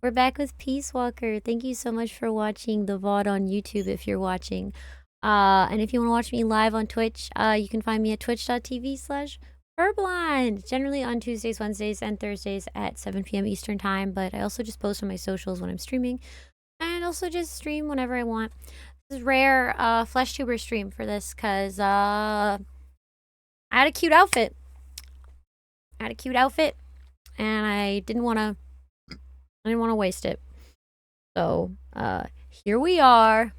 We're back with Peace Walker. Thank you so much for watching the VOD on YouTube if you're watching. And if you want to watch me live on Twitch, you can find me at twitch.tv/Purblind. Generally on Tuesdays, Wednesdays, and Thursdays at 7 p.m. Eastern Time. But I also just post on my socials when I'm streaming. And also just stream whenever I want. This is rare FleshTuber stream for this because I had a cute outfit. And I didn't want to waste it. So, here we are.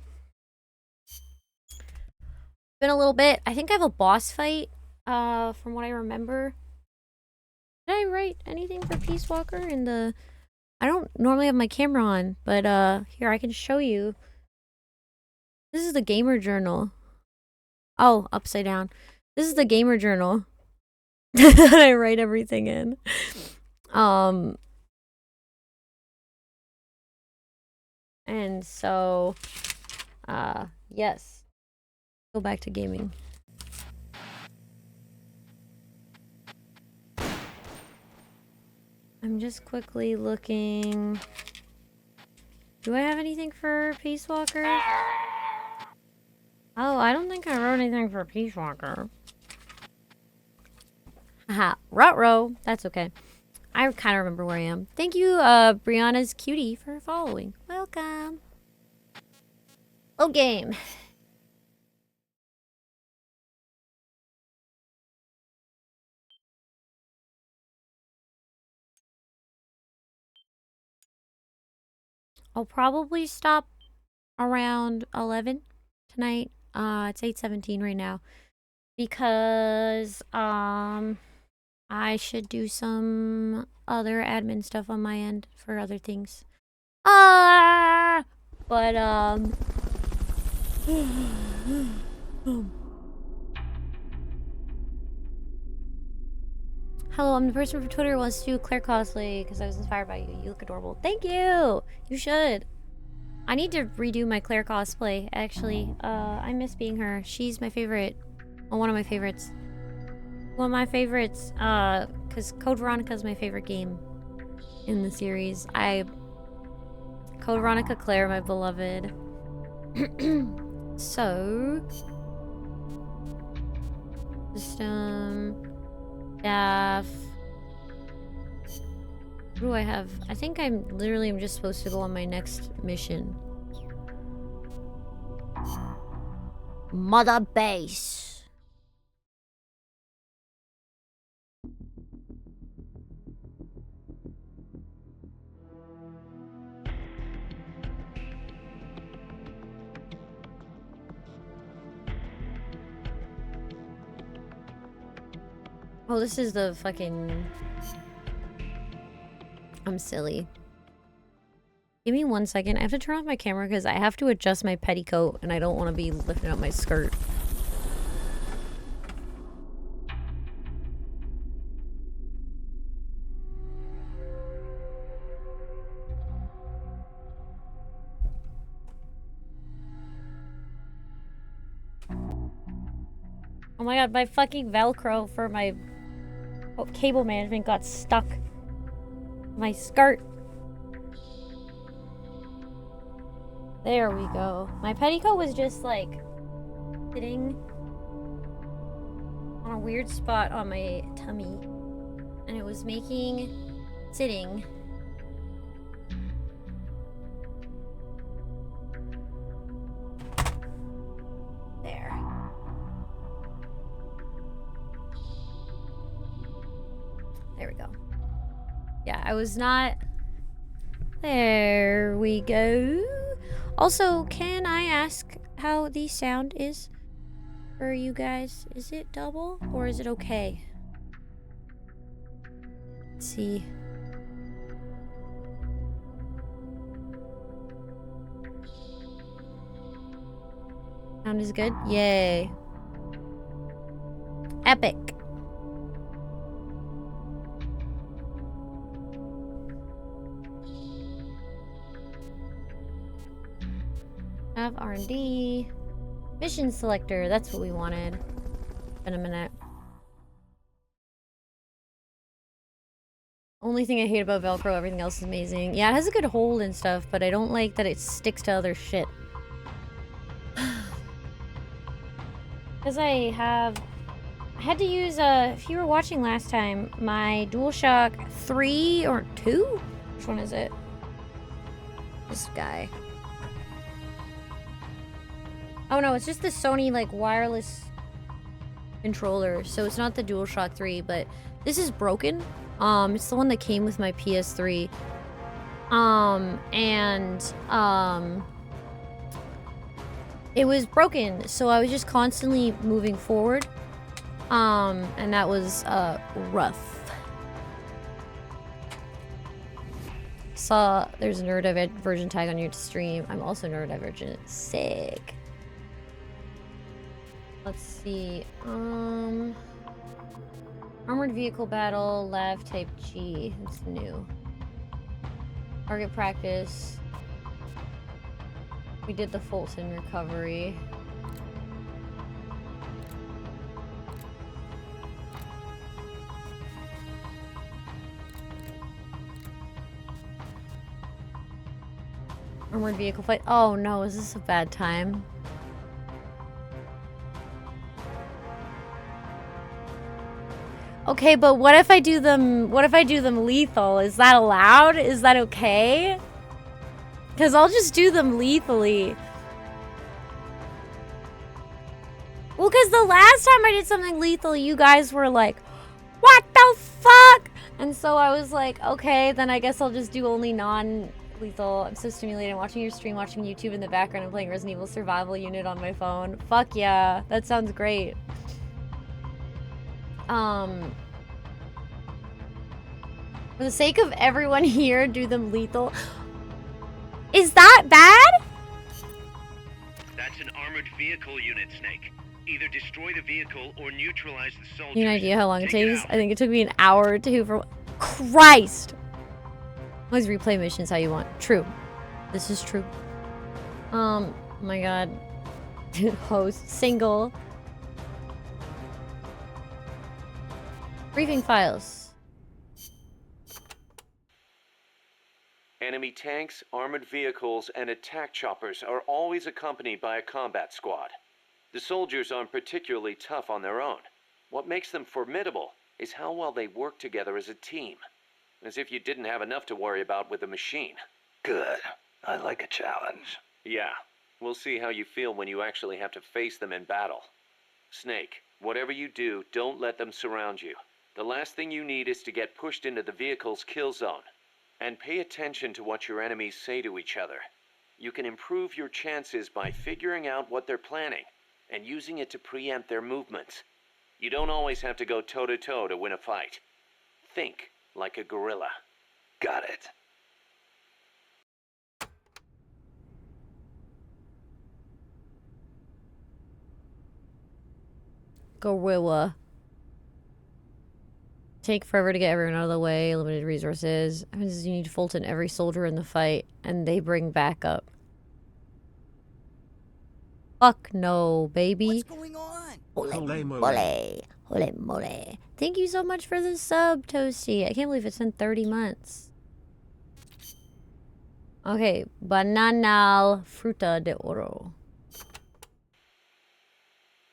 Been a little bit. I think I have a boss fight, from what I remember. Did I write anything for Peace Walker in the... I don't normally have my camera on, but, here, I can show you. This is the gamer journal. Oh, upside down. This is the gamer journal that I write everything in. And so, yes. Go back to gaming. I'm just quickly looking. Do I have anything for Peace Walker? Oh, I don't think I wrote anything for Peace Walker. Haha, ruh-roh. That's okay. I kind of remember where I am. Thank you, Brianna's Cutie, for following. Welcome. Oh, game. I'll probably stop around 11 tonight. It's 8:17 right now. Because, I should do some other admin stuff on my end for other things. But, hello, I'm the person from Twitter who wants to do Claire cosplay because I was inspired by you. You look adorable. Thank you! You should. I need to redo my Claire cosplay, actually. I miss being her. She's my favorite. Well, one of my favorites. One of my favorites, because Code Veronica is my favorite game in the series. Code Veronica Claire, my beloved. So... System... Staff... What do I have? I think I'm just supposed to go on my next mission. Mother Base. Oh, this is the fucking... I'm silly. Give me 1 second. I have to turn off my camera because I have to adjust my petticoat and I don't want to be lifting up my skirt. Oh my god, my fucking Velcro for my cable management got stuck. My skirt. There we go. My petticoat was just like sitting on a weird spot on my tummy. And it was making sitting. There. There we go. Yeah, I was not... There we go. Also, can I ask how the sound is for you guys? Is it double or is it okay? Let's see. Sound is good? Yay. Epic. Have R&D. Mission selector, that's what we wanted. Been a minute. Only thing I hate about Velcro, everything else is amazing. Yeah, it has a good hold and stuff, but I don't like that it sticks to other shit. Because I had to use, if you were watching last time, my DualShock 3 or 2? Which one is it? This guy. Oh no, it's just the Sony, like, wireless controller. So it's not the DualShock 3, but this is broken. It's the one that came with my PS3. It was broken, so I was just constantly moving forward. And that was, rough. Saw there's a neurodivergent tag on your stream. I'm also neurodivergent. Sick. Let's see. Armored vehicle battle, lav type G. It's new. Target practice. We did the Fulton recovery. Armored vehicle fight. Oh no, is this a bad time? Okay, but what if I do them lethal? Is that allowed? Is that okay? Because I'll just do them lethally. Well, because the last time I did something lethal, you guys were like, what the fuck? And so I was like, okay, then I guess I'll just do only non-lethal. I'm so stimulated. Watching your stream, watching YouTube in the background, and playing Resident Evil Survival Unit on my phone. Fuck yeah, that sounds great. For the sake of everyone here, do them lethal. Is that bad? That's an armored vehicle unit, Snake. Either destroy the vehicle or neutralize the soldiers. You have an idea how long it takes? I think it took me an hour or two for... Christ! Always replay missions how you want. True. This is true. Oh my god. Host. Single. Briefing files. Enemy tanks, armored vehicles, and attack choppers are always accompanied by a combat squad. The soldiers aren't particularly tough on their own. What makes them formidable is how well they work together as a team. As if you didn't have enough to worry about with a machine. Good. I like a challenge. Yeah. We'll see how you feel when you actually have to face them in battle. Snake, whatever you do, don't let them surround you. The last thing you need is to get pushed into the vehicle's kill zone. And pay attention to what your enemies say to each other. You can improve your chances by figuring out what they're planning and using it to preempt their movements. You don't always have to go toe-to-toe to win a fight. Think like a gorilla. Got it. Gorilla. Take forever to get everyone out of the way. Limited resources. That means you need Fulton every soldier in the fight, and they bring backup. Fuck no, baby. What's going on? Holy moly. Holy moly. Thank you so much for the sub, Toasty. I can't believe it's been 30 months. Okay, bananal fruta de oro.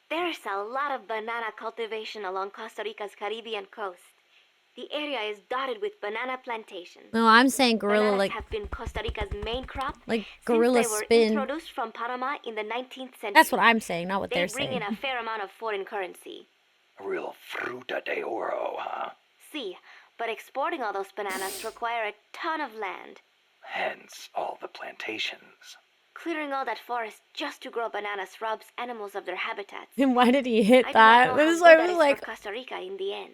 There's a lot of banana cultivation along Costa Rica's Caribbean coast. The area is dotted with banana plantations. No, I'm saying gorilla. Bananas like have been Costa Rica's main crop like gorilla since they spin. were introduced from Panama in the 19th century. That's what I'm saying, not what they're saying. They bring in a fair amount of foreign currency. A real fruta de oro, huh? See, but exporting all those bananas require a ton of land. Hence all the plantations. Clearing all that forest just to grow bananas robs animals of their habitats. Then why did he hit I that? This is why I was like, for Costa Rica in the end.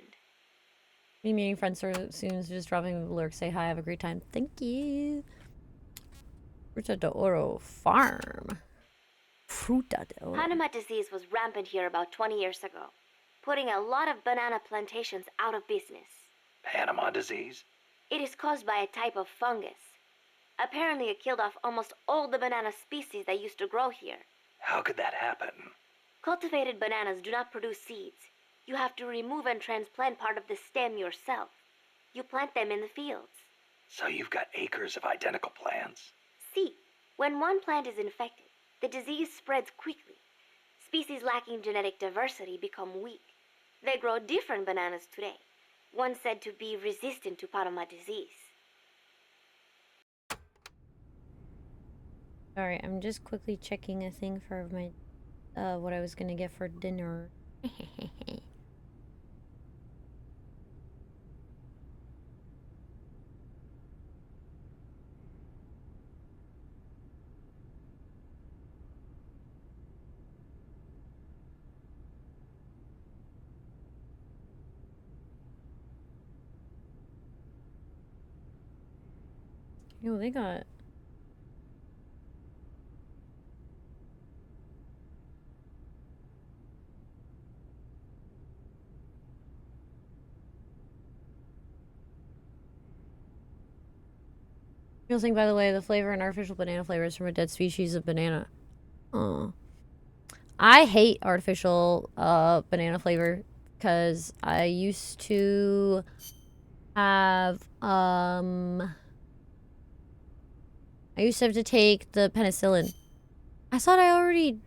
Me meeting friends so soon, so just dropping lurks, say hi, have a great time. Thank you. Fruta de Oro Farm. Fruta de Oro. Panama disease was rampant here about 20 years ago, putting a lot of banana plantations out of business. Panama disease? It is caused by a type of fungus. Apparently it killed off almost all the banana species that used to grow here. How could that happen? Cultivated bananas do not produce seeds. You have to remove and transplant part of the stem yourself. You plant them in the fields. So you've got acres of identical plants? See, when one plant is infected, the disease spreads quickly. Species lacking genetic diversity become weak. They grow different bananas today, one said to be resistant to Parma disease. Alright, I'm just quickly checking a thing for my, what I was gonna get for dinner. Yo, they got... You'll think, by the way, the flavor and artificial banana flavor is from a dead species of banana. Oh. I hate artificial banana flavor because I used to have I used to have to take the penicillin. I thought I already...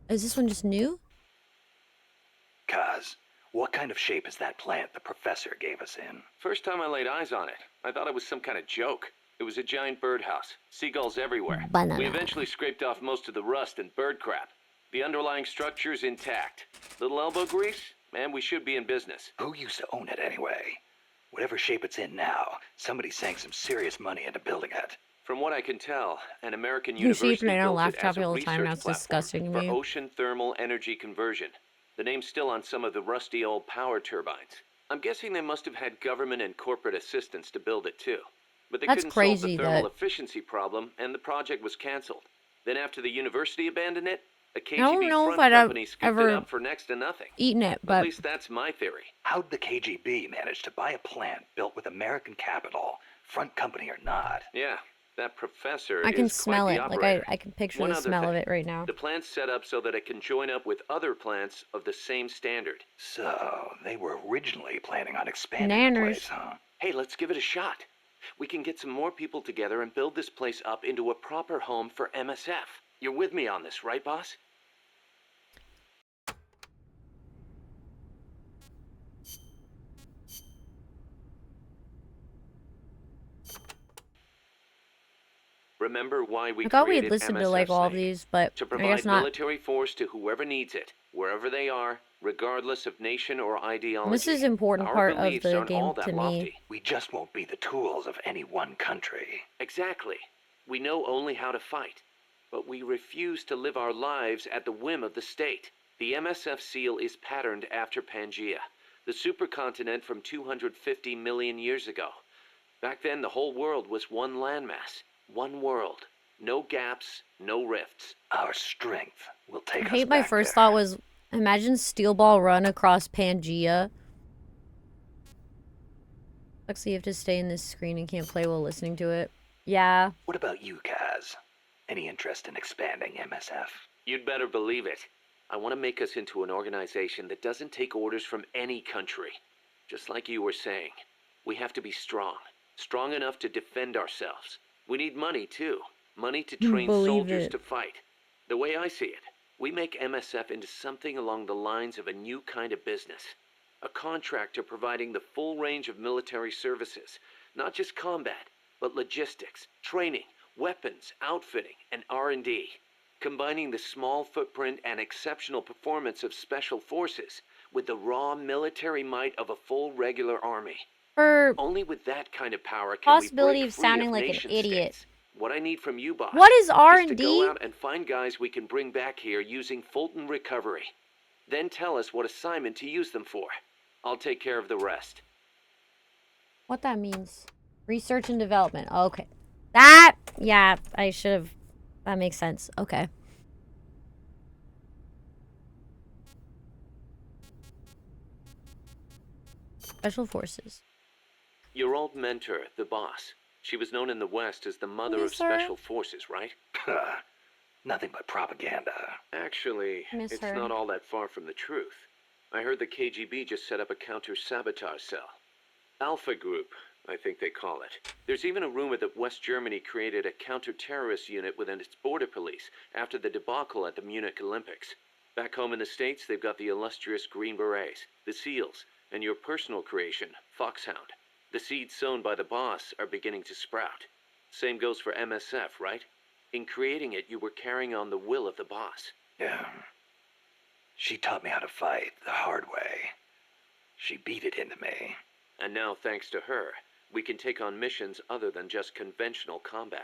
Is this one just new? Kaz, what kind of shape is that plant the professor gave us in? First time I laid eyes on it, I thought it was some kind of joke. It was a giant birdhouse. Seagulls everywhere. Banana. We eventually scraped off most of the rust and bird crap. The underlying structure's intact. Little elbow grease, and we should be in business. Who used to own it anyway? Whatever shape it's in now, somebody sank some serious money into building it. From what I can tell, an American You see university banana built laugh it as choppy a all the time, research now it's platform disgusting to for me. ocean thermal energy conversion. The name's still on some of the rusty old power turbines. I'm guessing they must have had government and corporate assistance to build it too. But they That's couldn't crazy solve the thermal that- efficiency problem, and the project was canceled. Then after the university abandoned it, a I don't KGB know front if I'd company scooped ever it up for next to nothing. eaten it, At but least that's my theory. How'd the KGB manage to buy a plant built with American capital, front company or not? Yeah, that professor I can is smell quite it. the Like operator. I can picture One the other smell of thing. it right now. The plant's set up so that it can join up with other plants of the same standard. So, they were originally planning on expanding the Nanners. place, huh? Hey, let's give it a shot. We can get some more people together and build this place up into a proper home for MSF. You're with me on this, right, boss? Remember why we I thought we created had listened to MSF, like all of Snake? these, but To I provide guess not. military force to whoever needs it, wherever they are, regardless of nation or ideology. This is an important Our part of beliefs the aren't all game that to me. lofty. We just won't be the tools of any one country. Exactly. We know only how to fight, but we refuse to live our lives at the whim of the state. The MSF seal is patterned after Pangaea, the supercontinent from 250 million years ago. Back then, the whole world was one landmass, one world. No gaps, no rifts. Our strength will take I us hate my back first there. thought was, imagine Steel Ball run across Pangaea. Looks like you have to stay in this screen and can't play while listening to it. Yeah. What about you, Kaz? Any interest in expanding MSF? You'd better believe it. I want to make us into an organization that doesn't take orders from any country. Just like you were saying, we have to be strong. Strong enough to defend ourselves. We need money, too. Money to train Believe soldiers it. to fight. The way I see it, we make MSF into something along the lines of a new kind of business. A contractor providing the full range of military services. Not just combat, but logistics, training, weapons, outfitting, and R&D. Combining the small footprint and exceptional performance of special forces with the raw military might of a full regular army. For Only with that kind of power can possibility we break of free sounding of like an nation idiot. states. What I need from you, boss, What is is to R&D? go out and find guys we can bring back here using Fulton Recovery. Then tell us what assignment to use them for. I'll take care of the rest. What that means. Research and development. Okay. That, yeah, I should have. That makes sense. Okay. Special forces. Your old mentor, the boss. She was known in the West as the mother Miss of her. special forces, right? Nothing but propaganda. Actually, Miss it's her. not all that far from the truth. I heard the KGB just set up a counter-sabotage cell. Alpha Group, I think they call it. There's even a rumor that West Germany created a counter-terrorist unit within its border police after the debacle at the Munich Olympics. Back home in the States, they've got the illustrious Green Berets, the SEALs, and your personal creation, Foxhound. The seeds sown by the boss are beginning to sprout. Same goes for MSF, right? In creating it, you were carrying on the will of the boss. Yeah. She taught me how to fight the hard way. She beat it into me. And now, thanks to her, we can take on missions other than just conventional combat.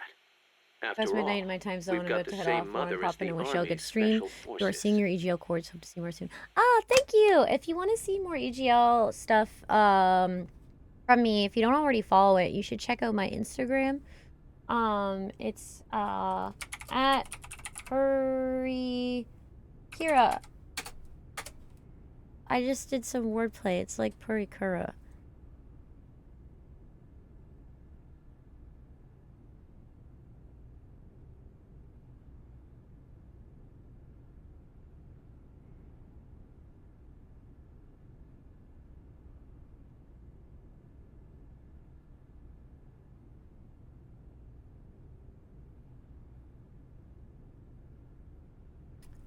That's After all, midnight in my time zone. we've I'm got about the to head same off. Want to mother as pop in the and wish you all a good Army's stream. Special You are Forces. seeing your EGL codes. Hope to see more soon. Oh, thank you. If you want to see more EGL stuff from me, if you don't already follow it, you should check out my Instagram. It's at Purry Kira. I just did some wordplay. It's like Purry Kura.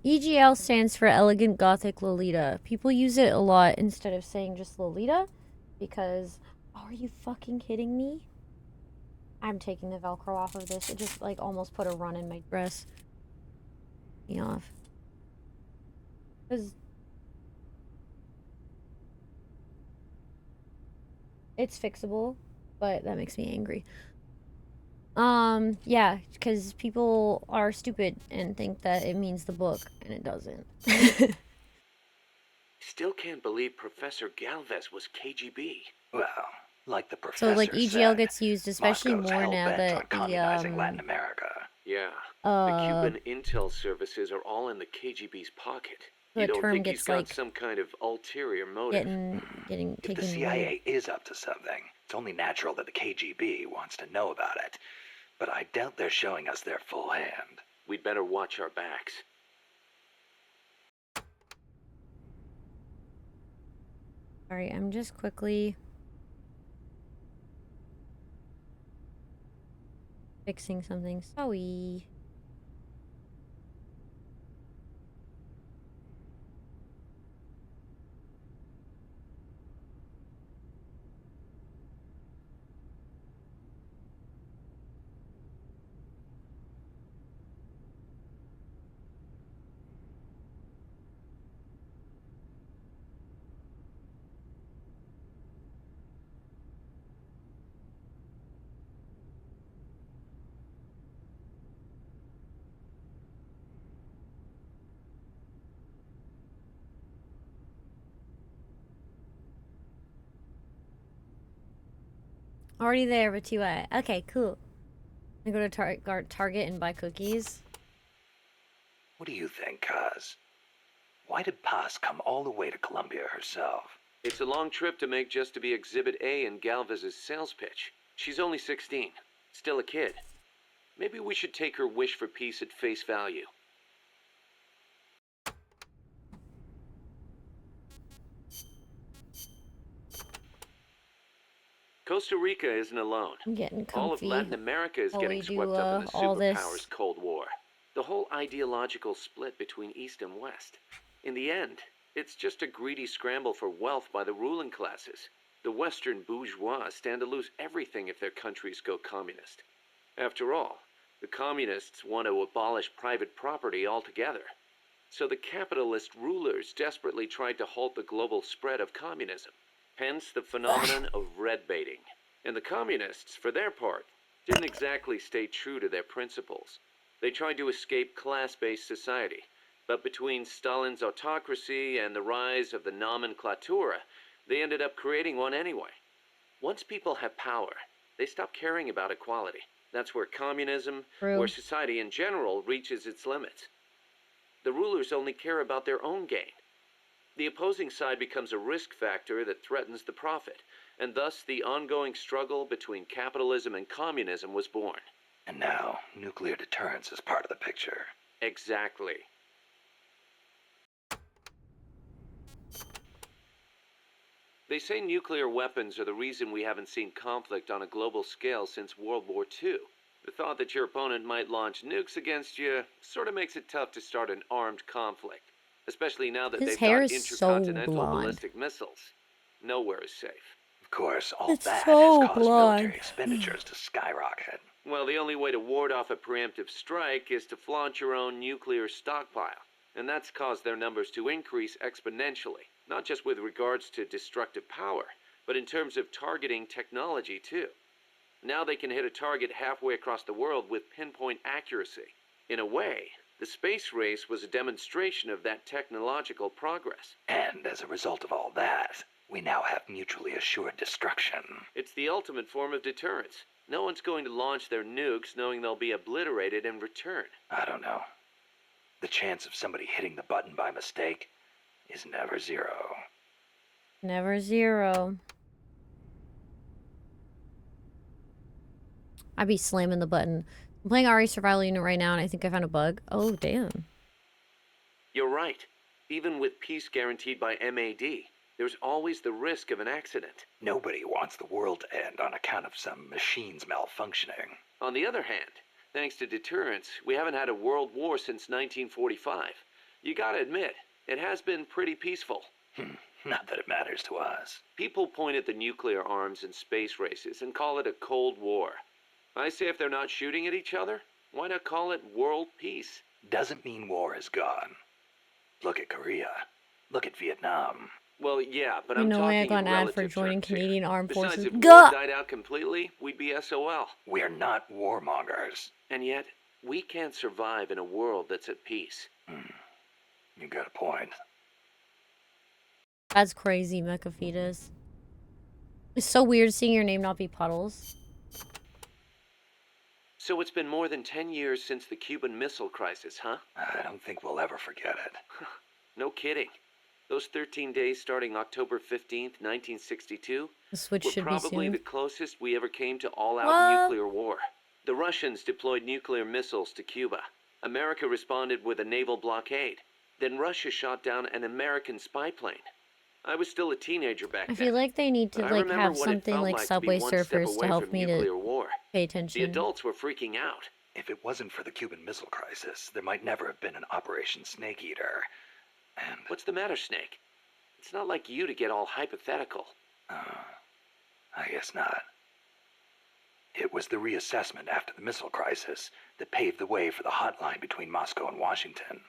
EGL stands for Elegant Gothic Lolita. People use it a lot instead of saying just Lolita because, are you fucking kidding me? I'm taking the Velcro off of this. It just like almost put a run in my dress. Me off. Because it's fixable, but that makes me angry. Yeah, because people are stupid and think that it means the book, and it doesn't. Still can't believe Professor Galvez was KGB. Well, like the professor So like EGL said, gets used especially Moscow's more now hell-bent that on communizing Latin America. Yeah, the Cuban intel services are all in the KGB's pocket. the You don't term think he's gets got like some kind of ulterior motive? getting If the taken away. CIA is up to something, it's only natural that the KGB wants to know about it. But I doubt they're showing us their full hand. We'd better watch our backs. Sorry, I'm just quickly fixing something. Sorry. Already there, but you okay, cool. I go to Target and buy cookies. What do you think, Kaz? Why did Paz come all the way to Colombia herself? It's a long trip to make just to be Exhibit A in Galvez's sales pitch. She's only 16, still a kid. Maybe we should take her wish for peace at face value. Costa Rica isn't alone. I'm getting comfy. All of Latin America is while getting we do, swept up in the all this. superpowers' Cold War. The whole ideological split between East and West. In the end, it's just a greedy scramble for wealth by the ruling classes. The Western bourgeois stand to lose everything if their countries go communist. After all, the communists want to abolish private property altogether. So the capitalist rulers desperately tried to halt the global spread of communism. Hence the phenomenon of red baiting. And the communists, for their part, didn't exactly stay true to their principles. They tried to escape class-based society, but between Stalin's autocracy and the rise of the nomenklatura, they ended up creating one anyway. Once people have power, they stop caring about equality. That's where communism, or society in general, reaches its limits. The rulers only care about their own gain. The opposing side becomes a risk factor that threatens the profit, and thus the ongoing struggle between capitalism and communism was born. And now, nuclear deterrence is part of the picture. They say nuclear weapons are the reason we haven't seen conflict on a global scale since World War II. The thought that your opponent might launch nukes against you sort of makes it tough to start an armed conflict, especially now that His they've hair got is so intercontinental blonde. ballistic missiles. Nowhere is safe. Of course, all It's that so has caused blonde. military expenditures to skyrocket. Well, the only way to ward off a preemptive strike is to flaunt your own nuclear stockpile. And that's caused their numbers to increase exponentially, not just with regards to destructive power, but in terms of targeting technology too. Now they can hit a target halfway across the world with pinpoint accuracy. In a way, the space race was a demonstration of that technological progress. And as a result of all that, we now have mutually assured destruction. It's the ultimate form of deterrence. No one's going to launch their nukes knowing they'll be obliterated in return. I don't know. The chance of somebody hitting the button by mistake is never zero. Never zero. I'd be slamming the button. I'm playing RE Survival Unit right now, and I think I found a bug. Oh, damn. You're right. Even with peace guaranteed by MAD, there's always the risk of an accident. Nobody wants the world to end on account of some machines malfunctioning. On the other hand, thanks to deterrence, we haven't had a world war since 1945. You gotta admit, it has been pretty peaceful. Not that it matters to us. People point at the nuclear arms and space races and call it a Cold War. I say if they're not shooting at each other, why not call it world peace? Doesn't mean war is gone. Look at Korea. Look at Vietnam. Well, yeah, but You I'm know talking I got in an ad for relative joining terms here. Canadian Armed Besides, Forces. if war Gah! died out completely, we'd be SOL. We're not warmongers. And yet, we can't survive in a world that's at peace. You got a point. That's crazy, Mecha Fetus. It's so weird seeing your name not be Puddles. So it's been more than 10 years since the Cuban Missile Crisis, huh? I don't think we'll ever forget it. No kidding. Those 13 days starting October 15th, 1962, The switch were should be probably soon. the closest we ever came to all-out What? nuclear war. The Russians deployed nuclear missiles to Cuba. America responded with a naval blockade. Then Russia shot down an American spy plane. I was still a teenager back I then. feel like they need to but I like remember have what it something felt like to be Subway one step Surfers to away help from me nuclear to war. pay The attention. adults were freaking out. If it wasn't for the Cuban Missile Crisis, there might never have been an Operation Snake Eater. And, What's the matter, Snake? It's not like you to get all hypothetical. I guess not. It was the reassessment after the missile crisis that paved the way for the hotline between Moscow and Washington,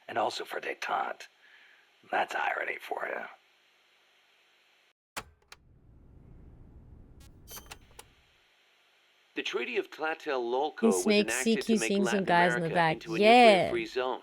and also for détente. That's irony for you. The Treaty of Tlatelolco And was Snake enacted to CQ make seeing some Latin guys in the America back. into a Yeah. nuclear-free zone.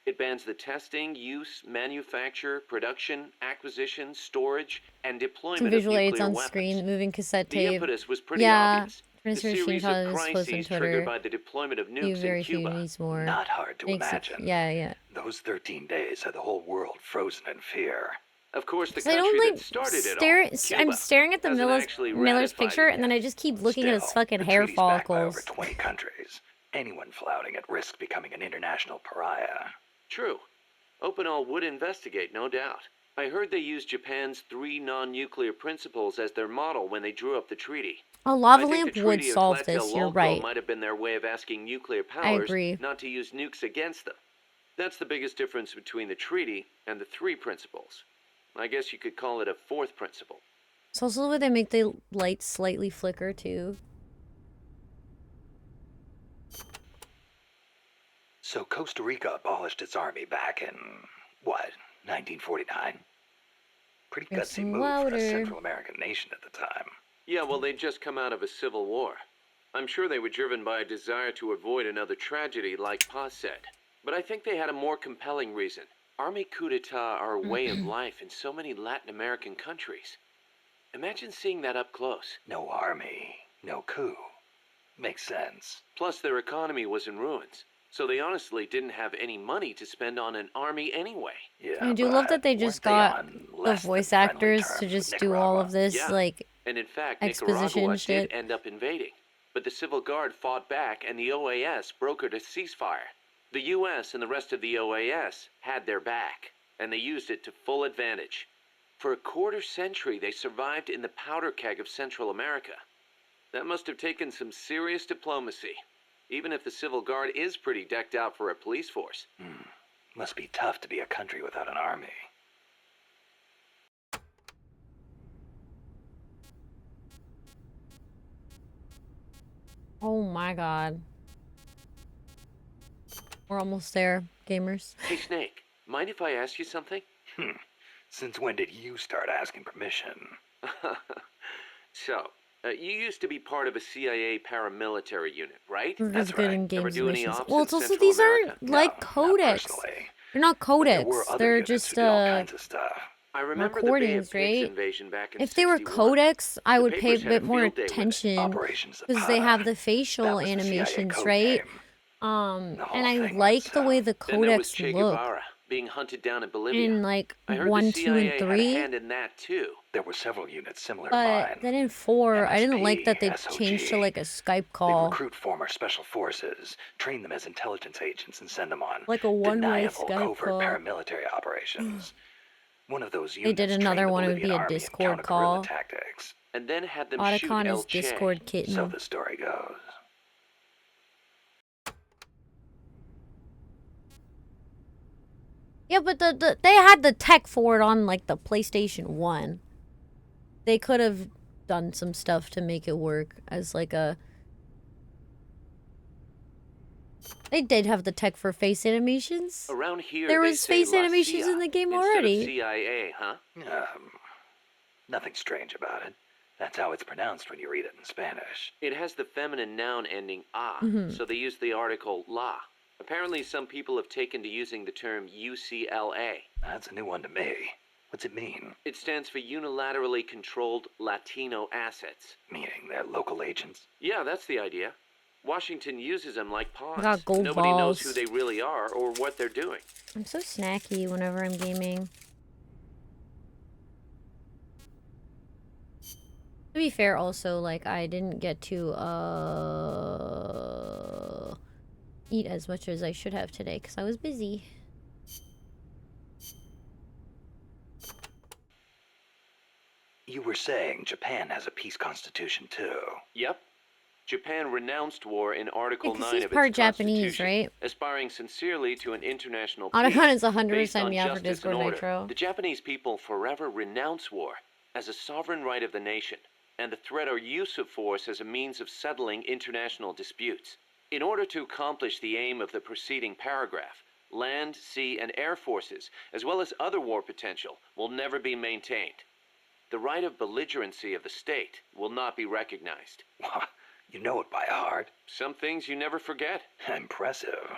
It bans the testing, use, manufacture, production, acquisition, storage, and Some deployment of visual aids nuclear on weapons. screen, moving cassette The tape. impetus was pretty Yeah. obvious. A Transfer series screenshot of of this post on crises Twitter. triggered by the deployment of Few, nukes in very few Cuba. needs more. Not hard to Makes it- imagine. yeah. Those 13 days had the whole world frozen in fear. Of course, the So I don't country like that started it stare. all, Cuba, I'm staring at the hasn't Miller's actually Miller's ratified picture, it and then yet. I just keep looking at his Still, fucking the hair treaty's backed by follicles. over 20 countries. Anyone flouting it risks becoming an international pariah. True. Opinol would investigate, no doubt. I heard they used Japan's 3 non-nuclear principles as their model when they drew up the treaty. A lava I think lamp the would Treaty of solve this. You're Tlatelolco right. might have been their way of asking nuclear I powers agree. not to use nukes against them. That's the biggest difference between the treaty and the 3 principles. I guess you could call it a 4th principle. It's also the way they make the lights slightly flicker too. So Costa Rica abolished its army back in, what, 1949? Pretty Make gutsy some move for louder. a Central American nation at the time. Yeah, well, they'd just come out of a civil war. I'm sure they were driven by a desire to avoid another tragedy like Pa said. But I think they had a more compelling reason. Army coup d'etat are a way of life in so many Latin American countries. Imagine seeing that up close. No army, no coup. Makes sense. Plus, their economy was in ruins. So they honestly didn't have any money to spend on an army anyway. Yeah, I do love but that they just weren't got on the less voice than friendly actors to terms just with do all Nicaragua? of this, Yeah. like, And in fact, exposition Nicaragua shit. did end up invading. But the Civil Guard fought back and the OAS brokered a ceasefire. The US and the rest of the OAS had their back, and they used it to full advantage. For a quarter century, they survived in the powder keg of Central America. That must have taken some serious diplomacy, even if the Civil Guard is pretty decked out for a police force. Must be tough to be a country without an army. Oh my god. We're almost there, gamers. Hey, Snake, mind if I ask you something? Since when did you start asking permission? So, you used to be part of a CIA paramilitary unit, right? We're That's just good in right. Ever games do any missions. ops Well, in it's also Central these America? aren't like No, codecs. not personally. They're not But there were codecs. other They're units just who did all kinds of stuff. I remember the recordings, Bay of Pigs right? invasion back in If they were 61. codecs, I The would pay a papers had a bit more field day with it. attention Operations because they have the That facial was the CIA animations, code right? name. The whole And I thing like was, the way the Then there was codecs Che look Guevara being hunted down in Bolivia. in like I heard the 1, 2, and CIA had a 3. hand in that too. There were several units similar to But mine. then in 4, I didn't like that they MSP, changed to SOG. like a Skype They'd call. recruit former special forces, train them as intelligence agents, and send them on Like a one-way deniable Skype covert call. paramilitary operations. One of those They units did another trained the one, it would Bolivian be a army in Discord counter-guerrilla call. tactics. And then had them shoot Otacon El is Che. Discord kitten. So the story goes. Yeah, but they had the tech for it on like the PlayStation 1. They could have done some stuff to make it work as like a... They did have the tech for face animations. Around here, There they was say face La animations CIA in the game instead already. Of CIA, huh? Nothing strange about it. That's how it's pronounced when you read it in Spanish. It has the feminine noun ending "a," Mhm. so they use the article "la." Apparently, some people have taken to using the term UCLA. That's a new one to me. What's it mean? It stands for Unilaterally Controlled Latino Assets. Meaning they're local agents? Yeah, that's the idea. Washington uses them like pawns. Got gold Nobody knows balls. who they really are or what they're doing. I'm so snacky whenever I'm gaming. To be fair, also, like, I didn't get to, eat as much as I should have today because I was busy. You were saying Japan has a peace constitution too. Yep. Japan renounced war in Article 9 'cause of he's its part constitution, Japanese, right? aspiring sincerely to an international peace Otacon is based 100% on yeah for justice Discord and order. Nitro. The Japanese people forever renounce war as a sovereign right of the nation, and the threat or use of force as a means of settling international disputes. In order to accomplish the aim of the preceding paragraph, land, sea, and air forces, as well as other war potential, will never be maintained. The right of belligerency of the state will not be recognized. You know it by heart. Some things you never forget. Impressive.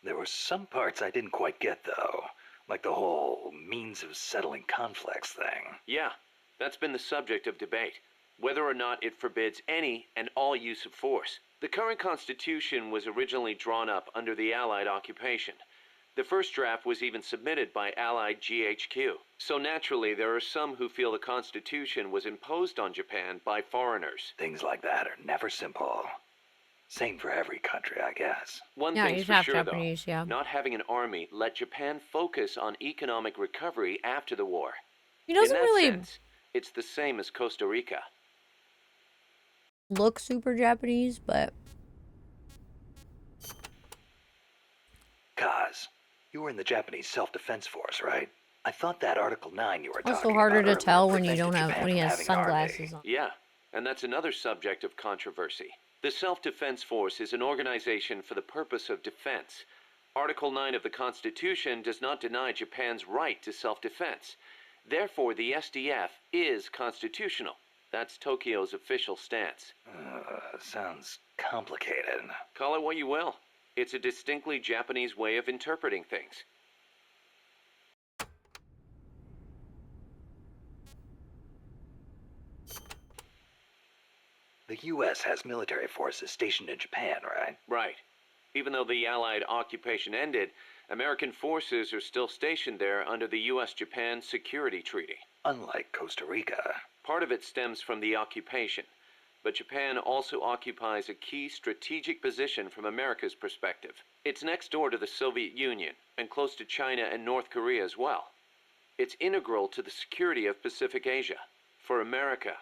There were some parts I didn't quite get, though. Like the whole means of settling conflicts thing. Yeah, that's been the subject of debate. Whether or not it forbids any and all use of force. The current Constitution was originally drawn up under the Allied occupation. The first draft was even submitted by Allied GHQ. So naturally, there are some who feel the Constitution was imposed on Japan by foreigners. Things like that are never simple. Same for every country, I guess. One Yeah, thing's he's for half sure, Japanese, though. yeah. Not having an army let Japan focus on economic recovery after the war. He In doesn't that really sense, it's the same as Costa Rica. look super Japanese, but Kaz, you were in the Japanese self-defense force, right? I thought that Article 9 you were also talking harder about to tell earlier when you prevented don't have Japan when he from has having an army. sunglasses on. Yeah, and that's another subject of controversy. The Self-Defense Force is an organization for the purpose of defense. Article 9 of the Constitution does not deny Japan's right to self-defense. Therefore, the SDF is constitutional. That's Tokyo's official stance. Sounds complicated. Call it what you will. It's a distinctly Japanese way of interpreting things. The U.S. has military forces stationed in Japan, right? Right. Even though the Allied occupation ended, American forces are still stationed there under the U.S.-Japan Security Treaty. Unlike Costa Rica. Part of it stems from the occupation, but Japan also occupies a key strategic position from America's perspective. It's next door to the Soviet Union, and close to China and North Korea as well. It's integral to the security of Pacific Asia. For America,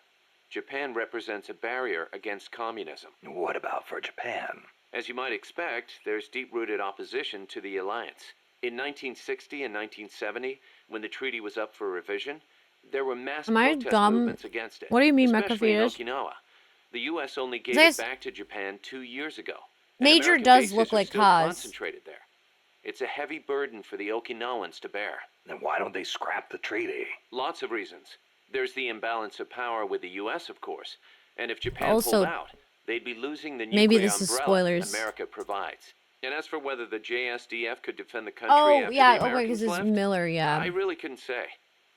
Japan represents a barrier against communism. What about for Japan? As you might expect, there's deep-rooted opposition to the alliance. In 1960 and 1970, when the treaty was up for revision, there were mass Am I protest dumb? movements against it. What do you mean, especially in Macafetus? Okinawa. The U.S. only gave This- it back to Japan 2 years ago. and Major American does bases look are like still Kaz. concentrated there. It's a heavy burden for the Okinawans to bear. Then why don't they scrap the treaty? Lots of reasons. There's the imbalance of power with the U.S., of course. And if Japan Also, pulled out, they'd be losing the nuclear maybe this is umbrella spoilers. America provides. And as for whether the JSDF could defend the country Oh, after yeah. the Oh, Americans because it's left, Miller, yeah. I really couldn't say.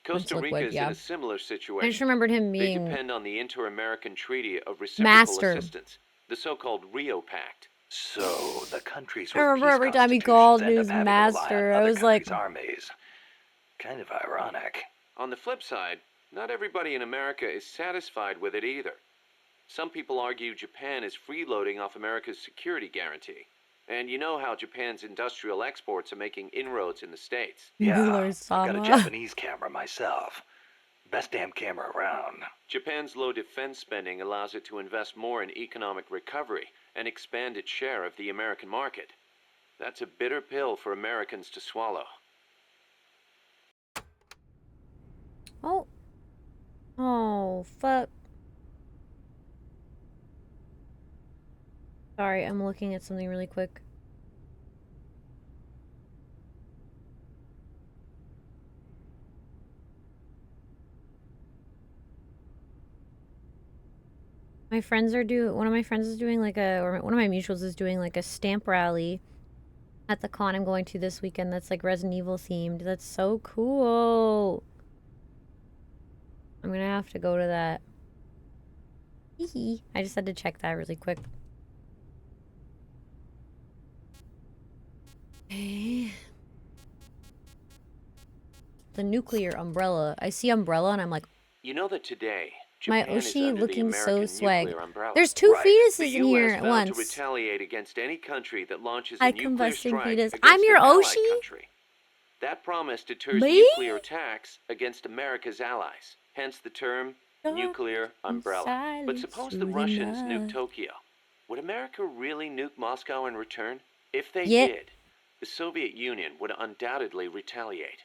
Costa Liquid, Rica is yeah. in a similar I just situation. remembered him They being depend on the Inter-American Treaty of Reciprocal Master. Assistance, the so-called Rio Pact. So the countries I with remember peace every time he constitutions called end me up his having to rely on master, I other was like- countries' armies. Kind of ironic. On the flip side, not everybody in America is satisfied with it either. Some people argue Japan is freeloading off America's security guarantee. And you know how Japan's industrial exports are making inroads in the States. Yeah, I've got a Miller-sama. Japanese camera myself. Best damn camera around. Japan's low defense spending allows it to invest more in economic recovery and expand its share of the American market. That's a bitter pill for Americans to swallow. Oh. Oh, fuck. Sorry, I'm looking at something really quick. My friends are one of my friends is doing like or one of my mutuals is doing like a stamp rally at the con I'm going to this weekend that's like Resident Evil themed. That's so cool. I'm gonna have to go to that. Hee. I just had to check that really quick. Okay. The nuclear umbrella. I see umbrella and I'm like, You know that today, my Japan is Oshi under looking the so American swag. nuclear umbrella. There's two Right. fetuses The in here U.S. at vowed to once. retaliate against any country that launches a Hi, nuclear combusting strike fetus. against I'm your an allied Oshi? country. That promise deters Me? nuclear attacks against America's allies. Hence the term nuclear umbrella. But suppose the Russians nuke Tokyo. Would America really nuke Moscow in return? If they Yeah. did, the Soviet Union would undoubtedly retaliate.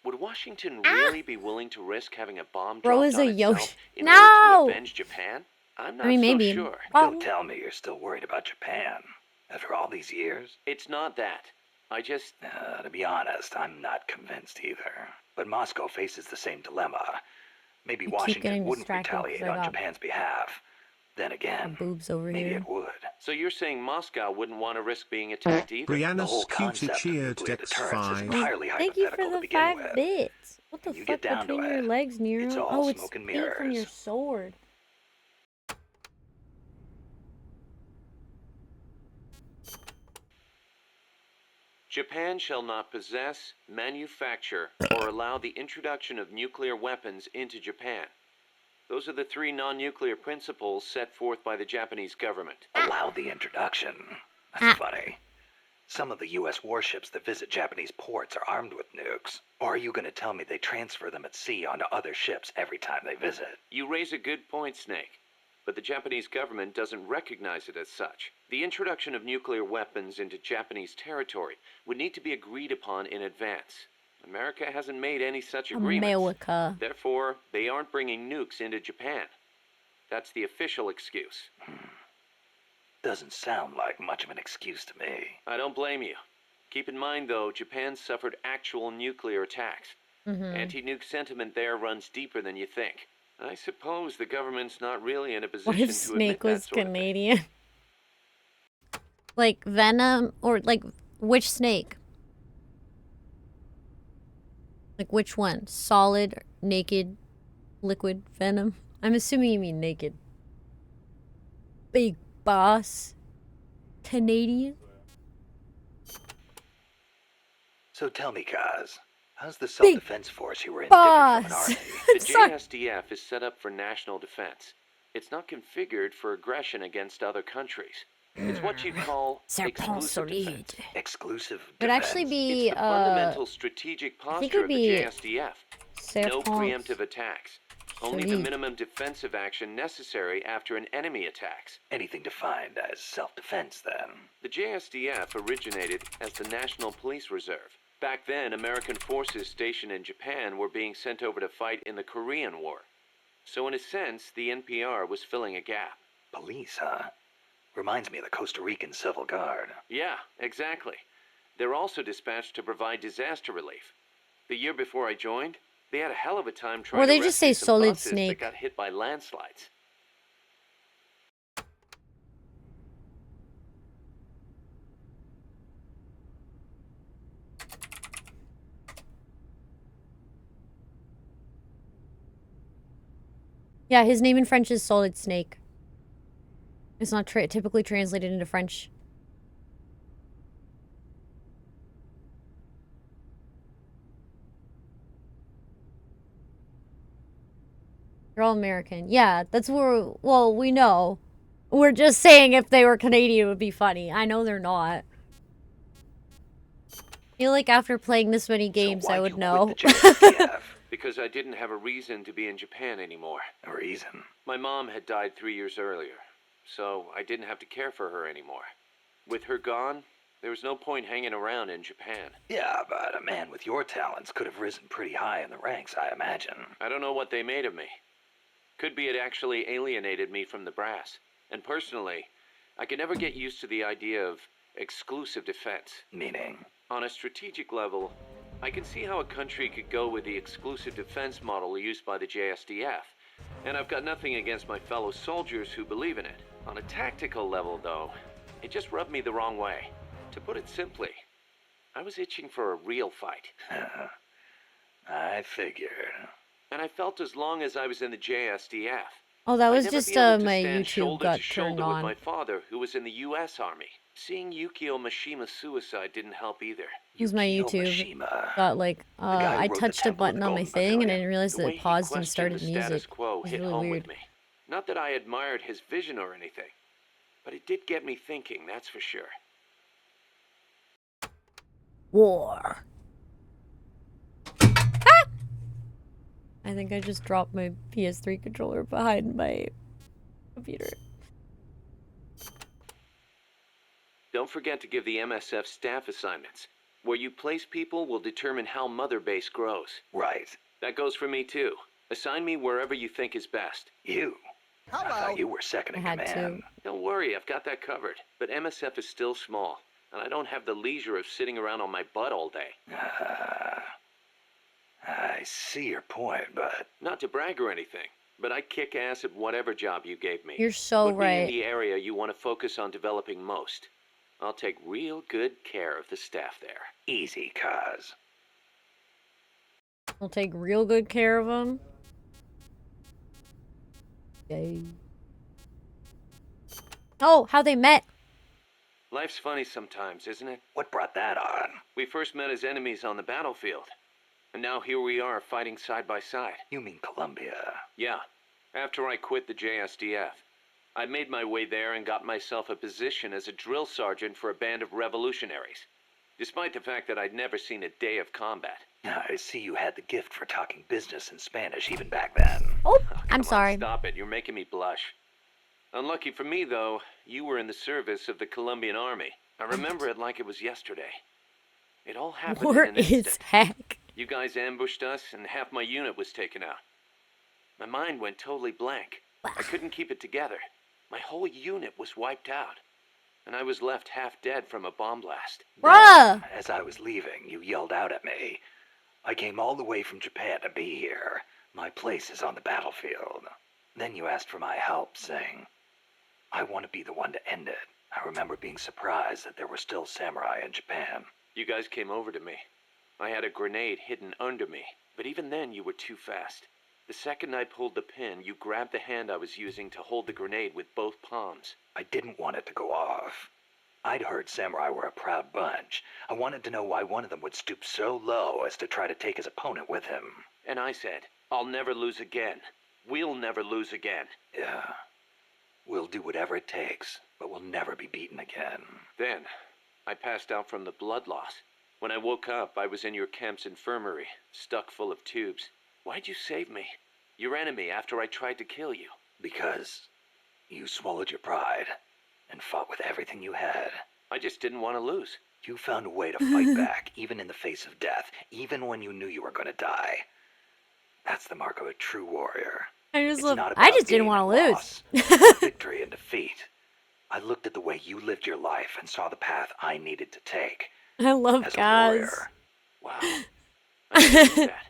Would Washington really be willing to risk having a bomb Bro dropped is on a itself Yoshi. in No! order to avenge Japan? I'm not I mean, so maybe. sure. Don't tell me you're still worried about Japan. After all these years? It's not that. I just... To be honest, I'm not convinced either. But Moscow faces the same dilemma. Maybe keep Washington getting wouldn't distracted 'cause retaliate I on got Japan's behalf. Then again, boobs over maybe here. it would. So you're saying Moscow wouldn't want to risk being attacked either? The Brianna's whole cutie concept of cheered nuclear deterrence is X5. entirely Thank you for hypothetical to the begin 5 with. bits. What the When you fuck get down between to your it, legs, Nero? it's all Oh, it's smoke and paint from your mirrors. sword. Japan shall not possess, manufacture, or allow the introduction of nuclear weapons into Japan. Those are the 3 non-nuclear principles set forth by the Japanese government. Allow the introduction. That's funny. Some of the U.S. warships that visit Japanese ports are armed with nukes. Or are you going to tell me they transfer them at sea onto other ships every time they visit? You raise a good point, Snake. But the Japanese government doesn't recognize it as such. The introduction of nuclear weapons into Japanese territory would need to be agreed upon in advance. America hasn't made any such agreements. America. Therefore, they aren't bringing nukes into Japan. That's the official excuse. Doesn't sound like much of an excuse to me. I don't blame you. Keep in mind, though, Japan suffered actual nuclear attacks. Anti-nuke sentiment there runs deeper than you think. I suppose the government's not really in a position What if to Snake admit that was sort of thing. Canadian? Like Venom, or like which Snake? Like which one? Solid, naked, liquid Venom? I'm assuming you mean naked. Big boss. Canadian? So tell me, Kaz, how's the self-defense force you were in boss. different from an army? The Sorry. JSDF is set up for national defense. It's not configured for aggression against other countries. It's what you'd call Serpent exclusive solide. defense. Exclusive Would defense. actually It's be, the fundamental strategic I think it posture would of the be JSDF. No serpent preemptive attacks. Only the solide. minimum defensive action necessary after an enemy attacks. Anything defined as self-defense, then. The JSDF originated as the National Police Reserve. Back then, American forces stationed in Japan were being sent over to fight in the Korean War. So in a sense, the NPR was filling a gap. Police, huh? Reminds me of the Costa Rican Civil Guard. Yeah, exactly. They're also dispatched to provide disaster relief. The year before I joined, they had a hell of a time trying Or they to just rescue say some Solid buses Snake. that got hit by landslides. Yeah, his name in French is Solid Snake. It's not typically translated into French. They're all American. Yeah, that's where, well, we know. We're just saying if they were Canadian it would be funny. I know they're not. I feel like after playing this many games, I would know. Quit the JSDF? Because I didn't have a reason to be in Japan anymore. A reason? My mom had died 3 years earlier, so I didn't have to care for her anymore. With her gone, there was no point hanging around in Japan. Yeah, but a man with your talents could have risen pretty high in the ranks, I imagine. I don't know what they made of me. Could be it actually alienated me from the brass. And personally, I could never get used to the idea of exclusive defense. Meaning? On a strategic level, I can see how a country could go with the exclusive defense model used by the JSDF. And I've got nothing against my fellow soldiers who believe in it. On a tactical level, though, it just rubbed me the wrong way. To put it simply, I was itching for a real fight. I figured. And I felt as long as I was in the JSDF, Oh, that I'd was never just be able to my stand YouTube shoulder got to shoulder turned with on. my father, who was in the U.S. Army. Seeing Yukio Mishima's suicide didn't help either. Here's my Yukio YouTube. Mishima. Got like, guy who I wrote the touched a Temple of button the on my Golden thing and I Pavilion. didn't realize The that way it he paused and questioned started the music. status quo It was hit really home weird. with me. Not that I admired his vision or anything, but it did get me thinking, that's for sure. War. Ah! I think I just dropped my PS3 controller behind my computer. Don't forget to give the MSF staff assignments. Where you place people will determine how Mother Base grows. Right. That goes for me too. Assign me wherever you think is best. You? I thought you were second I in had command. Don't worry, I've got that covered. But MSF is still small, and I don't have the leisure of sitting around on my butt all day. I see your point, but... Not to brag or anything, but I kick ass at whatever job you gave me. You're so Put me in right. the area you want to focus on developing most. I'll take real good care of the staff there. Easy, cuz. I'll take real good care of them. Yay. Oh, how they met. Life's funny sometimes, isn't it? What brought that on? We first met as enemies on the battlefield. And now here we are fighting side by side. You mean Columbia? Yeah, after I quit the JSDF. I made my way there and got myself a position as a drill sergeant for a band of revolutionaries, despite the fact that I'd never seen a day of combat. I see you had the gift for talking business in Spanish even back then. Oh, Come I'm on, sorry. Stop it, you're making me blush. Unlucky for me, though, you were in the service of the Colombian Army. I remember it like it was yesterday. It all happened War in an is instant. heck. You guys ambushed us, and half my unit was taken out. My mind went totally blank. I couldn't keep it together. My whole unit was wiped out, and I was left half dead from a bomb blast. Bruh! As I was leaving, you yelled out at me. I came all the way from Japan to be here. My place is on the battlefield. Then you asked for my help, saying, I want to be the one to end it. I remember being surprised that there were still samurai in Japan. You guys came over to me. I had a grenade hidden under me, but even then you were too fast. The second I pulled the pin, you grabbed the hand I was using to hold the grenade with both palms. I didn't want it to go off. I'd heard samurai were a proud bunch. I wanted to know why one of them would stoop so low as to try to take his opponent with him. And I said, I'll never lose again. We'll never lose again. Yeah. We'll do whatever it takes, but we'll never be beaten again. Then, I passed out from the blood loss. When I woke up, I was in your camp's infirmary, stuck full of tubes. Why'd you save me? Your enemy after I tried to kill you. Because you swallowed your pride and fought with everything you had. I just didn't want to lose. You found a way to fight back, even in the face of death, even when you knew you were going to die. That's the mark of a true warrior. I I just didn't want to lose. Victory and defeat. I looked at the way you lived your life and saw the path I needed to take. I love As a Gaz. warrior. Wow. I didn't know that.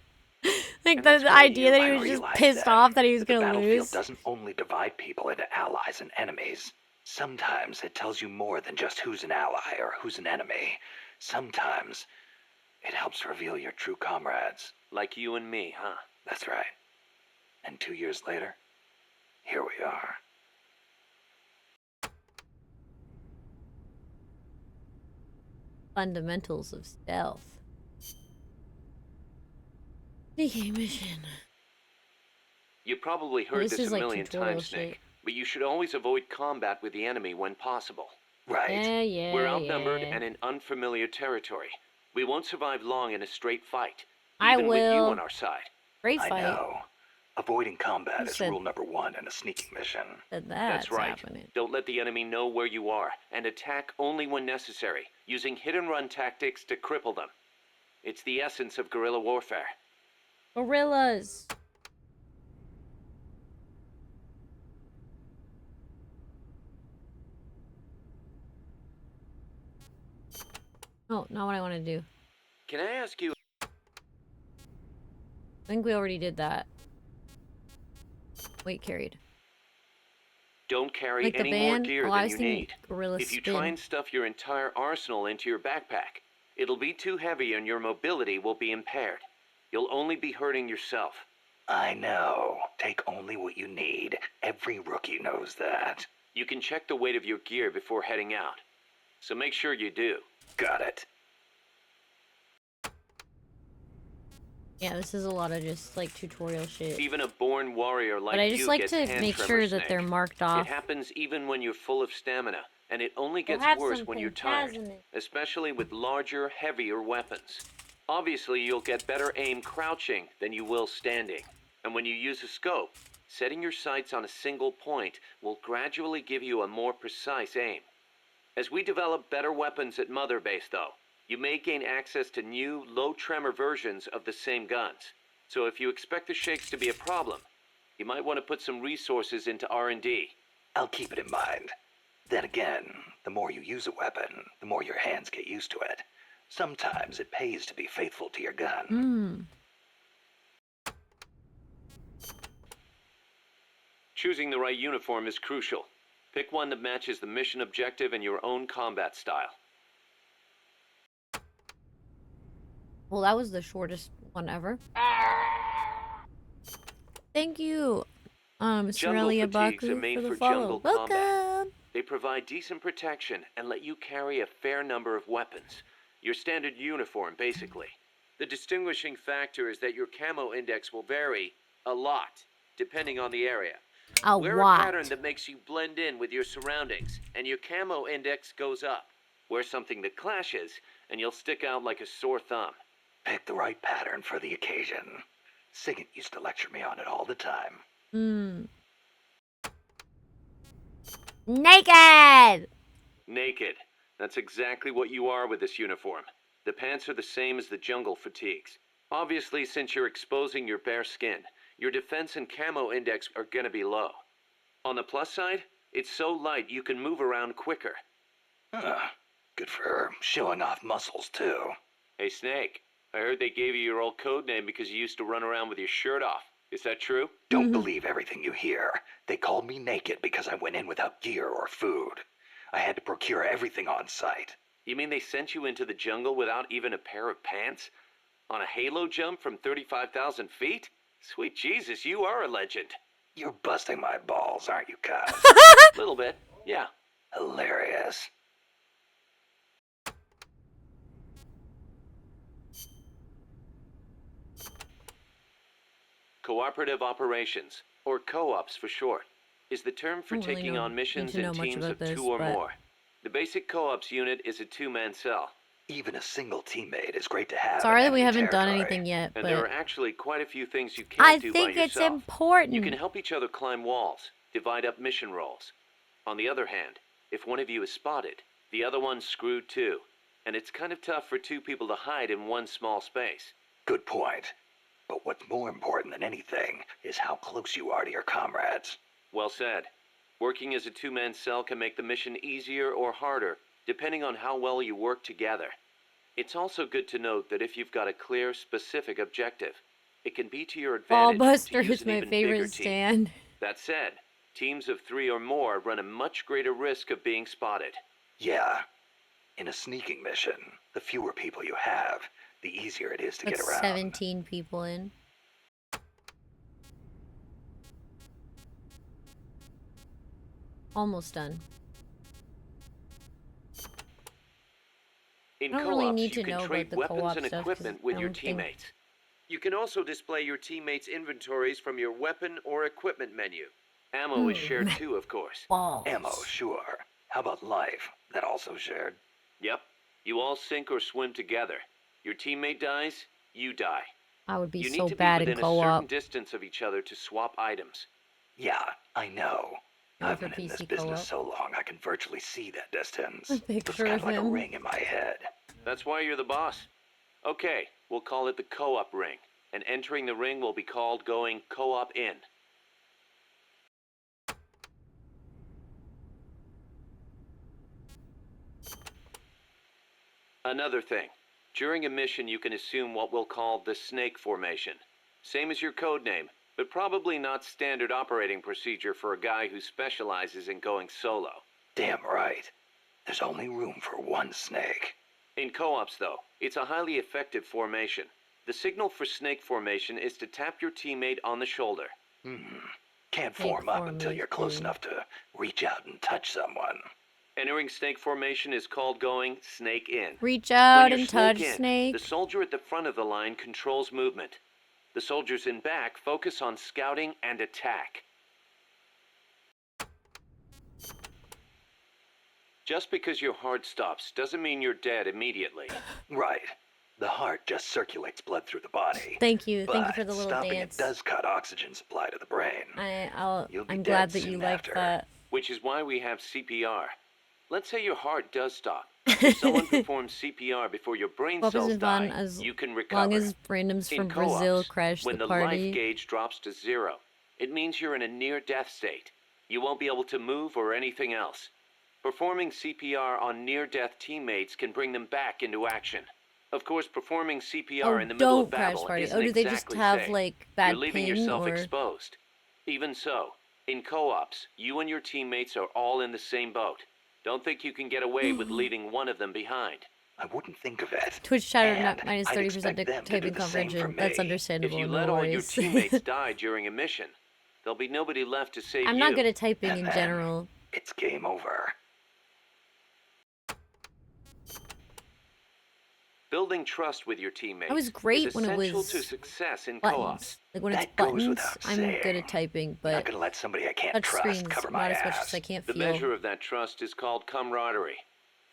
Like And the that's great, idea that I he was just realized pissed then off that he was that the gonna battlefield lose. doesn't only divide people into allies and enemies. Sometimes it tells you more than just who's an ally or who's an enemy. Sometimes it helps reveal your true comrades. Like you and me, huh? That's right. And 2 years later, here we are. Fundamentals of stealth. DK mission. You probably heard this this is a like million tutorial times, shit. Snake, but you should always avoid combat with the enemy when possible. Right. Yeah. We're outnumbered and in unfamiliar territory. We won't survive long in a straight fight, I even with you will. on our side. Great I fight. know. Avoiding combat You is said- rule number 1 in a sneaking mission. That's That's right. happening. Don't let the enemy know where you are, and attack only when necessary, using hit-and-run tactics to cripple them. It's the essence of guerrilla warfare. Gorillas. Oh, not what I want to do. Can I ask you? I think we already did that. Weight carried. Don't carry Like the any more band? gear Oh, I than was you thinking need. gorilla If you spin. try and stuff your entire arsenal into your backpack, it'll be too heavy and your mobility will be impaired. You'll only be hurting yourself. I know. Take only what you need. Every rookie knows that. You can check the weight of your gear before heading out, so make sure you do. Got it. Yeah, this is a lot of just like tutorial shit. Even a born warrior like But I you just like gets to hand make tremor, sure that Snake. they're marked It off. happens even when you're full of stamina, and it only They'll gets have worse some when you're pizzazz tired, in it. especially with larger, heavier weapons. Obviously, you'll get better aim crouching than you will standing. And when you use a scope, setting your sights on a single point will gradually give you a more precise aim. As we develop better weapons at Mother Base, though, you may gain access to new, low-tremor versions of the same guns. So if you expect the shakes to be a problem, you might want to put some resources into R&D. I'll keep it in mind. Then again, the more you use a weapon, the more your hands get used to it. Sometimes it pays to be faithful to your gun. Choosing the right uniform is crucial. Pick one that matches the mission objective and your own combat style. Well, that was the shortest one ever. Thank you, Mr. Jungle Elia fatigues are Baku, made for the for follow. jungle combat. Welcome! They provide decent protection and let you carry a fair number of weapons. Your standard uniform, basically. The distinguishing factor is that your camo index will vary a lot, depending on the area. A Wear lot. a pattern that makes you blend in with your surroundings, and your camo index goes up. Wear something that clashes, and you'll stick out like a sore thumb. Pick the right pattern for the occasion. Sigint used to lecture me on it all the time. Naked! Naked. That's exactly what you are with this uniform. The pants are the same as the jungle fatigues. Obviously, since you're exposing your bare skin, your defense and camo index are gonna be low. On the plus side, it's so light you can move around quicker. Good for her. Showing off muscles, too. Hey, Snake, I heard they gave you your old code name because you used to run around with your shirt off. Is that true? Don't believe everything you hear. They called me naked because I went in without gear or food. I had to procure everything on site. You mean they sent you into the jungle without even a pair of pants? On a halo jump from 35,000 feet? Sweet Jesus, you are a legend. You're busting my balls, aren't you, Kaz? Little bit, yeah. Hilarious. Cooperative operations, or co-ops for short. is the term for Don't really taking on need missions to know in much teams about of this, 2 or but- more. The basic co-ops unit is a 2-man cell. Even a single teammate is great to have. Sorry in that we enemy haven't done territory. anything yet, And there are but actually quite a few things you I can't do by think it's yourself. important. You can help each other climb walls, divide up mission roles. On the other hand, if one of you is spotted, the other one's screwed too. And it's kind of tough for 2 people to hide in one small space. Good point. But what's more important than anything is how close you are to your comrades. Well said. Working as a 2-man cell can make the mission easier or harder, depending on how well you work together. It's also good to note that if you've got a clear, specific objective, it can be to your advantage to Ballbuster use is an my even bigger favorite team. stand. That said, teams of 3 or more run a much greater risk of being spotted. Yeah. In a sneaking mission, the fewer people you have, the easier it is to That's get around. 17 people in. Almost done. In I don't really co-ops, need you to can know trade about the weapons co-op and stuff, 'cause equipment with I your don't think- teammates. You can also display your teammates' inventories from your weapon or equipment menu. Ammo is shared too, of course. Balls. Ammo, sure. How about life? That also shared? Yep. You all sink or swim together. Your teammate dies, you die. I would be You so need to bad be in within a certain co-op. distance of each other to swap items. Yeah, I know. Going I've for been in this PC business co-op. so long I can virtually see that distance. A It's picture kind of of like a him. ring in my head. That's why you're the boss. Okay, we'll call it the co-op ring. And entering the ring will be called going co-op in. Another thing. During a mission, you can assume what we'll call the snake formation. Same as your code name, but probably not standard operating procedure for a guy who specializes in going solo. Damn right. There's only room for one snake. In co-ops, though, it's a highly effective formation. The signal for snake formation is to tap your teammate on the shoulder. Can't Snake form up until you're close formation. enough to reach out and touch someone. Entering snake formation is called going snake in. Reach When out you're and touch in, Snake. the soldier at the front of the line controls movement. The soldiers in back focus on scouting and attack. Just because your heart stops doesn't mean you're dead immediately. Right. The heart just circulates blood through the body. Thank you. Thank you But for the little stopping dance. it does cut oxygen supply to the brain. You'll be I'm dead glad that soon you liked after. that. Which is why we have CPR. Let's say your heart does stop. If someone performs CPR before your brain Co-op cells isn't fun die, as you can long recover. as randoms In from Brazil co-ops, crash when the the life party. gauge drops to 0, it means you're in a near-death state. You won't be able to move or anything else. Performing CPR on near-death teammates can bring them back into action. Of course, performing CPR in the middle of Don't crash battle party. isn't Oh, do they just exactly have safe. like bad You're leaving ping yourself or? exposed. Even so, in co-ops, you and your teammates are all in the same boat. Don't think you can get away with leaving one of them behind. I wouldn't think of it. Twitch chatter And minus I'd 30% expect to them to do typing the same for comprehension. That's me. If understandable. you No let all your worries. teammates die during a mission, there'll be nobody left to save I'm you. not good at typing And in then general. It's game over. Building trust with your teammates I was great is when it essential was to success in co-ops. buttons. Like when it's That goes buttons, without I'm good saying. at typing, I'm but not gonna let somebody I can't touch trust screens, cover not my as much ass. as I can't The feel. measure of that trust is called camaraderie.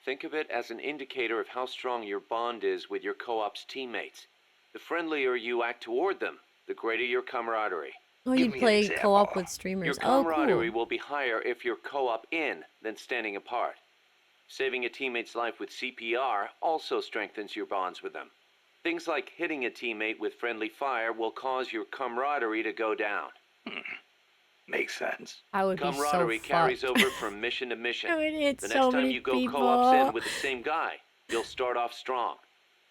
Think of it as an indicator of how strong your bond is with your co-op's teammates. The friendlier you act toward them, the greater your camaraderie. Oh, Give you'd me an play example. co-op with Your streamers. Oh, camaraderie cool. will be higher if you're co-op in than standing apart. Saving a teammate's life with CPR also strengthens your bonds with them. Things like hitting a teammate with friendly fire will cause your camaraderie to go down. Makes sense. I would be so Camaraderie carries fucked. over from mission to mission. I would hit The so next time many you go people. co-ops in with the same guy, you'll start off strong.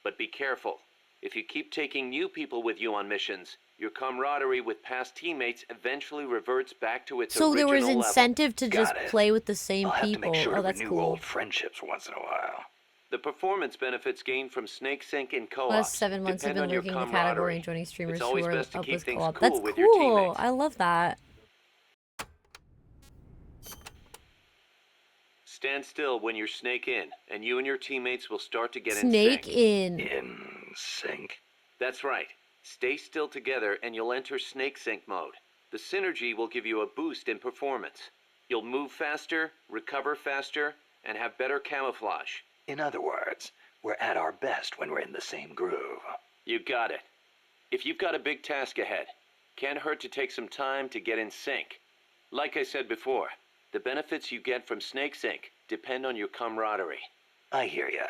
But be careful. If you keep taking new people with you on missions, your camaraderie with past teammates eventually reverts back to its So there original was level. incentive to just Got it. play with the same I'll have to people. make sure Oh, to that's renew cool. old friendships once in a while. The performance benefits gained from snake sync in co-ops Last 7 months I've depend been on your lurking in the camaraderie. category and joining streamers It's who always are best to up keep with things co-op. cool That's with your cool. teammates. I love that. Stand still when you're snake in, and you and your teammates will start to get Snake in sync. in. In sync. That's right. Stay still together and you'll enter snake sync mode. The synergy will give you a boost in performance. You'll move faster, recover faster, and have better camouflage. In other words, we're at our best when we're in the same groove. You got it. If you've got a big task ahead, can't hurt to take some time to get in sync. Like I said before, the benefits you get from Snake Sync depend on your camaraderie. I hear ya.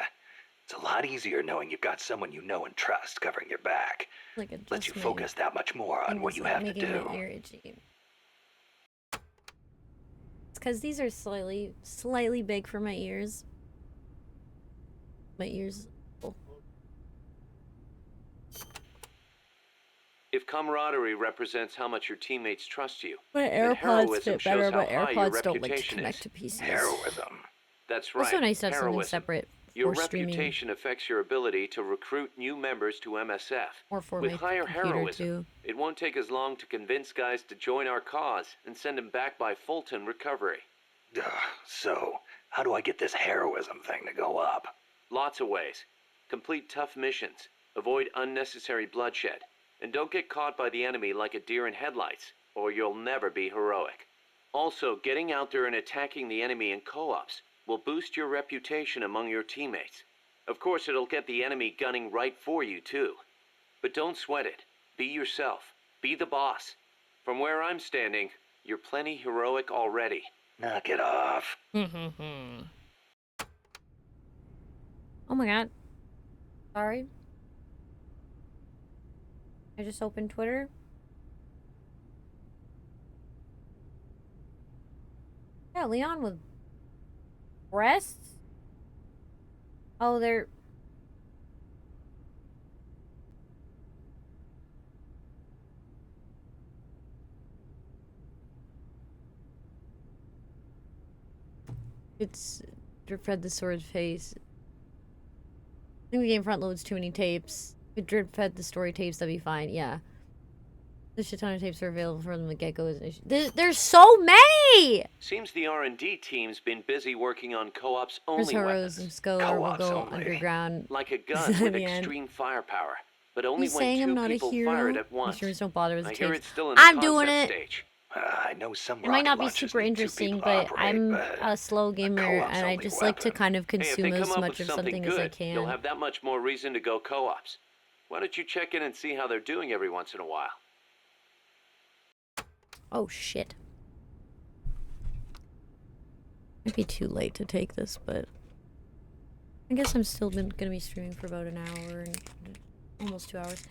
It's a lot easier knowing you've got someone you know and trust covering your back. Like it Lets you just focus that much more on what you have to making do. my ear itchy. It's because these are slightly big for my ears. My ears. Oh. If camaraderie represents how much your teammates trust you, My then AirPods heroism fit shows better, how but high your AirPods don't like to reputation connect is. to PCs. Heroism. That's right. Also nice to have something heroism. separate Your for streaming reputation affects your ability to recruit new members to MSF. or for With my higher computer heroism, too. it won't take as long to convince guys to join our cause and send them back by Fulton recovery. So, how do I get this heroism thing to go up? Lots of ways. Complete tough missions, avoid unnecessary bloodshed, and don't get caught by the enemy like a deer in headlights, or you'll never be heroic. Also, getting out there and attacking the enemy in co-ops will boost your reputation among your teammates. Of course, it'll get the enemy gunning right for you, too. But don't sweat it. Be yourself. Be the boss. From where I'm standing, you're plenty heroic already. Knock it off. Oh my god. Sorry. I just opened Twitter. Yeah, Leon with breasts? Oh, they're... It's drip fed the sword's face. I think the game front loads too many tapes. If it drip fed the story tapes, that'd be fine. Yeah. The shit ton of tapes are available from the get-go. There's so many! Seems the R&D team's been busy working on co-ops There's only heroes weapons. and will Co-ops go only. underground. Like a gun with extreme firepower, but only He's when saying I'm two not a people hero. fire it at once. Listeners don't bother with the I hear tapes. it's still in the I'm doing concept it. stage. I know some It might not be rocket launchers super need two interesting, people to but operate, I'm but a slow gamer co-op's and I only just like to weapon. kind of Hey, if consume they as come up much with of something something good, as I can. you'll have that much more reason to go co-ops. Why don't you check in and see how they're doing every once in a while? Oh shit. Might be too late to take this, but I guess I'm still gonna be streaming for about an hour and almost 2 hours.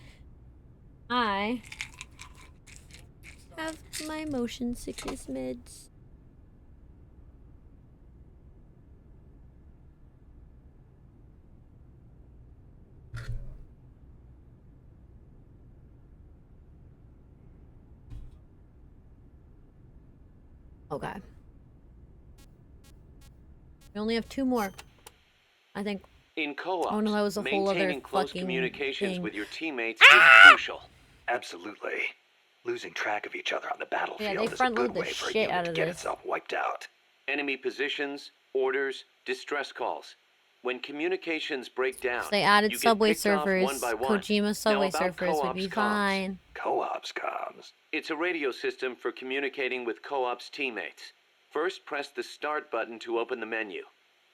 I have my motion sickness meds. Okay. We only have 2 more. I think. In co-ops, Oh no, that was a whole other maintaining close fucking communications thing. with your teammates is crucial. Absolutely. Losing track of each other on the battlefield they is a front load good the way for a shit unit out to of get this. itself wiped out. Enemy positions, orders, distress calls. When communications break down, They added you get Subway picked off Surfers. one by one. Kojima Subway Now about Surfers would be co-ops comms. fine. Co-ops comms. It's a radio system for communicating with co-ops teammates. First, press the Start button to open the menu.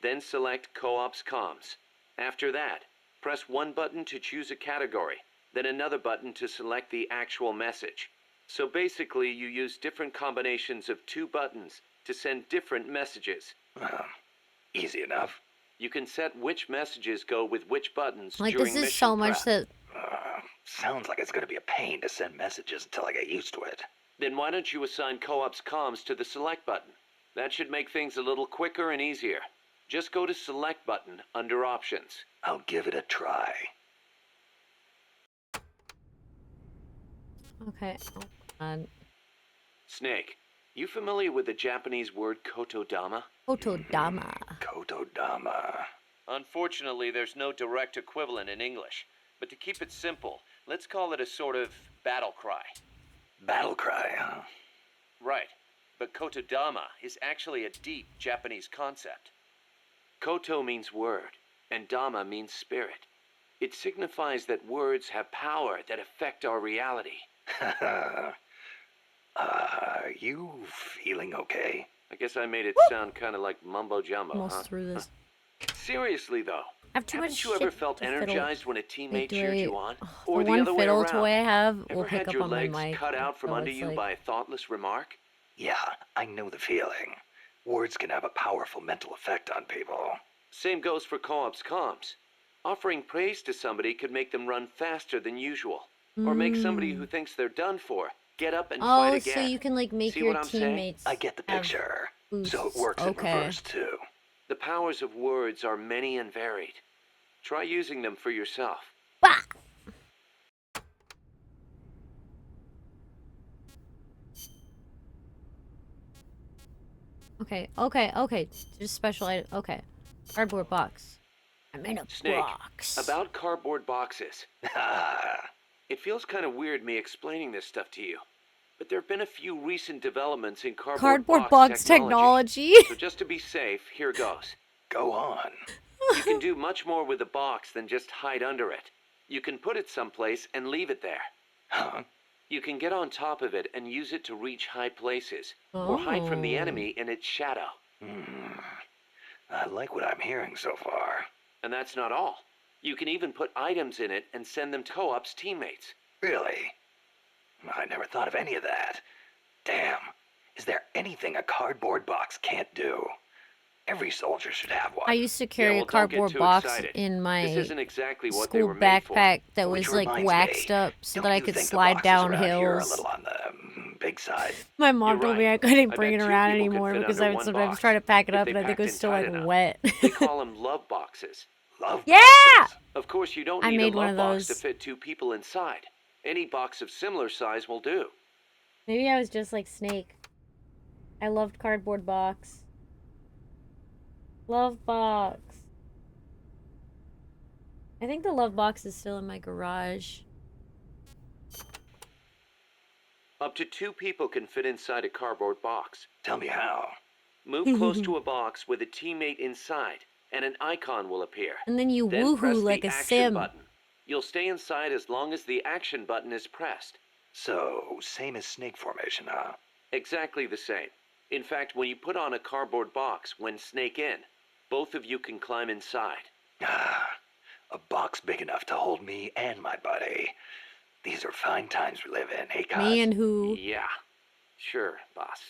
Then select Co-ops Comms. After that, press one button to choose a category, then another button to select the actual message. So basically, you use different combinations of 2 buttons to send different messages. Easy enough. You can set which messages go with which buttons Like, during this is mission so much prep. that. Sounds like it's going to be a pain to send messages until I get used to it. Then why don't you assign Co-ops Comms to the Select button? That should make things a little quicker and easier. Just go to Select button under Options. I'll give it a try. Okay. Oh, God. Snake, you familiar with the Japanese word kotodama? Otodama. Kotodama. Unfortunately, there's no direct equivalent in English. But to keep it simple, let's call it a sort of battle cry. Battle cry, huh? Right. But kotodama is actually a deep Japanese concept. Koto means word, and dama means spirit. It signifies that words have power that affect our reality. You feeling okay? I guess I made it sound kind of like mumbo jumbo, huh? Almost through this. Seriously though, I have too much haven't you ever shit felt to fiddle. energized when a teammate Like, cheered you on? the Or the one other way fiddle around? toy I have will Ever pick had up your on my legs mic. cut out from so under it's you like, by a thoughtless remark? Yeah, I know the feeling. Words can have a powerful mental effect on people. Same goes for co-op's comms. Offering praise to somebody could make them run faster than usual. Or make somebody who thinks they're done for get up and fight Oh, again. so you can like make See your what I'm saying? teammates. I get the have picture. boosts. So it works in Okay. reverse, too. The powers of words are many and varied. Try using them for yourself. Bah! Okay. Just special item. Okay. Cardboard box. I'm in a Snake, box. about cardboard boxes. It feels kind of weird me explaining this stuff to you, but there have been a few recent developments in cardboard box technology. So just to be safe, here goes. Go on. You can do much more with a box than just hide under it. You can put it someplace and leave it there. Huh? You can get on top of it and use it to reach high places, or hide from the Oh. enemy in its shadow. I like what I'm hearing so far. And that's not all. You can even put items in it and send them to co-op's teammates. Really? I never thought of any of that. Damn. Is there anything a cardboard box can't do? Every soldier should have one. I used to carry well, a don't get cardboard too box excited. in my This isn't exactly what they school were made for. backpack that Which was like reminds waxed me, up so don't that I you could think the slide boxes down around here are a hills. little on the big side? My mom You're told me right. I couldn't I bring it bet two around people could anymore fit because under I would one sometimes box try to pack it if up they and I think it packed was in still tight like enough. wet. They call them love boxes. Love Yeah! boxes. Of course, you don't I need made a one love of box to those. fit two people inside. Any box of similar size will do. Maybe I was just like Snake. I loved cardboard box. Love box. I think the love box is still in my garage. Up to two people can fit inside a cardboard box. Tell me how. Move close to a box with a teammate inside, and an icon will appear. And then you Then press woohoo like the a action sim. button. You'll stay inside as long as the action button is pressed. So, same as snake formation, huh? Exactly the same. In fact, when you put on a cardboard box when snake in, both of you can climb inside. Ah, a box big enough to hold me and my buddy. These are fine times we live in, hey guys? Me and who? Yeah. Sure, boss.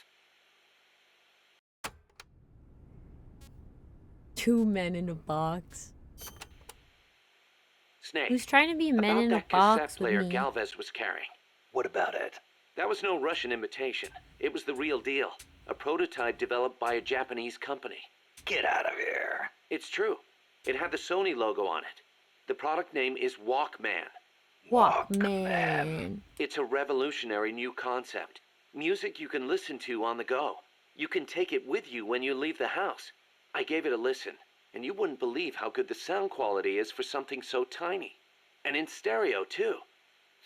Two men in a box. Snake. Who's trying to be men about in a that cassette box with player me? Galvez was carrying. What about it? That was no Russian imitation. It was the real deal. A prototype developed by a Japanese company. Get out of here. It's true. It had the Sony logo on it. The product name is Walkman. Walkman. It's a revolutionary new concept. Music you can listen to on the go. You can take it with you when you leave the house. I gave it a listen, and you wouldn't believe how good the sound quality is for something so tiny. And in stereo, too.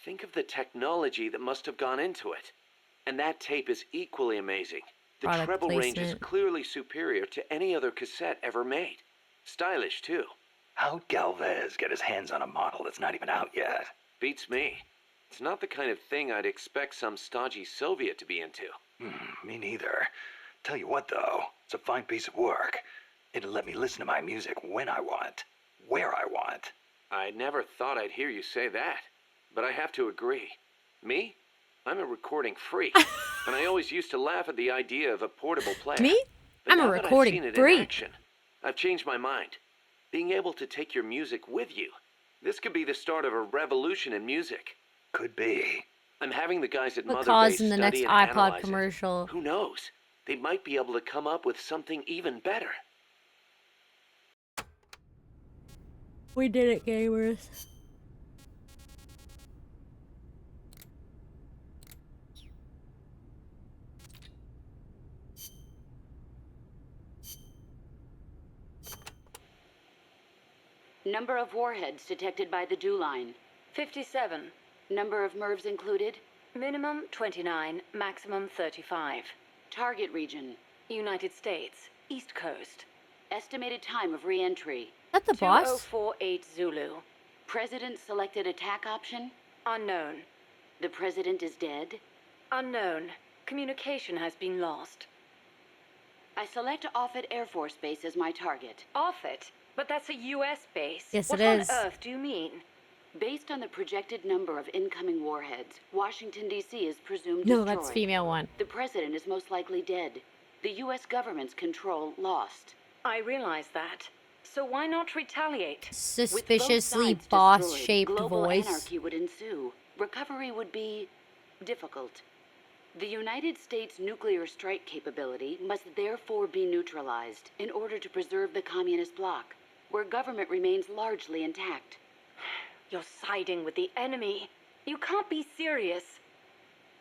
Think of the technology that must have gone into it. And that tape is equally amazing. The Product treble range is placement. clearly superior to any other cassette ever made. Stylish, too. How'd Galvez get his hands on a model that's not even out yet? Beats me. It's not the kind of thing I'd expect some stodgy Soviet to be into. Me neither. Tell you what, though, it's a fine piece of work. It'll let me listen to my music when I want, where I want. I never thought I'd hear you say that, but I have to agree. Me? I'm a recording freak, and I always used to laugh at the idea of a portable player. Me? But I'm a now that recording I've seen it freak. in action, I've changed my mind. Being able to take your music with you, this could be the start of a revolution in music. Could be. I'm having the guys at What Mother cause Base in the study next and iPod analyze it. commercial? Who knows? They might be able to come up with something even better. We did it, gamers. Number of warheads detected by the dew line. 57. Number of MIRVs included. Minimum 29, maximum 35. Target region. United States, East Coast. Estimated time of re-entry. Is that the boss? 2048 Zulu. President selected attack option. Unknown. The president is dead. Unknown. Communication has been lost. I select Offutt Air Force Base as my target. Offutt? But that's a U.S. base. Yes, what it is. on earth do you mean? Based on the projected number of incoming warheads, Washington, D.C. is presumed No, destroyed. that's female one. The president is most likely dead. The U.S. government's control lost. I realize that. So why not retaliate? Suspiciously With both sides boss-shaped destroyed, global voice. anarchy would ensue. Recovery would be difficult. The United States nuclear strike capability must therefore be neutralized in order to preserve the communist bloc, where government remains largely intact. You're siding with the enemy. You can't be serious.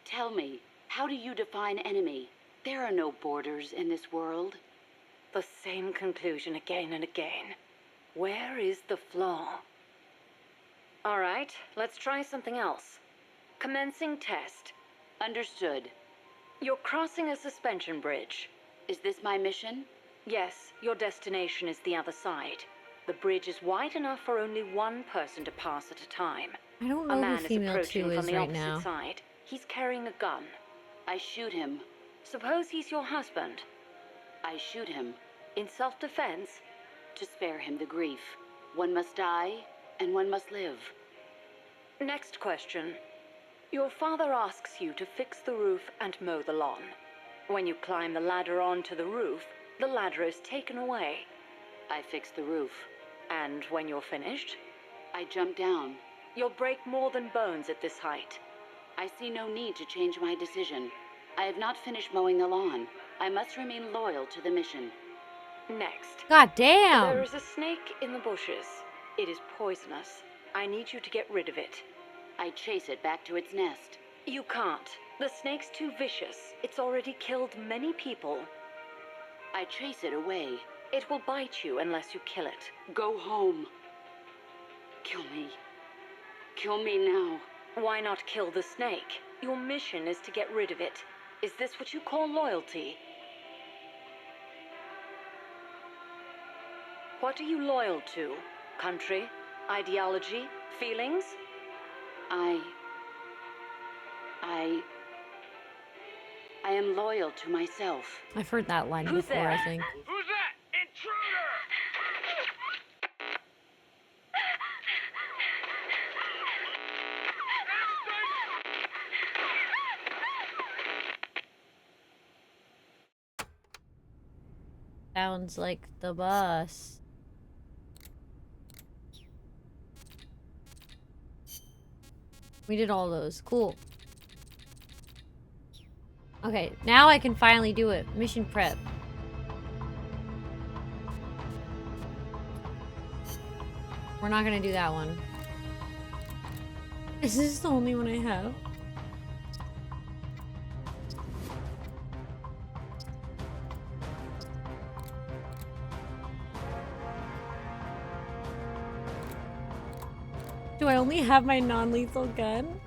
Tell me, how do you define enemy? There are no borders in this world. The same conclusion again and again. Where is the flaw? All right, let's try something else. Commencing test. Understood. You're crossing a suspension bridge. Is this my mission? Yes, your destination is the other side. The bridge is wide enough for only one person to pass at a time. I don't A know man who is female approaching 2 from is the right opposite now. side. He's carrying a gun. I shoot him. Suppose he's your husband. I shoot him In self-defense, to spare him the grief. One must die, and one must live. next question. Your father asks you to fix the roof and mow the lawn. When you climb the ladder onto the roof, the ladder is taken away. I fix the roof. And when you're finished, I jump down. you'll break more than bones at this height. I see no need to change my decision. I have not finished mowing the lawn. I must remain loyal to the mission. Next. God There damn! is a snake in the bushes. It is poisonous. I need you to get rid of it. I chase it back to its nest. You can't. The snake's too vicious. It's already killed many people. I chase it away. It will bite you unless you kill it. Go home. Kill me. Kill me now. Why not kill the snake? Your mission is to get rid of it. Is this what you call loyalty? What are you loyal to? Country? Ideology? Feelings? I am loyal to myself. I've heard that line Who's before, there? I think. Who's that? Intruder! Sounds like the bus. We did all those. Cool. Okay, now I can finally do it. Mission prep. We're not gonna do that one. Is this the only one I have? Do I only have my non-lethal gun?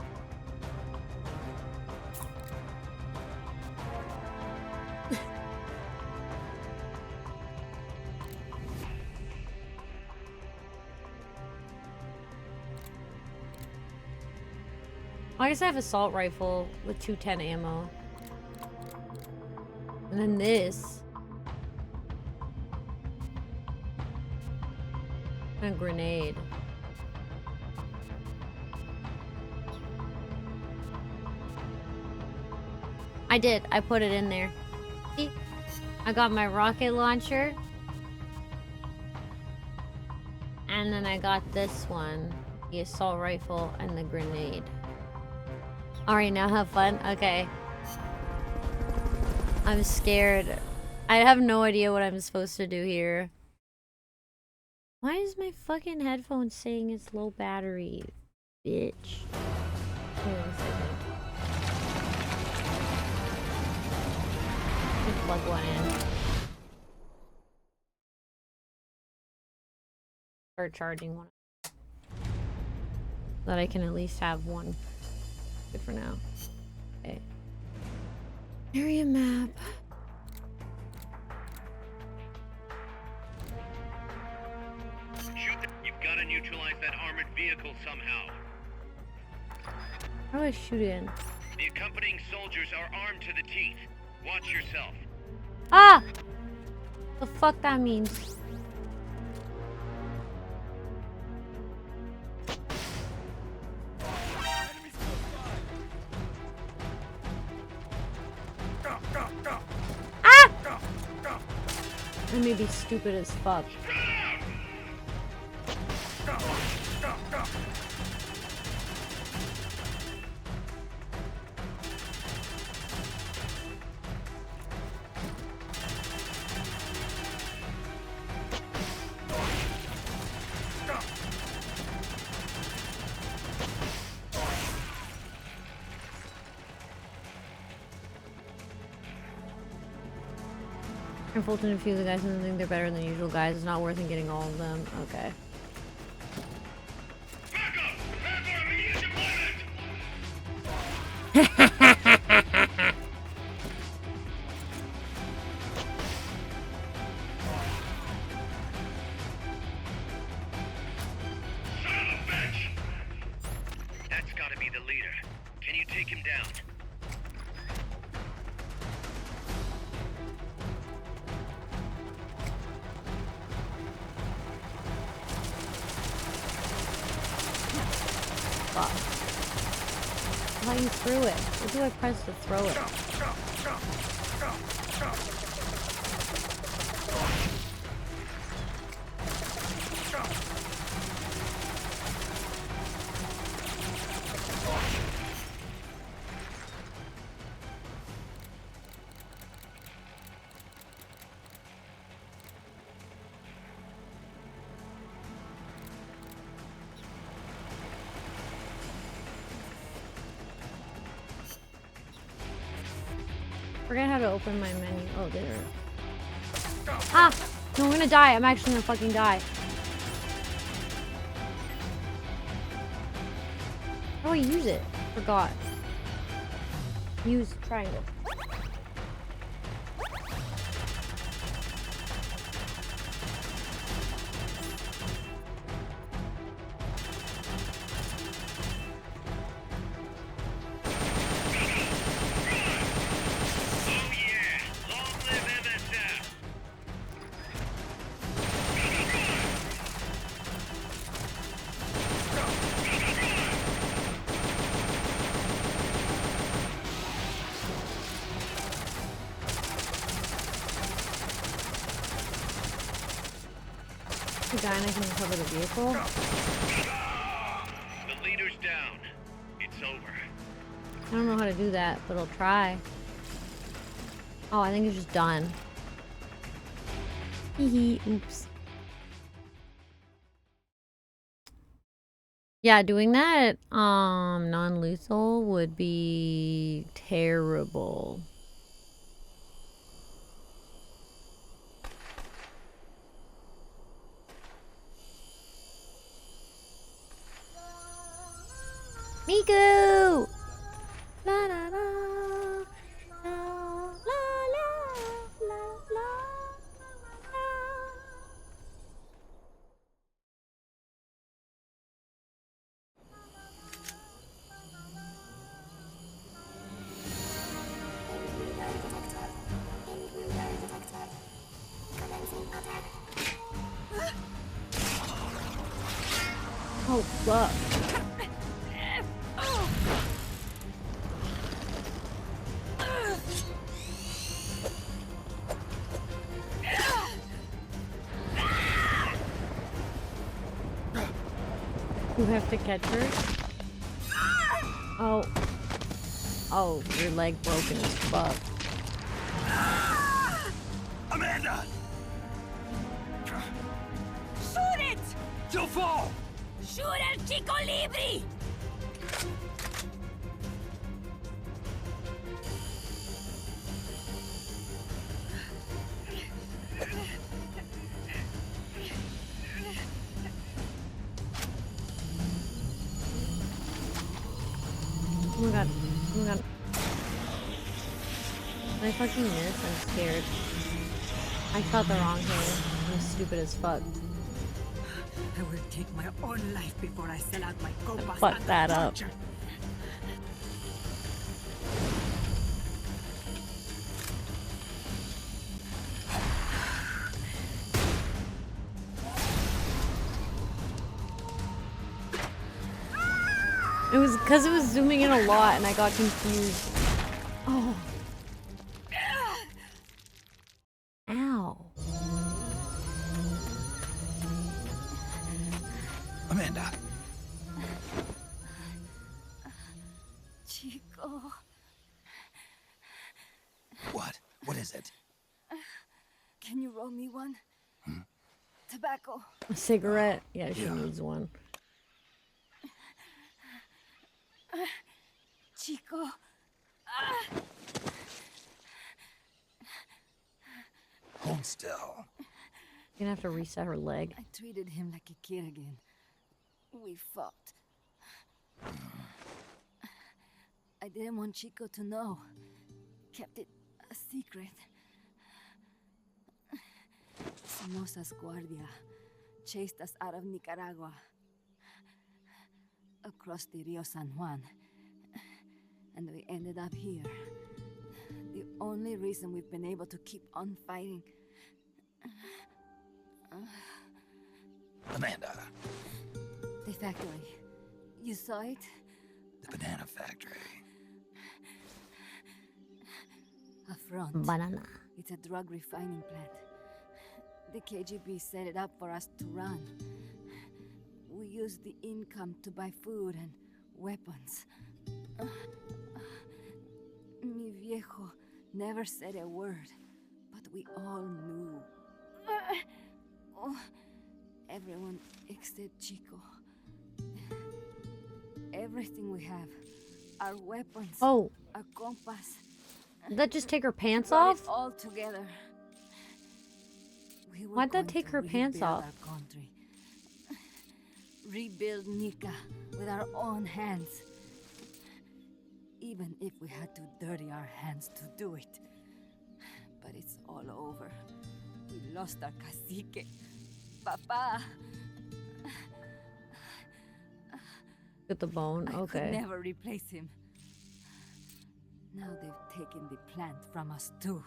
I guess I have assault rifle with 210 ammo. And then this. And a grenade. I did. I put it in there. See? I got my rocket launcher. And then I got this one. The assault rifle and the grenade. Alright, now have fun? Okay. I'm scared. I have no idea what I'm supposed to do here. Why is my fucking headphone saying it's low battery? Bitch. Wait a second. Let me plug one in. Or charging one. So that I can at least have one. Good for now. Okay. Area map. Shoot them. You've got to neutralize that armored vehicle somehow. How do I shoot in? The accompanying soldiers are armed to the teeth. Watch yourself. Ah! The fuck that means? Ah! That may be stupid as fuck. Unfortunately, a few of the guys don't think they're better than the usual guys. It's not worth it getting all of them. Okay. Back up! Prepare for immediate deployment! Son of a bitch! That's gotta be the leader. Can you take him down? Fuck. I thought you threw it. What do I press to throw it? Forget how to open my menu. Oh, there. Ah! No, I'm gonna die. I'm actually gonna fucking die. How do I use it? Forgot. Use triangle. The guy and I can recover the vehicle. The leader's down. It's over. I don't know how to do that, but I'll try. Oh, I think it's just done. Hee oops. Yeah, doing that non-lethal would be terrible. Miku! La la la la la la la la. Oh fuck. You have to catch her? Oh. Oh, your leg broken as fuck. Amanda! Shoot it! She'll fall! Shoot el Chico Libri! Oh my god. Oh my god. Did I fucking miss? I'm scared. I shot the wrong thing. I'm stupid as fuck. I will take my own life before I sell out my copas. Fuck that up. It was because it was zooming in a lot and I got confused. Oh. Ow. Amanda. Chico. What? What is it? Can you roll me one? Tobacco. A cigarette? Yeah, she Yeah. needs one. Chico. Hold still. You're gonna have to reset her leg. I treated him like a kid again. We fought. I didn't want Chico to know. Kept it a secret. Somoza's Guardia chased us out of Nicaragua. Across the Rio San Juan. And we ended up here. The only reason we've been able to keep on fighting. Amanda. The factory. You saw it? The banana factory. A front. Banana. It's a drug refining plant. The KGB set it up for us to run. We used the income to buy food and weapons. Mi viejo never said a word, but we all knew. Oh, everyone except Chico. Everything we have. Our weapons. Oh, Our compass. did that just take her pants Brought off? it all together. We were Why'd that going take to her pants rebuild off? Our country. Rebuild Nika with our own hands. Even if we had to dirty our hands to do it. But it's all over. We lost our cacique. Papa. With the bone? I could Okay. never replace him. Now they've taken the plant from us too.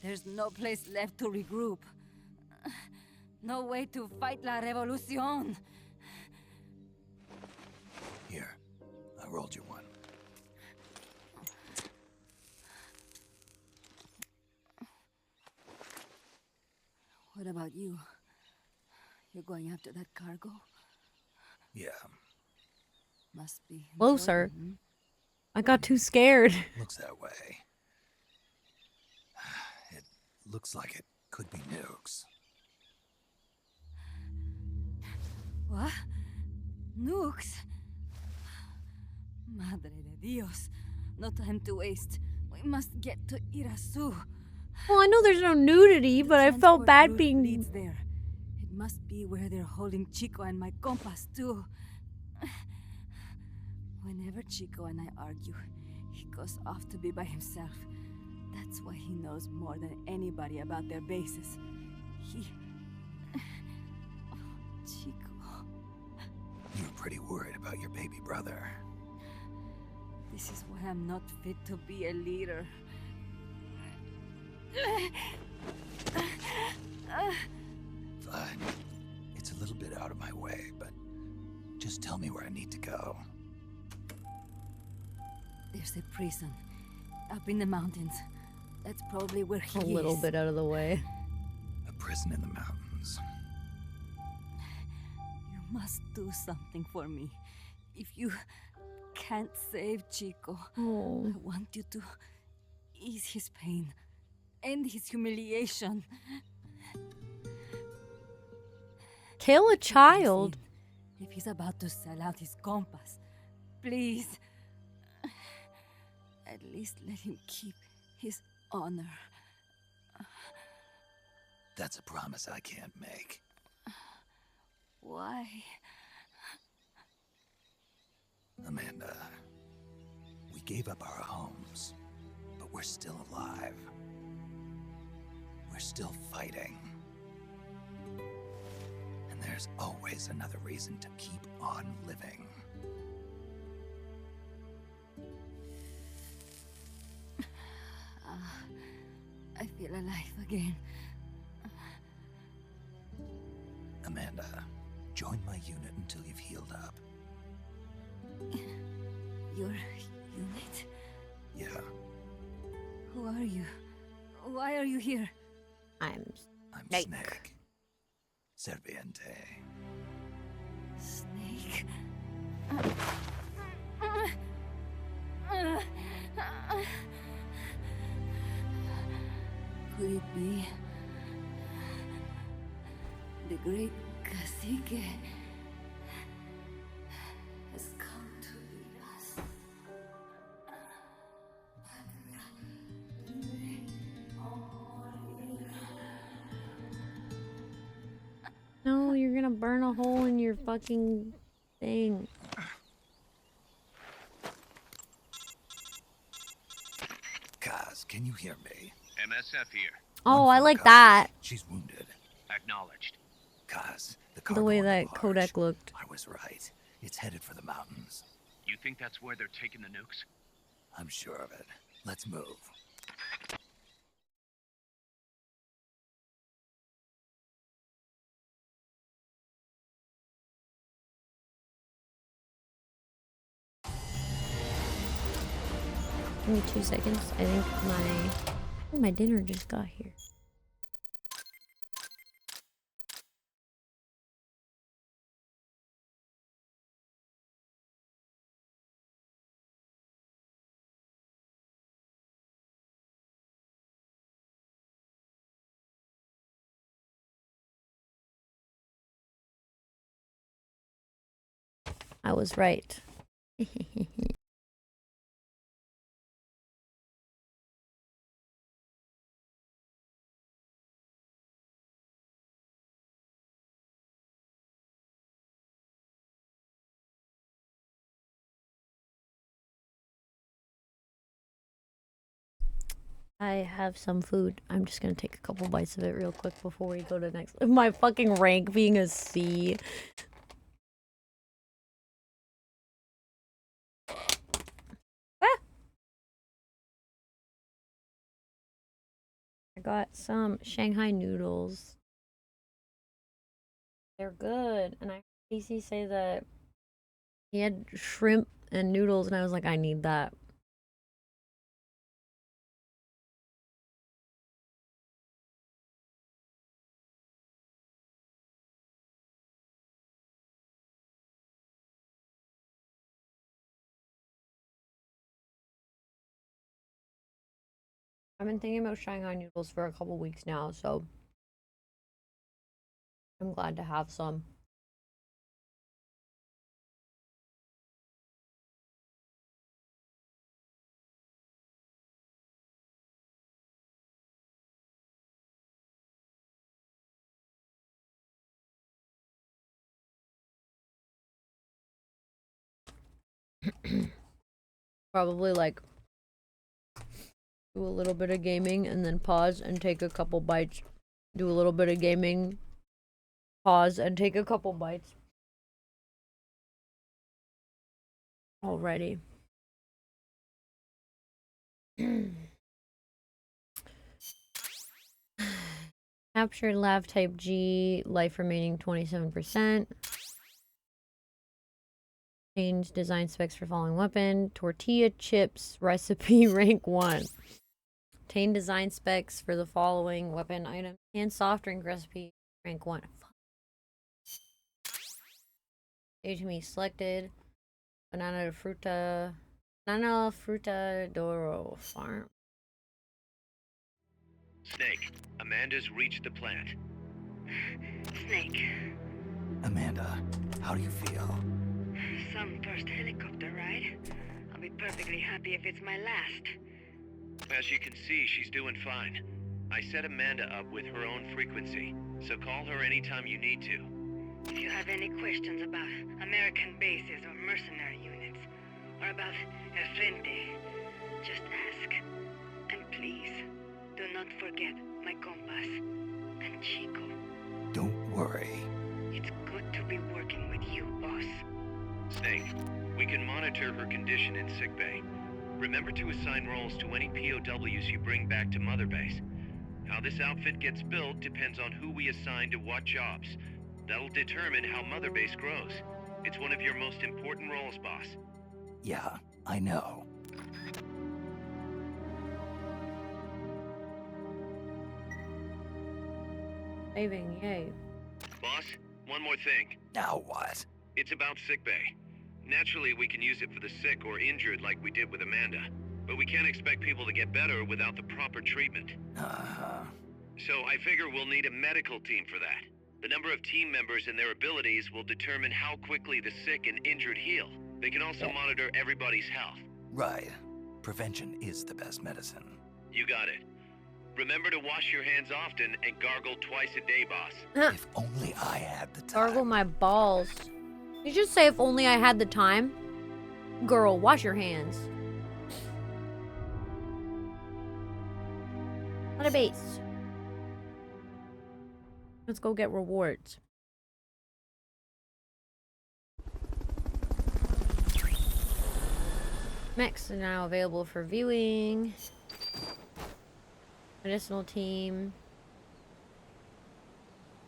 There's no place left to regroup. No way to fight la revolución. Here. I rolled you one. What about you? You're going after that cargo? Yeah. Must be Closer. important, I got too scared. Looks that way. It looks like it could be nukes. What? Nukes? Madre de Dios. No time to waste. We must get to Irasu. Well, I know there's no nudity, but I felt Transport bad route being... leads there. It must be where they're holding Chico and my compas too. Whenever Chico and I argue, he goes off to be by himself. That's why he knows more than anybody about their bases. He... Oh, Chico. You're pretty worried about your baby brother. This is why I'm not fit to be a leader. Fine. It's a little bit out of my way, but just tell me where I need to go. There's a prison up in the mountains. That's probably where he A is. little bit out of the way. A prison in the mountains. You must do something for me. If you can't save Chico, Oh. I want you to ease his pain, end his humiliation. Kill a child? If he's about to sell out his compass, please, at least let him keep his honor. That's a promise I can't make. Why? Amanda, we gave up our homes, but we're still alive. We're still fighting. And there's always another reason to keep on living. I feel alive again. Amanda, join my unit until you've healed up. Your unit? Yeah, Who are you? Why are you here? I'm I'm Snake. Snake. Serviente. Snake? Could it be the great cacique has come to lead us? No, you're gonna burn a hole in your fucking thing. Kaz, can you hear me? MSF here. Oh, One I from like Kaz. that. She's wounded. Acknowledged. Kaz, the The cargo way on the that barge. Kodak looked. I was right. It's headed for the mountains. You think that's where they're taking the nukes? I'm sure of it. Let's move. Give me 2 seconds. I think my dinner just got here. I was right. I have some food. I'm just gonna take a couple bites of it real quick before we go to next. My fucking rank being a C. Ah! I got some Shanghai noodles. They're good, and I heard DC say that he had shrimp and noodles, and I was like, I need that. I've been thinking about Shanghai noodles for a couple weeks now, so I'm glad to have some. Probably like do a little bit of gaming and then pause and take a couple bites. Do a little bit of gaming, pause and take a couple bites. Alrighty. Captured lav type G, life remaining 27%. Change design specs for following weapon. Tortilla chips recipe rank 1. Obtain design specs for the following weapon item and soft drink recipe rank 1. HME selected. Banana fruta doro farm. Snake, Amanda's reached the plant. Snake, Amanda, how do you feel? some first helicopter ride. I'll be perfectly happy if it's my last. As you can see, she's doing fine. I set Amanda up with her own frequency, so call her anytime you need to. If you have any questions about American bases or mercenary units, or about El Frente, just ask. And please, do not forget my compas and Chico. Don't worry. It's good to be working with you, boss. Snake, we can monitor her condition in sickbay. Remember to assign roles to any POWs you bring back to Mother Base. How this outfit gets built depends on who we assign to what jobs. That'll determine how Mother Base grows. It's one of your most important roles, boss. Yeah, I know. Saving, yay. Boss, one more thing. Now what? It's about sickbay. Naturally, we can use it for the sick or injured like we did with Amanda. But we can't expect people to get better without the proper treatment. Uh-huh. So I figure we'll need a medical team for that. The number of team members and their abilities will determine how quickly the sick and injured heal. They can also monitor everybody's health. Right. Prevention is the best medicine. You got it. Remember to wash your hands often and gargle twice a day, boss. If only I had the time. Gargle my balls. You just say if only I had the time. Girl, wash your hands. What a base. Let's go get rewards. Mechs are now available for viewing. Medicinal team.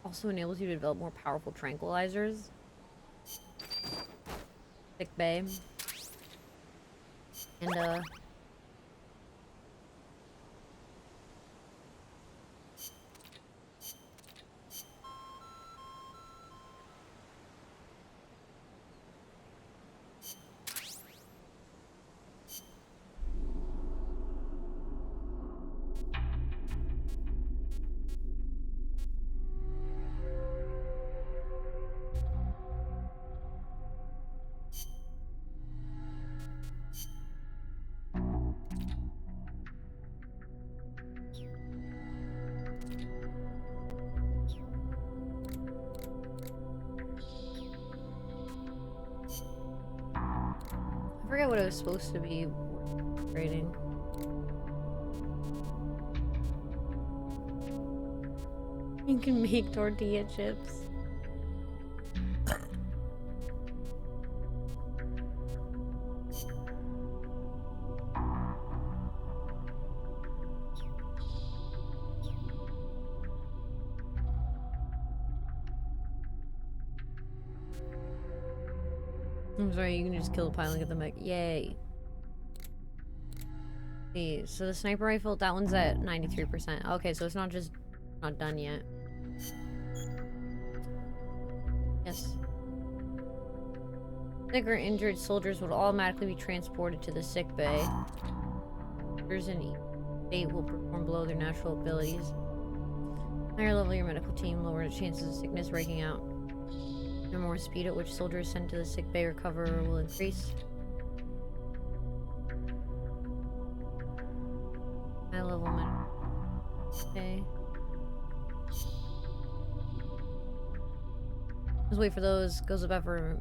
Also enables you to develop more powerful tranquilizers. Sick bay. And I forget what it was supposed to be rating. You can make tortilla chips. I'm sorry, you can just kill the pilot and get the mech. Yay. See, so the sniper rifle, that one's at 93%. Okay, so it's not just not done yet. Yes. Sick or injured soldiers would automatically be transported to the sick bay. Soldiers in each state will perform below their natural abilities. Higher level your medical team, lower the chances of sickness breaking out. The more speed at which soldiers sent to the sick bay recover will increase. High level medical. Okay. Let's wait for those. Goes up ever.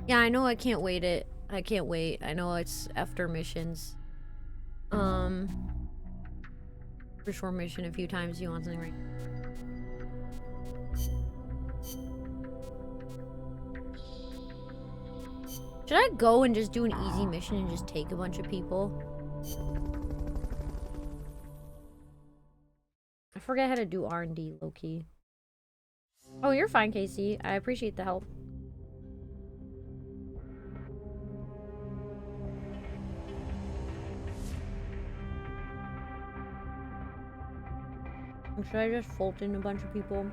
Yeah, I know I can't wait it. I can't wait. I know it's after missions. For short mission a few times you want something right. Should I go and just do an easy mission and just take a bunch of people? I forget how to do R&D, low-key. Oh, you're fine, Casey. I appreciate the help. Should I just fold in a bunch of people?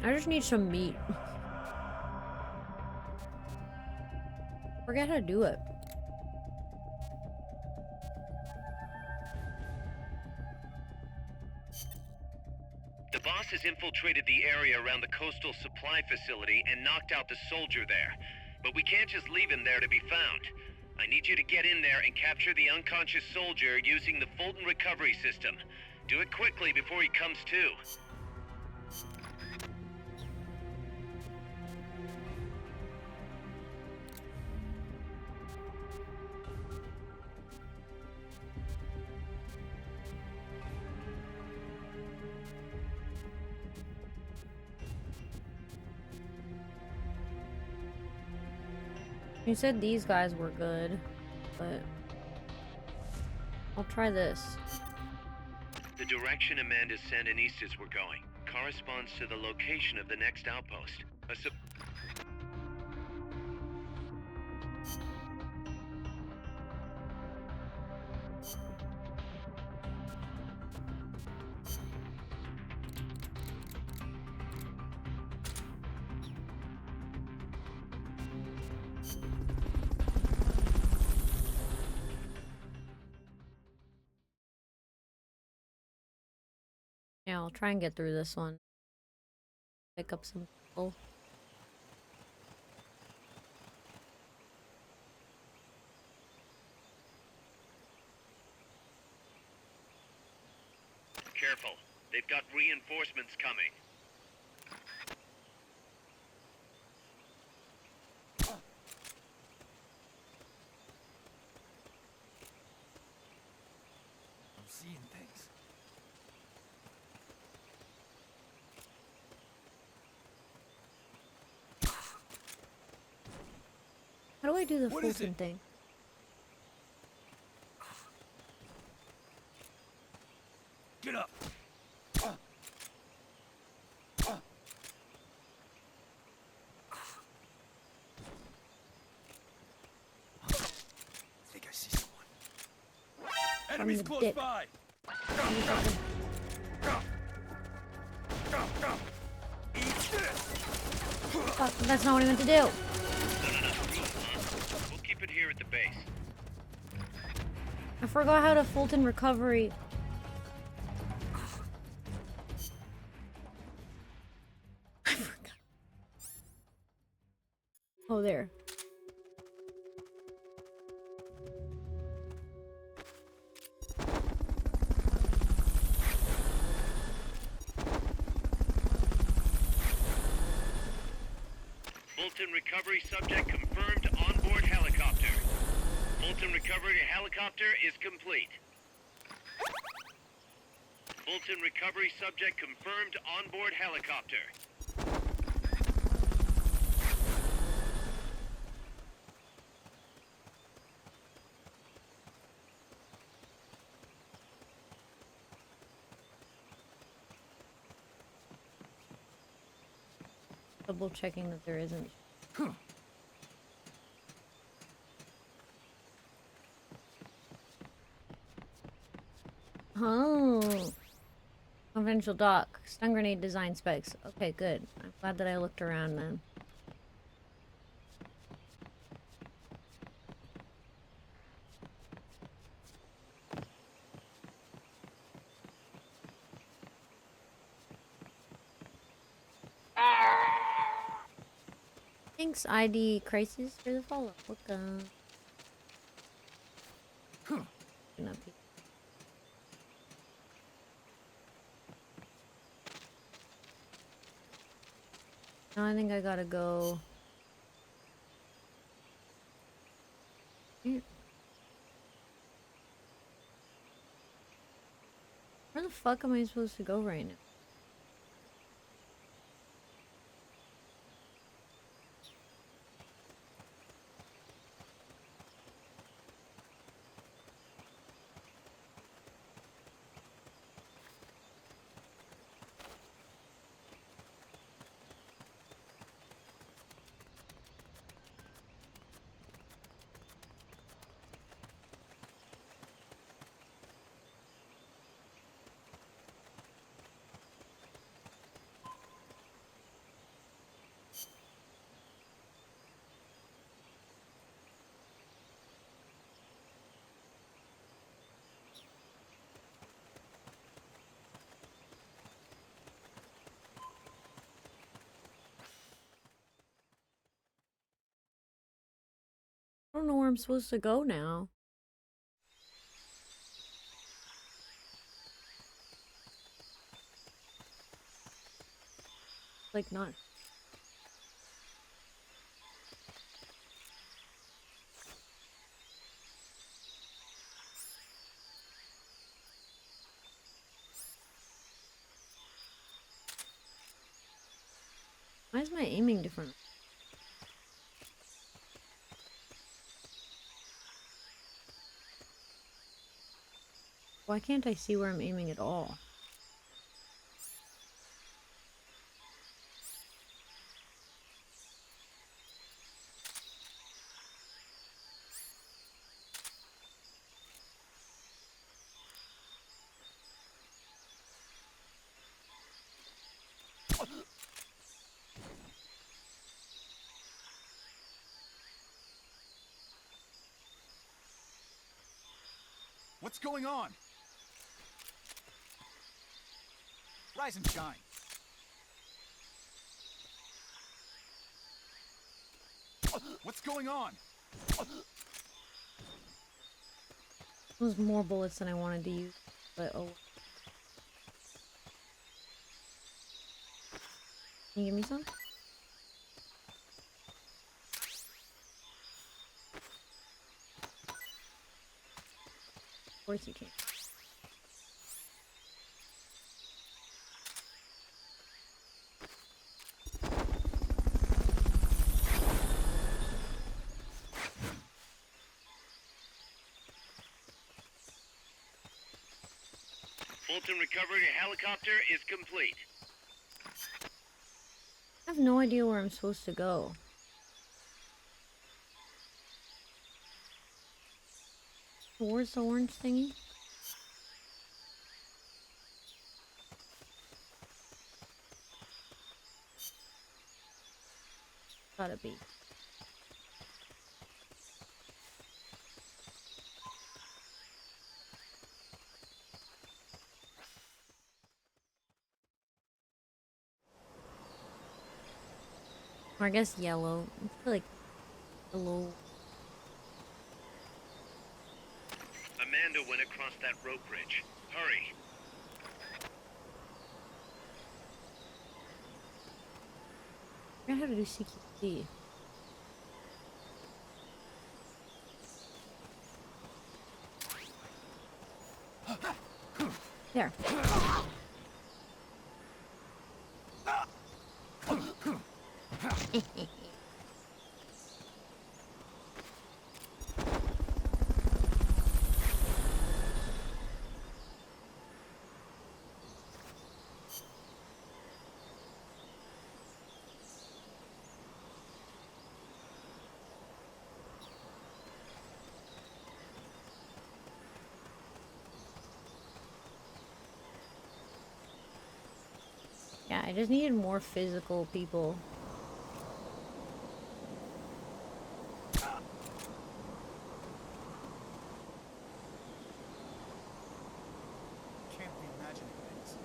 I just need some meat. Forget how to do it. The boss has infiltrated the area around the coastal supply facility and knocked out the soldier there. But we can't just leave him there to be found. I need you to get in there and capture the unconscious soldier using the Fulton recovery system. Do it quickly before he comes to. You said these guys were good, but I'll try this. The direction Amanda's Sandinistas were going corresponds to the location of the next outpost. Yeah, I'll try and get through this one. Pick up some people. Careful. They've got reinforcements coming. I'm seeing things. How do I do the What is Fulton it? thing? Get up. I think I see someone. Enemies the close dip. by. Eat this. Fuck, that's not what I meant to do. No. We'll keep it here at the base. I forgot how to Fulton recovery. I forgot. Oh, there. Fulton recovery subject confirmed onboard helicopter. Fulton recovery helicopter is complete. Fulton recovery subject confirmed onboard helicopter. Double checking that there isn't. Oh. Conventional dock. Stun grenade design specs. Okay, good. I'm glad that I looked around then. Thanks, ID Crisis, for the follow. Welcome. Up here. Now I think I gotta go. Here. Where the fuck am I supposed to go right now? I don't know where I'm supposed to go now. Like, not. Why is my aiming different? Why can't I see where I'm aiming at all? What's going on? Rise and shine. What's going on? Those more bullets than I wanted to use, but oh. Can you give me some? Of course you can. Fulton recovery helicopter is complete. I have no idea where I'm supposed to go. Where's the orange thingy? Gotta be. Or I guess yellow. I feel like yellow. Amanda went across that rope bridge. Hurry. I forgot how to do CQC. There. Yeah, I just needed more physical people. Can't be imagining things.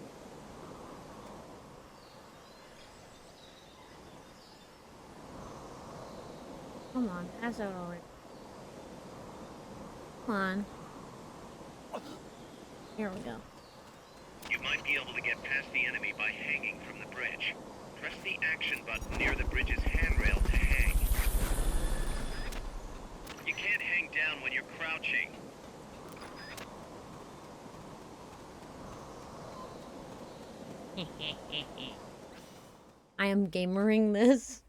Come on, pass out already. Come on. Here we go. You might be able to get past the enemy by hanging from the bridge. Press the action button near the bridge's handrail to hang. You can't hang down when you're crouching. I am gamering this.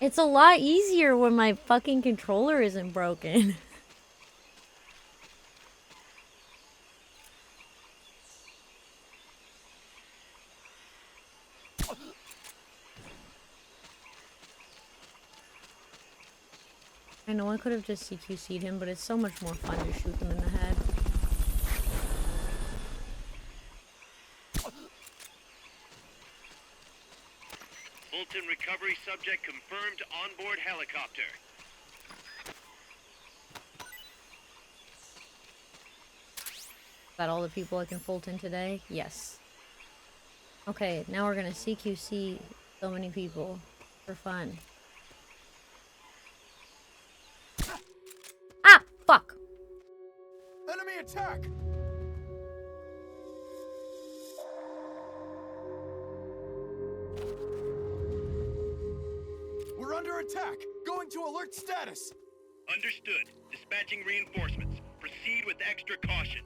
It's a lot easier when my fucking controller isn't broken. I know I could have just CQC'd him, but it's so much more fun to shoot them in the head. Fulton recovery subject confirmed onboard helicopter. Got all the people I can Fulton today? Yes. Okay, now we're gonna CQC so many people for fun. Ah! Fuck! Enemy attack! We're under attack! Going to alert status! Understood. Dispatching reinforcements. Proceed with extra caution.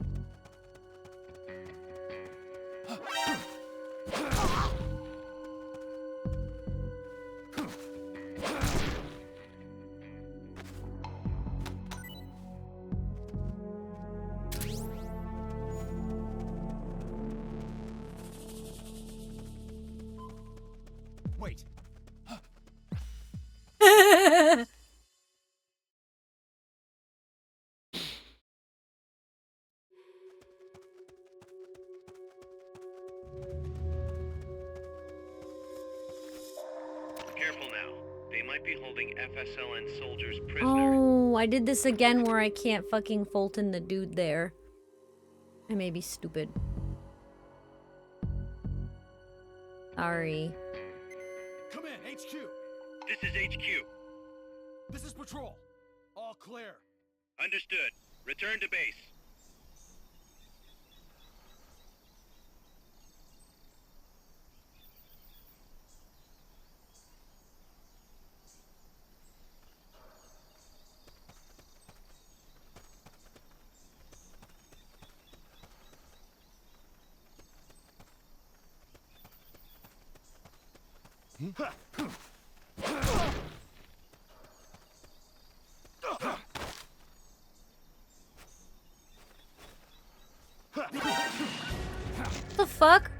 Careful now. They might be holding FSLN soldiers prisoner. Oh, I did this again where I can't fucking Fulton the dude there. I may be stupid. Sorry. Come in, HQ. This is HQ. This is patrol. All clear. Understood. Return to base. The fuck?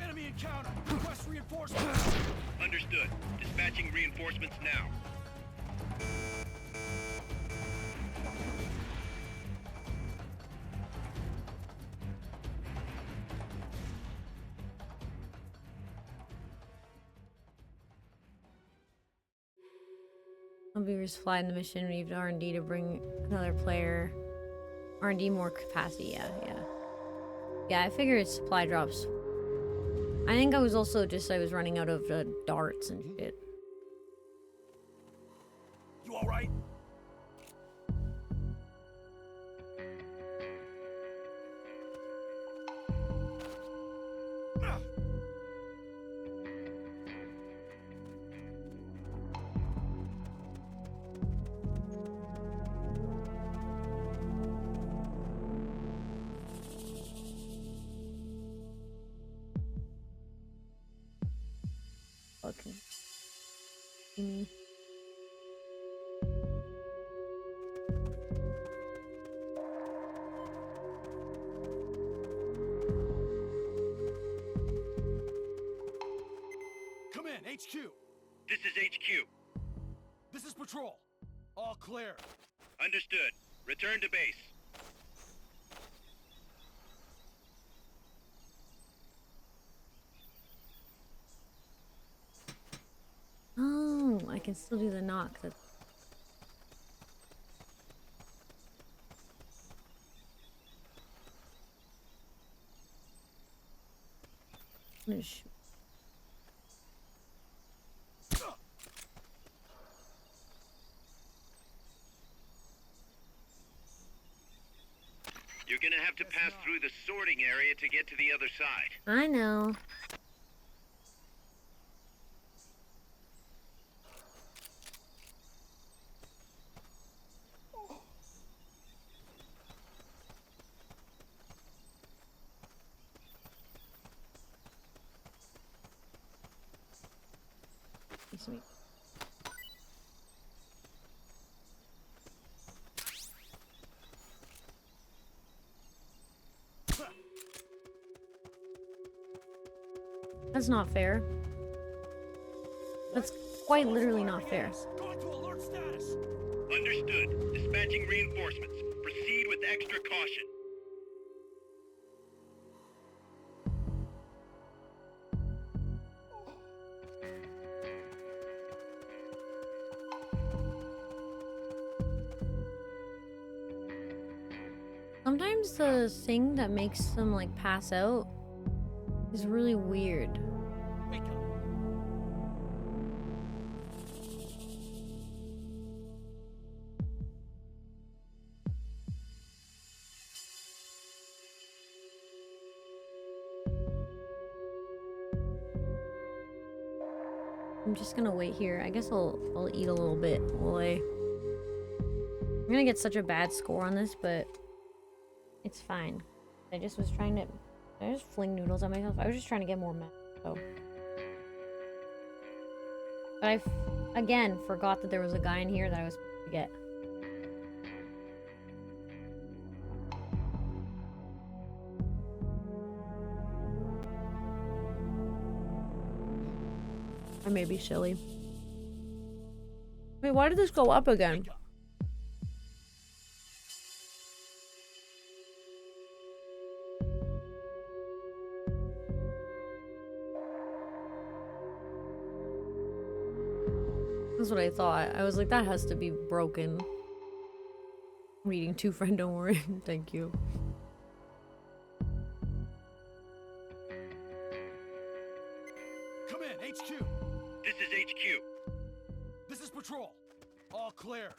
Enemy encounter. Request reinforcements. Understood. Dispatching reinforcements now. Viewers fly the mission, leave R&D to bring another player. R&D more capacity, yeah. Yeah, I figured it's supply drops. I think I was also just, I was running out of darts and shit. You alright? Okay. Me. Come in, HQ. This is HQ. This is patrol. All clear. Understood. Return to base. Oh, I can still do the knock. That's... You're gonna have to pass through the sorting area to get to the other side. I know. Sweet. That's not fair. That's quite literally not fair. Going to alert status. Understood. Dispatching reinforcements. Proceed with extra caution. Sometimes the thing that makes them like pass out is really weird. Wake up. I'm just gonna wait here. I guess I'll eat a little bit while I'm gonna get such a bad score on this, but it's fine. I just was trying to... I just fling noodles at myself. I was just trying to get more meth, so... But I, again, forgot that there was a guy in here that I was supposed to get. I may be silly. Wait, why did this go up again? That's what I thought. I was like, that has to be broken. Reading two friend, don't worry. Thank you. Come in, HQ. This is HQ. This is Patrol. All clear.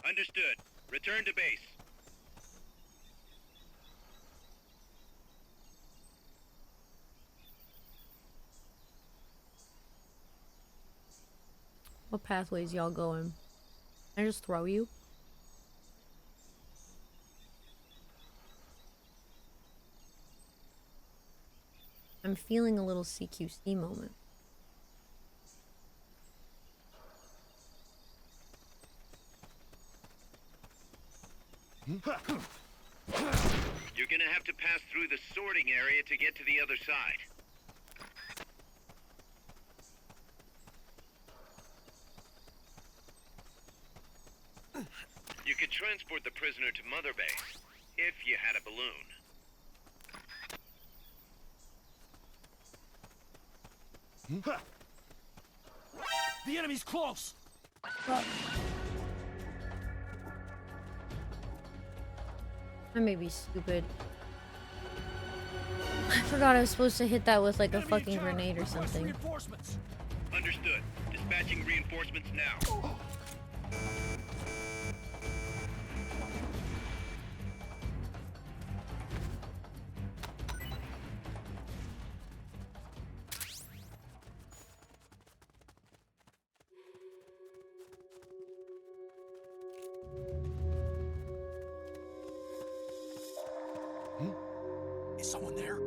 Understood. Return to base. What pathways y'all going? Can I just throw you? I'm feeling a little CQC moment. You're gonna have to pass through the sorting area to get to the other side. You could transport the prisoner to Mother Base, if you had a balloon. The enemy's close. I may be stupid. I forgot I was supposed to hit that with like a Enemy fucking attack. grenade or Request something. Reinforcements. Understood. Dispatching reinforcements now. Is someone there?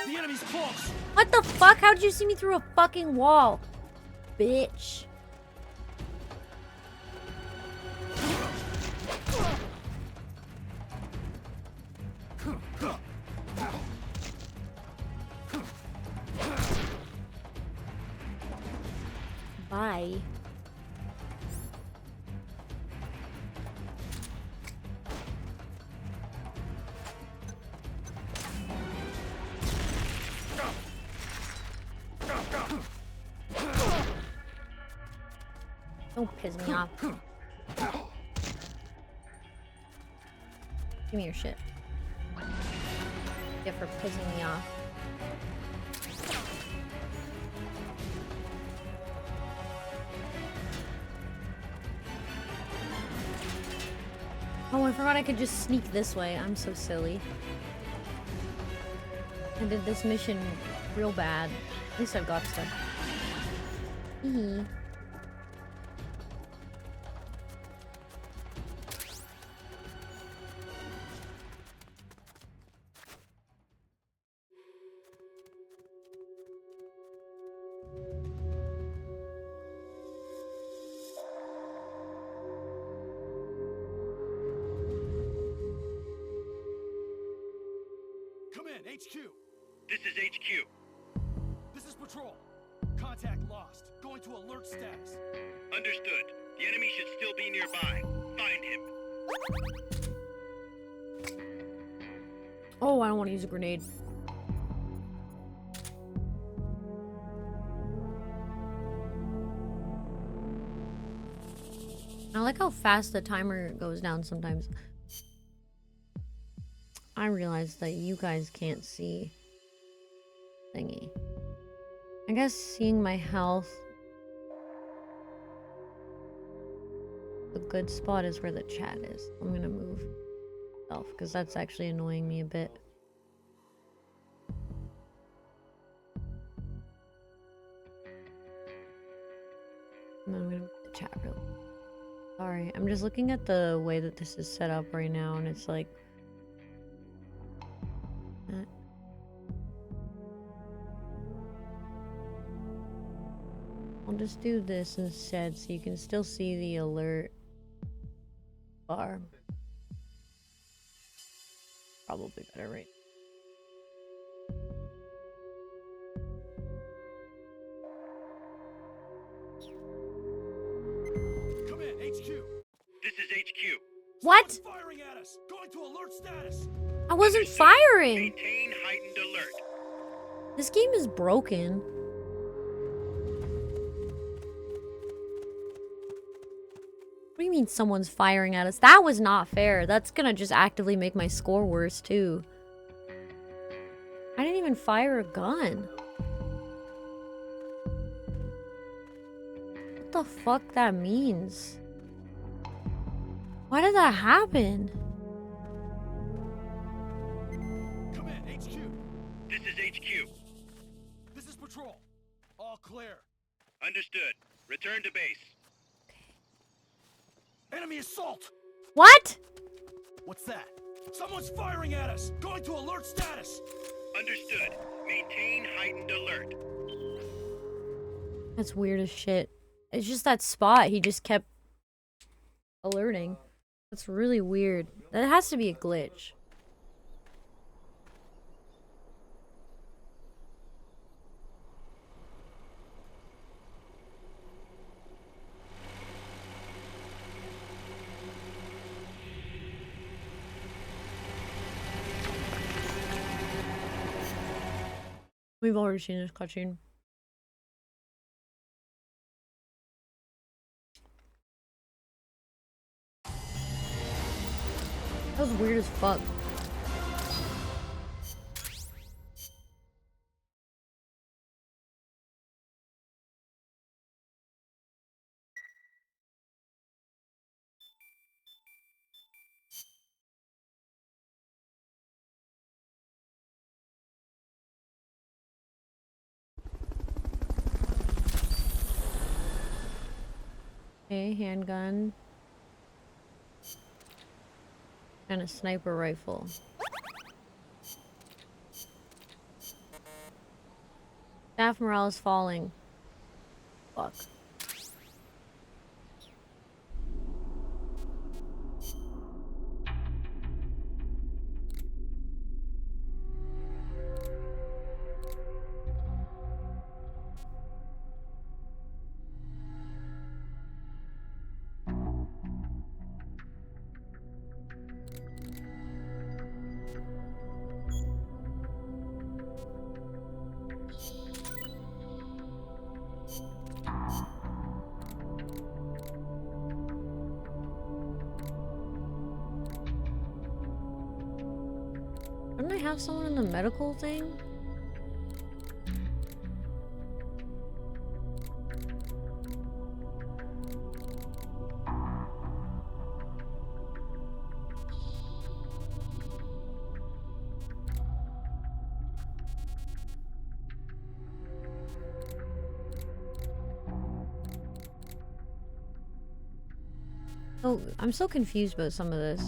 The enemy's close. What the fuck? How'd you see me through a fucking wall? Bitch. Bye. Don't piss me off. Give me your shit. Yeah, for pissing me off. Oh, I forgot I could just sneak this way. I'm so silly. I did this mission real bad. At least I've got stuff. Hee. Come in, HQ. This is HQ. This is Patrol. Contact lost. Going to alert status. Understood. The enemy should still be nearby. Find him. Oh, I don't want to use a grenade. I like how fast the timer goes down sometimes. I realize that you guys can't see thingy. I guess seeing my health, the good spot is where the chat is. I'm gonna move myself because that's actually annoying me a bit. And then I'm gonna move the chat real quick. Sorry, I'm just looking at the way that this is set up right now, and it's like I'll just do this instead so you can still see the alert bar. Probably better, right? HQ. This is HQ. What? Someone's firing at us. Going to alert status. I wasn't Understood. firing. Maintain heightened alert. This game is broken. What do you mean someone's firing at us? That was not fair. That's gonna just actively make my score worse, too. I didn't even fire a gun. What the fuck that means? Why did that happen? Come in, HQ. This is HQ. This is patrol. All clear. Understood. Return to base. Enemy assault. What? What's that? Someone's firing at us. Going to alert status. Understood. Maintain heightened alert. That's weird as shit. It's just that spot. He just kept alerting. That's really weird. That has to be a glitch. We've already seen this cutscene. That was weird as fuck. Okay, handgun. And a sniper rifle. Staff morale is falling. Fuck. Didn't I have someone in the medical thing? Oh, I'm so confused about some of this.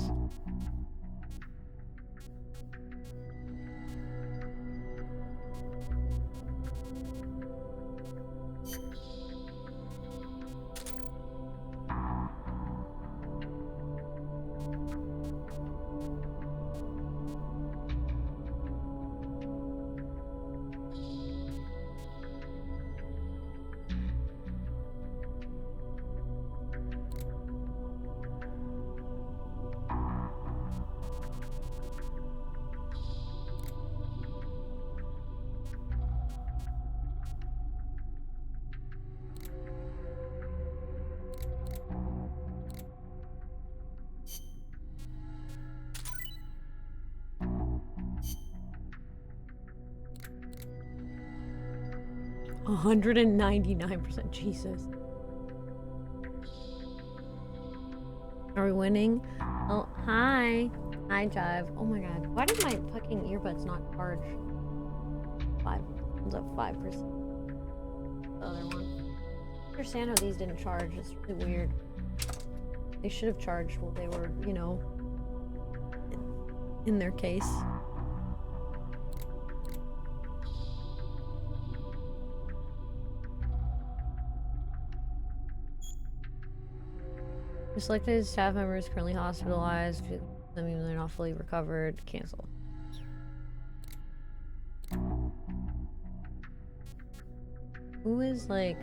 $199%. Jesus. Are we winning? Oh, hi. Hi, Jive. Oh my god. Why did my fucking earbuds not charge? 5. One's up 5%. The other one. I don't understand how these didn't charge. It's really weird. They should have charged while they were, you know, in their case. Selected staff members currently hospitalized. I mean, they're not fully recovered. Cancel. Who is like...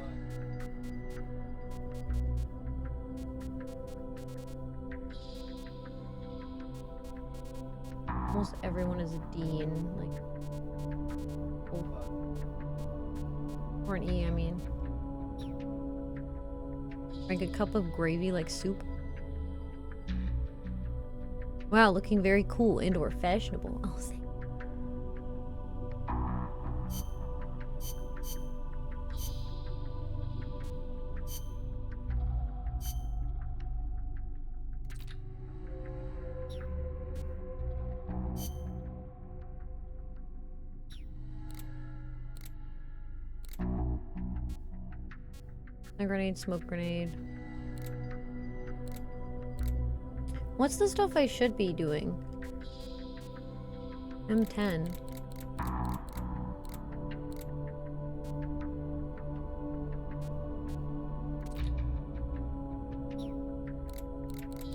everyone is a D and like, or an E, I mean. Like a cup of gravy like soup. Wow, looking very cool and/or fashionable. Oh, thank you. A grenade, smoke grenade. What's the stuff I should be doing? M10.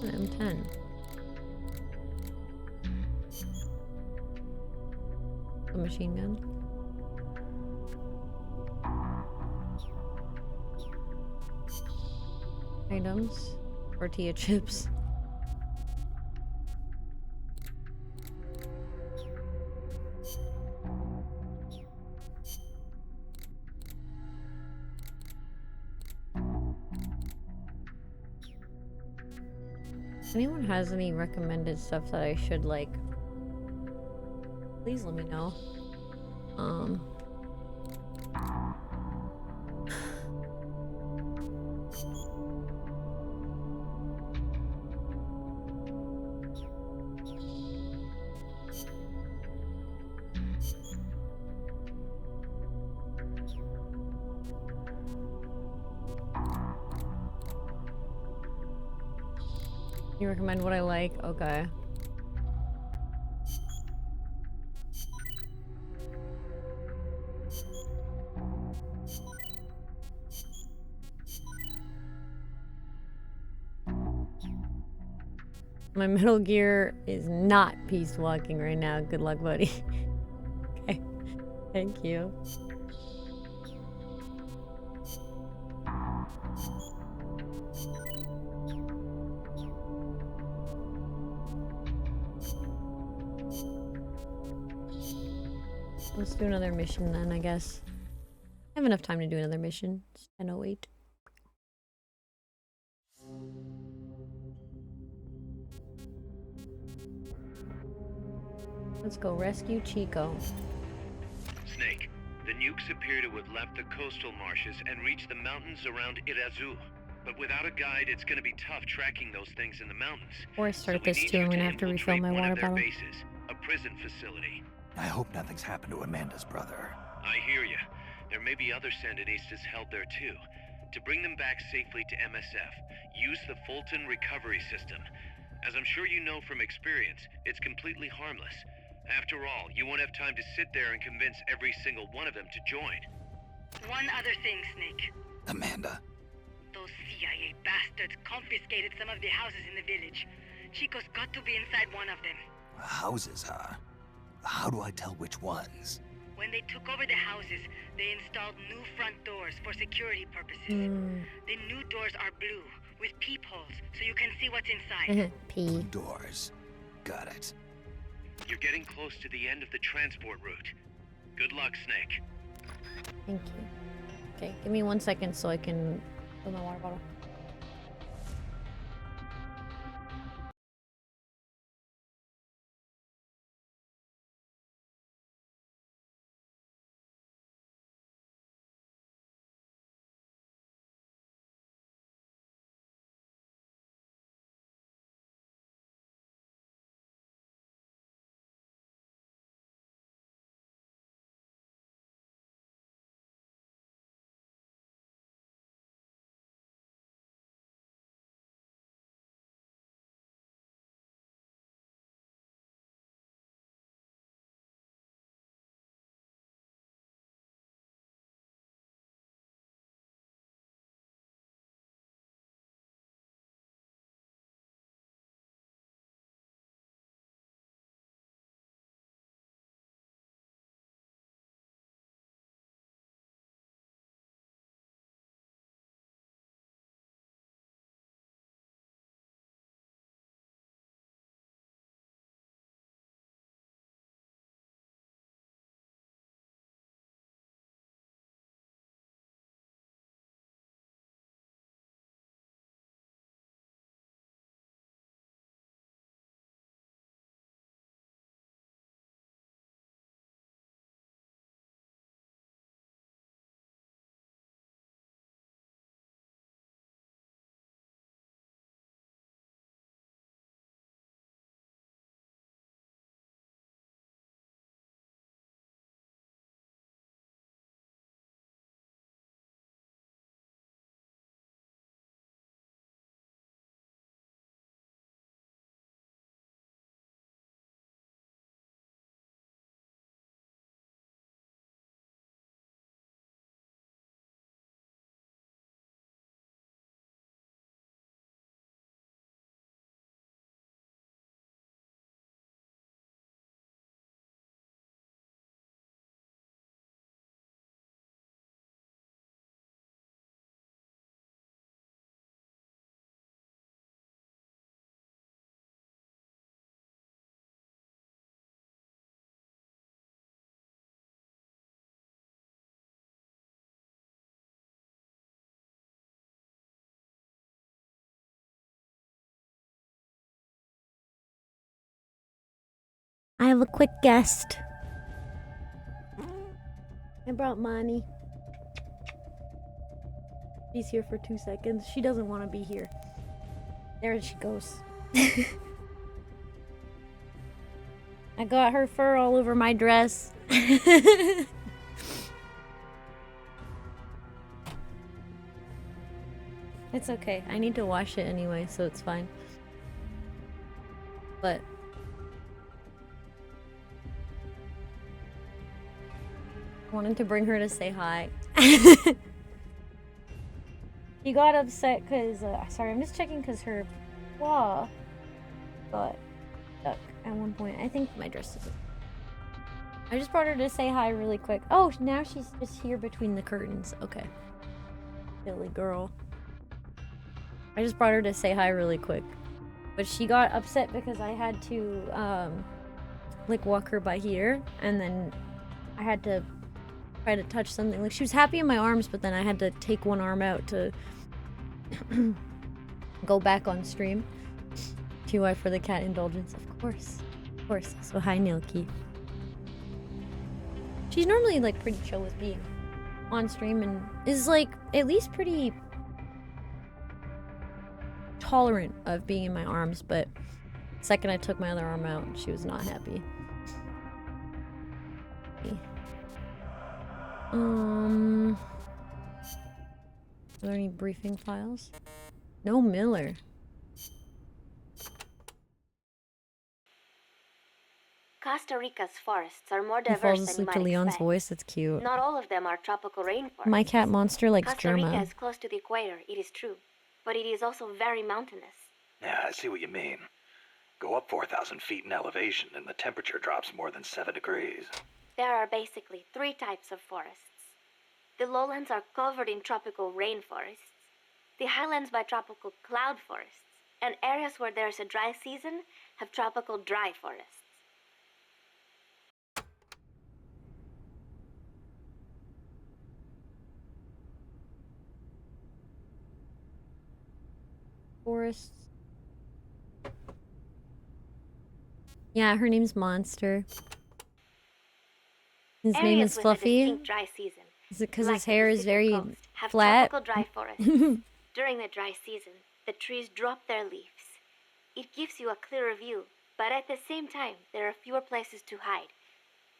M10. A machine gun. Items. Tortilla chips. If anyone has any recommended stuff that I should like, please let me know. You recommend what I like? Okay. My Metal Gear is not peace walking right now. Good luck, buddy. Okay. Thank you. Let's do another mission then, I guess. I have enough time to do another mission. It's 10:08. Let's go rescue Chico. Snake, the nukes appear to have left the coastal marshes and reached the mountains around Irazu. But without a guide, it's going to be tough tracking those things in the mountains. Before I start So we this need too, you I'm gonna have to refill infiltrate my one water of their bottle. bases, a prison facility. I hope nothing's happened to Amanda's brother. I hear you. There may be other Sandinistas held there too. To bring them back safely to MSF, use the Fulton recovery system. As I'm sure you know from experience, it's completely harmless. After all, you won't have time to sit there and convince every single one of them to join. One other thing, Snake. Amanda, Those CIA bastards confiscated some of the houses in the village. Chico's got to be inside one of them. houses, huh? How do I tell which ones? When they took over the houses, they installed new front doors for security purposes. The new doors are blue, with peepholes, so you can see what's inside. P. Doors. Got it. You're getting close to the end of the transport route. Good luck, Snake. Thank you. Okay, give me 1 second so I can fill my water bottle. I have a quick guest. I brought Mani. She's here for 2 seconds. She doesn't want to be here. There she goes. I got her fur all over my dress. It's okay. I need to wash it anyway, so it's fine. But I wanted to bring her to say hi. He got upset because, sorry, I'm just checking because her claw got stuck at one point. I think my dress is. I just brought her to say hi really quick. Oh, now she's just here between the curtains. Okay. Silly girl. I just brought her to say hi really quick. But she got upset because I had to, like, walk her by here. And then I had to try to touch something. Like, she was happy in my arms, but then I had to take one arm out to go back on stream. TY for the cat indulgence, of course. Of course. So hi, Nilky. She's normally, like, pretty chill with being on stream and is, like, at least pretty tolerant of being in my arms, but the second I took my other arm out, she was not happy. Are there any briefing files? No Miller. Costa Rica's forests are more He diverse falls than you asleep might to Leon's expect. voice. That's cute. Not all of them are tropical rainforests. My cat Monster likes Costa Rica Germa. is close to the equator, it is true, but it is also very mountainous. Yeah, I see what you mean. Go up 4,000 feet in elevation and the temperature drops more than 7 degrees. There are basically 3 types of forests. The lowlands are covered in tropical rainforests, the highlands by tropical cloud forests, and areas where there is a dry season have tropical dry forests. Forests. Yeah, her name's Monster. His name Areas is with a Fluffy. distinct dry season, Is it because like his the hair is Pacific very coast, have flat? tropical dry forests. During the dry season, the trees drop their leaves. It gives you a clearer view, but at the same time, there are fewer places to hide.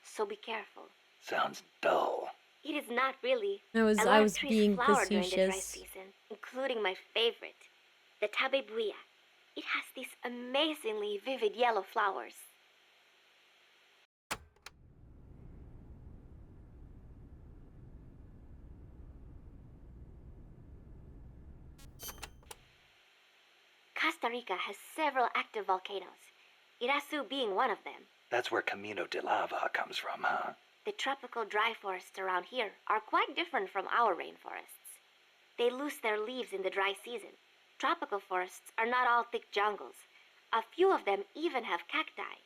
So be careful. Sounds dull. It is not really. I was trees being flower during the dry facetious. season, including my favorite, the tabebuia. It has these amazingly vivid yellow flowers. Costa Rica has several active volcanoes, Irasu being one of them. That's where Camino de Lava comes from, huh? The tropical dry forests around here are quite different from our rainforests. They lose their leaves in the dry season. Tropical forests are not all thick jungles. A few of them even have cacti.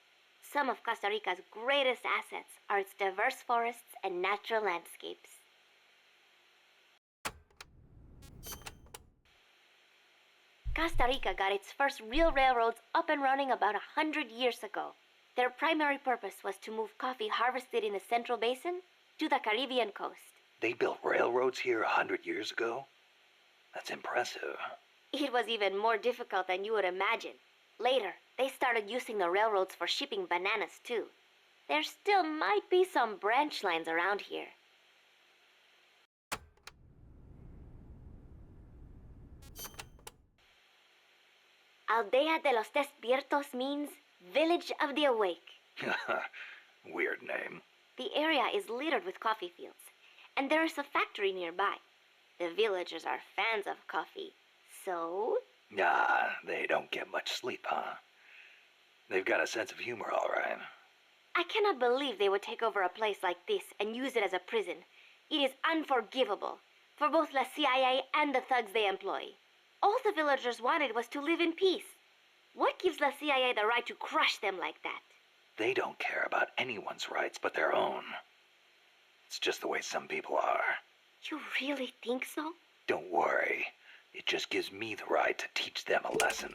Some of Costa Rica's greatest assets are its diverse forests and natural landscapes. Costa Rica got its first real railroads up and running about 100 years ago. Their primary purpose was to move coffee harvested in the Central Basin to the Caribbean coast. They built railroads here 100 years ago? That's impressive. It was even more difficult than you would imagine. Later, they started using the railroads for shipping bananas too. There still might be some branch lines around here. Aldea de los Despiertos means Village of the Awake. Weird name. The area is littered with coffee fields, and there is a factory nearby. The villagers are fans of coffee, so... Ah, they don't get much sleep, huh? They've got a sense of humor, all right. I cannot believe they would take over a place like this and use it as a prison. It is unforgivable for both the CIA and the thugs they employ. All the villagers wanted was to live in peace. What gives the CIA the right to crush them like that? They don't care about anyone's rights but their own. It's just the way some people are. You really think so? Don't worry. It just gives me the right to teach them a lesson.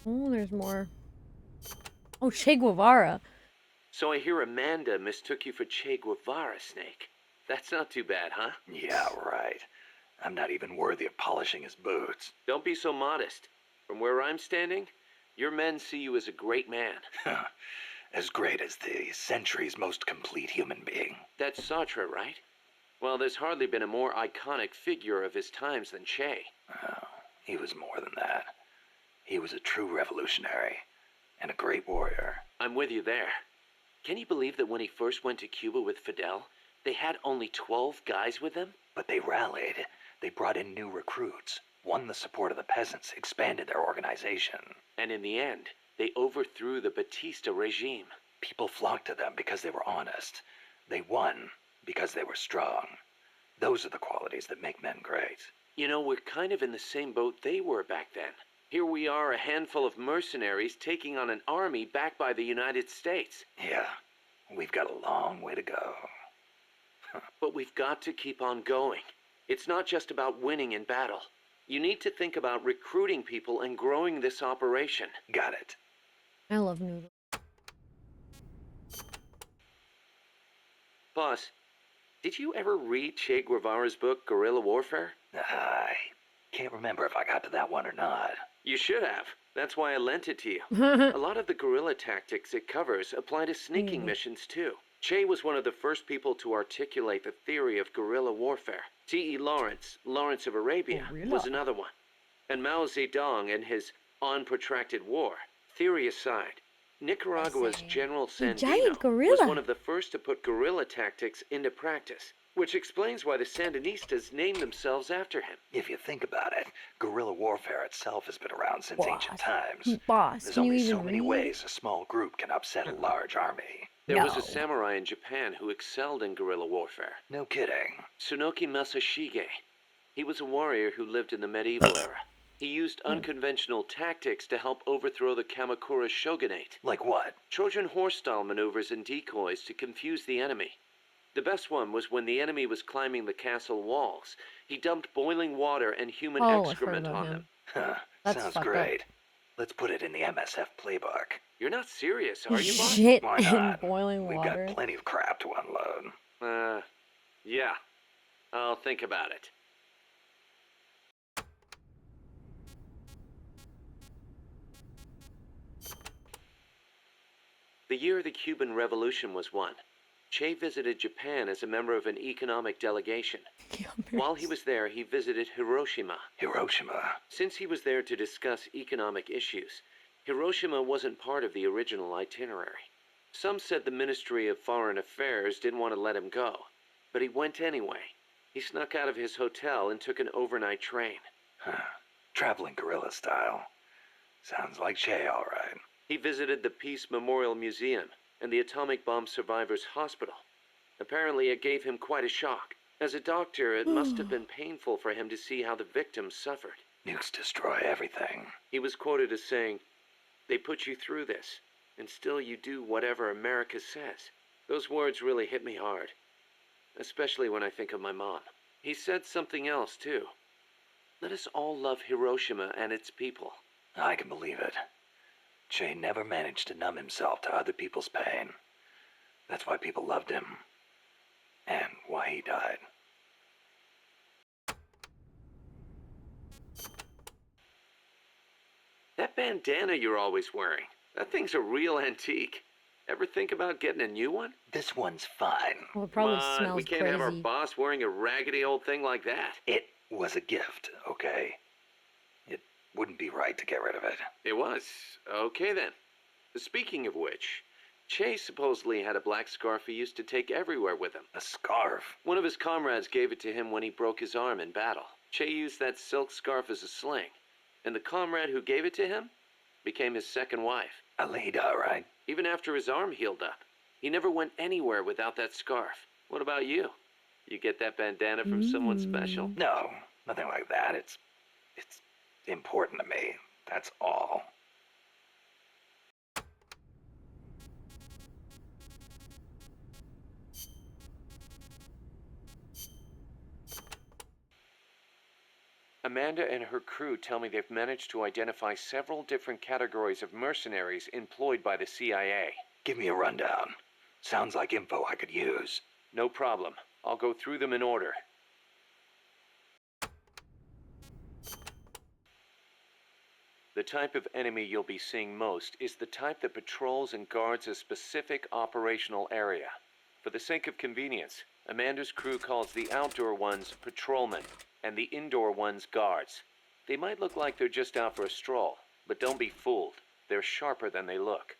Oh, there's more. Oh, Che Guevara. So I hear Amanda mistook you for Che Guevara, Snake. That's not too bad, huh? Yeah, right. I'm not even worthy of polishing his boots. Don't be so modest. From where I'm standing, your men see you as a great man. As great as the century's most complete human being. That's Sartre, right? Well, there's hardly been a more iconic figure of his times than Che. Oh, he was more than that. He was a true revolutionary and a great warrior. I'm with you there. Can you believe that when he first went to Cuba with Fidel, they had only 12 guys with them? But they rallied. They brought in new recruits, won the support of the peasants, expanded their organization. And in the end, they overthrew the Batista regime. People flocked to them because they were honest. They won because they were strong. Those are the qualities that make men great. You know, we're kind of in the same boat they were back then. Here we are, a handful of mercenaries taking on an army backed by the United States. Yeah, we've got a long way to go. But we've got to keep on going. It's not just about winning in battle. You need to think about recruiting people and growing this operation. Got it. I love noodles. Boss, did you ever read Che Guevara's book, Guerrilla Warfare? I can't remember if I got to that one or not. You should have. That's why I lent it to you. A lot of the guerrilla tactics it covers apply to sneaking missions, too. Che was one of the first people to articulate the theory of guerrilla warfare. T.E. Lawrence, Lawrence of Arabia, was another one. And Mao Zedong and his On Protracted War. Theory aside, Nicaragua's General Sandino was one of the first to put guerrilla tactics into practice, which explains why the Sandinistas named themselves after him. If you think about it, guerrilla warfare itself has been around since ancient times. Boss, There's can you only even so many read? ways a small group can upset a large army. There was a samurai in Japan who excelled in guerrilla warfare. No kidding. Tsunoki Masashige. He was a warrior who lived in the medieval era. He used unconventional tactics to help overthrow the Kamakura shogunate. Like what? Trojan horse-style maneuvers and decoys to confuse the enemy. The best one was when the enemy was climbing the castle walls. He dumped boiling water and human excrement on them. Huh, sounds great. Let's put it in the MSF playbook. You're not serious, are you, boss? Shit Why and not? boiling We've water. got plenty of crap to unload. Yeah. I'll think about it. The year the Cuban Revolution was won, Che visited Japan as a member of an economic delegation. While he was there, he visited Hiroshima. Hiroshima? Since he was there to discuss economic issues, Hiroshima wasn't part of the original itinerary. Some said the Ministry of Foreign Affairs didn't want to let him go, but he went anyway. He snuck out of his hotel and took an overnight train. Traveling guerrilla style. Sounds like Che, all right. He visited the Peace Memorial Museum and the Atomic Bomb Survivors Hospital. Apparently it gave him quite a shock. As a doctor, it must have been painful for him to see how the victims suffered. Nukes destroy everything. He was quoted as saying, "They put you through this, and still you do whatever America says." Those words really hit me hard, especially when I think of my mom. He said something else, too. Let us all love Hiroshima and its people. I can believe it. Che never managed to numb himself to other people's pain. That's why people loved him. And why he died. That bandana you're always wearing, that thing's a real antique. Ever think about getting a new one? This one's fine. Well, it probably Come on, smells we can't crazy. have our boss wearing a raggedy old thing like that. It was a gift, okay? It wouldn't be right to get rid of it. It was. Okay then. Speaking of which, Che supposedly had a black scarf he used to take everywhere with him. A scarf? One of his comrades gave it to him when he broke his arm in battle. Che used that silk scarf as a sling, and the comrade who gave it to him became his second wife. Alida, right? Even after his arm healed up, he never went anywhere without that scarf. What about you? You get that bandana from someone special? No, nothing like that. It's important to me. That's all. Amanda and her crew tell me they've managed to identify several different categories of mercenaries employed by the CIA. Give me a rundown. Sounds like info I could use. No problem. I'll go through them in order. The type of enemy you'll be seeing most is the type that patrols and guards a specific operational area. For the sake of convenience, Amanda's crew calls the outdoor ones patrolmen and the indoor ones guards. They might look like they're just out for a stroll, but don't be fooled. They're sharper than they look.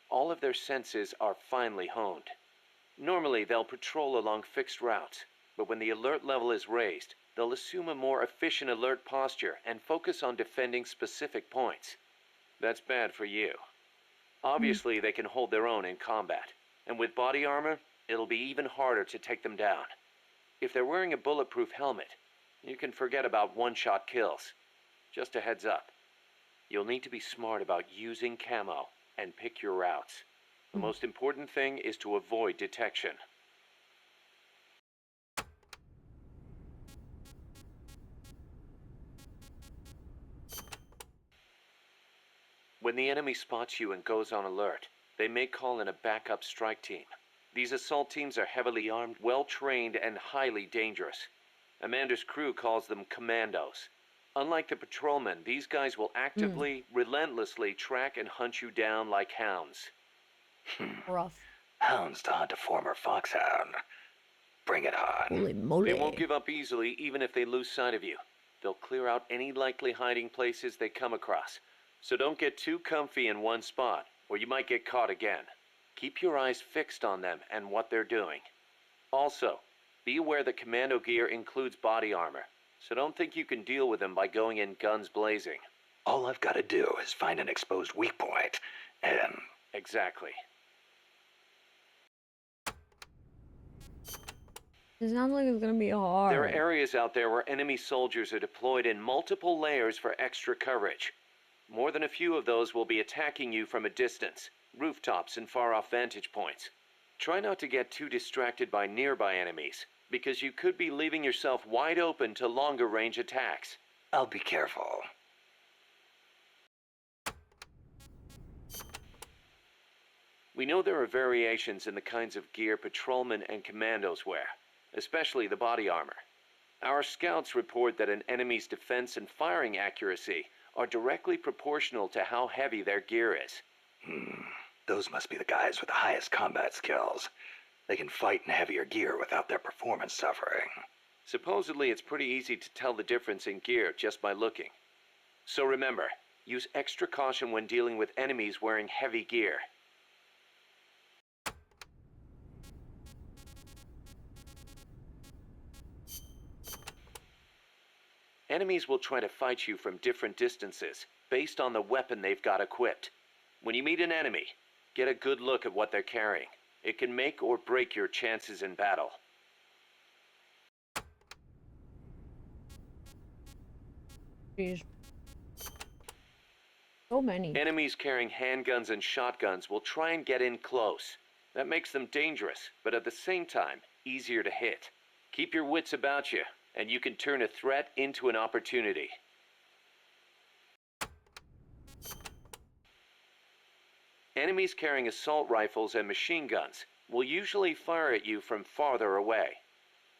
All of their senses are finely honed. Normally, they'll patrol along fixed routes, but when the alert level is raised, they'll assume a more efficient alert posture and focus on defending specific points. That's bad for you. Obviously, they can hold their own in combat, and with body armor, it'll be even harder to take them down. If they're wearing a bulletproof helmet, you can forget about one-shot kills. Just a heads up. You'll need to be smart about using camo and pick your routes. The most important thing is to avoid detection. When the enemy spots you and goes on alert, they may call in a backup strike team. These assault teams are heavily armed, well-trained, and highly dangerous. Amanda's crew calls them commandos. Unlike the patrolmen, these guys will actively, relentlessly track and hunt you down like hounds. Rough. Hounds to hunt a former foxhound. Bring it on. Holy moly. They won't give up easily even if they lose sight of you. They'll clear out any likely hiding places they come across. So don't get too comfy in one spot, or you might get caught again. Keep your eyes fixed on them and what they're doing. Also, be aware that commando gear includes body armor, so don't think you can deal with them by going in guns blazing. All I've got to do is find an exposed weak point, and... Exactly. It sounds like it's gonna be hard. There are areas out there where enemy soldiers are deployed in multiple layers for extra coverage. More than a few of those will be attacking you from a distance, rooftops and far-off vantage points. Try not to get too distracted by nearby enemies, because you could be leaving yourself wide open to longer-range attacks. I'll be careful. We know there are variations in the kinds of gear patrolmen and commandos wear, especially the body armor. Our scouts report that an enemy's defense and firing accuracy are directly proportional to how heavy their gear is. Those must be the guys with the highest combat skills. They can fight in heavier gear without their performance suffering. Supposedly, it's pretty easy to tell the difference in gear just by looking. So remember, use extra caution when dealing with enemies wearing heavy gear. Enemies will try to fight you from different distances, based on the weapon they've got equipped. When you meet an enemy, get a good look at what they're carrying. It can make or break your chances in battle. Jeez. So many. Enemies carrying handguns and shotguns will try and get in close. That makes them dangerous, but at the same time, easier to hit. Keep your wits about you, and you can turn a threat into an opportunity. Enemies carrying assault rifles and machine guns will usually fire at you from farther away.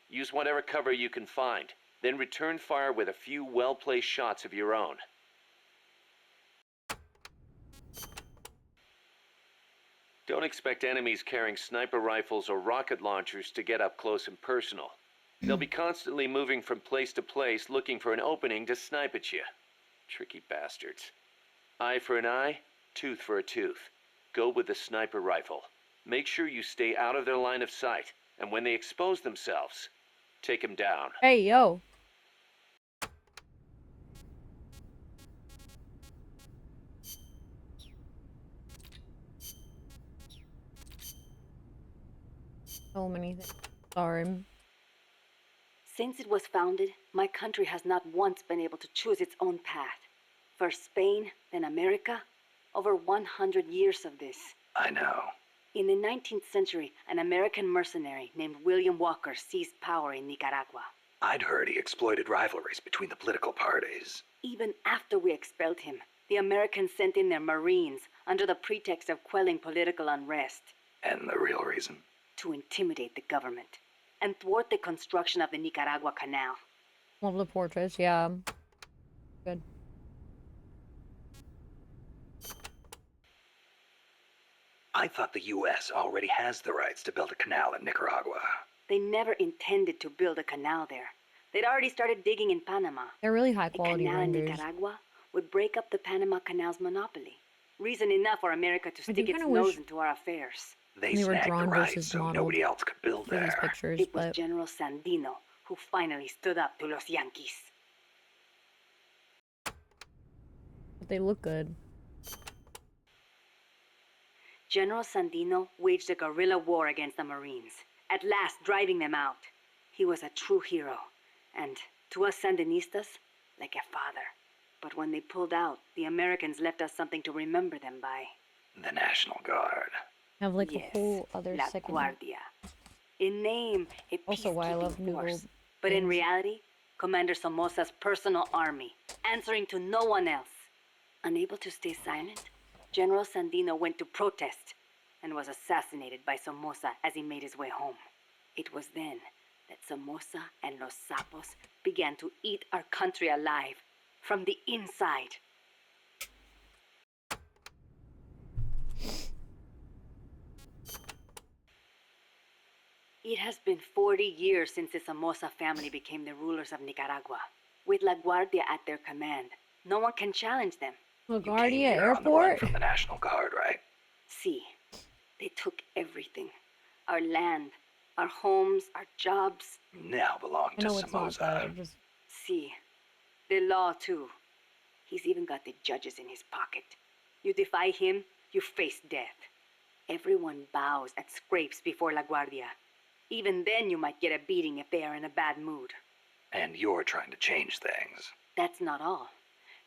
Use whatever cover you can find, then return fire with a few well-placed shots of your own. Don't expect enemies carrying sniper rifles or rocket launchers to get up close and personal. They'll be constantly moving from place to place looking for an opening to snipe at you. Tricky bastards. Eye for an eye, tooth for a tooth. Go with the sniper rifle. Make sure you stay out of their line of sight, and when they expose themselves, take them down. Hey, yo. So many things. Sorry. Since it was founded, my country has not once been able to choose its own path. First Spain, then America. Over 100 years of this. I know. In the 19th century, an American mercenary named William Walker seized power in Nicaragua. I'd heard he exploited rivalries between the political parties. Even after we expelled him, the Americans sent in their Marines under the pretext of quelling political unrest. And the real reason? To intimidate the government and thwart the construction of the Nicaragua Canal. Love the portraits, yeah. Good. I thought the U.S. already has the rights to build a canal in Nicaragua. They never intended to build a canal there. They'd already started digging in Panama. They're really high quality A canal in renders. Nicaragua would break up the Panama Canal's monopoly. Reason enough for America to stick its kinda nose wish into our affairs. They they were snagged the drawn rights versus so modeled nobody else could build for these there. pictures, It was but General Sandino who finally stood up to los Yankees. they look good. General Sandino waged a guerrilla war against the Marines, at last driving them out. He was a true hero, and to us Sandinistas, like a father. But when they pulled out, the Americans left us something to remember them by. The National Guard. Have like Yes, a whole other La second. Guardia. In name, a Also, why I love peacekeeping new force. old But in things. reality, Commander Somoza's personal army, answering to no one else. Unable to stay silent, General Sandino went to protest and was assassinated by Somoza as he made his way home. It was then that Somoza and Los Sapos began to eat our country alive from the inside. It has been 40 years since the Somoza family became the rulers of Nicaragua. With La Guardia at their command, no one can challenge them. You came LaGuardia here on the run Airport? from the National Guard, right? See, they took everything. Our land, our homes, our jobs. Now belong I to know it's not that. I Somoza. just See, the law too. He's even got the judges in his pocket. You defy him, you face death. Everyone bows and scrapes before La Guardia. Even then you might get a beating if they are in a bad mood. And you're trying to change things. That's not all.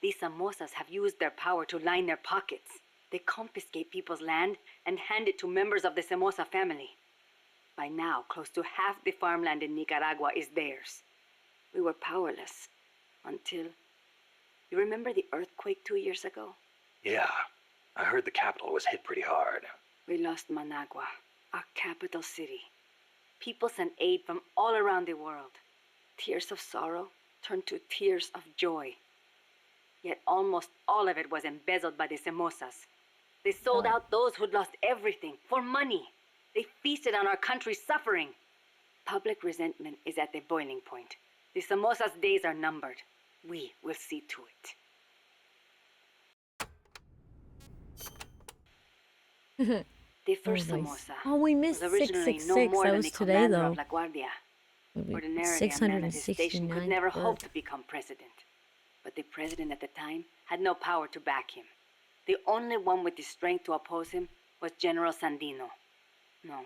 These Somozas have used their power to line their pockets. They confiscate people's land and hand it to members of the Somoza family. By now, close to half the farmland in Nicaragua is theirs. We were powerless until... You remember the earthquake 2 years ago? Yeah, I heard the capital was hit pretty hard. We lost Managua, our capital city. People sent aid from all around the world. Tears of sorrow turned to tears of joy. Yet almost all of it was embezzled by the Somozas. They sold out those who'd lost everything for money. They feasted on our country's suffering. Public resentment is at the boiling point. The Somozas' days are numbered. We will see to it. The first nice. Somoza Oh, we missed was originally 666. no more That than was the today, commander though. of La Guardia. Maybe Ordinarily, a man at his station could 669th never birth. hope to become president. But the president at the time had no power to back him. The only one with the strength to oppose him was General Sandino. No,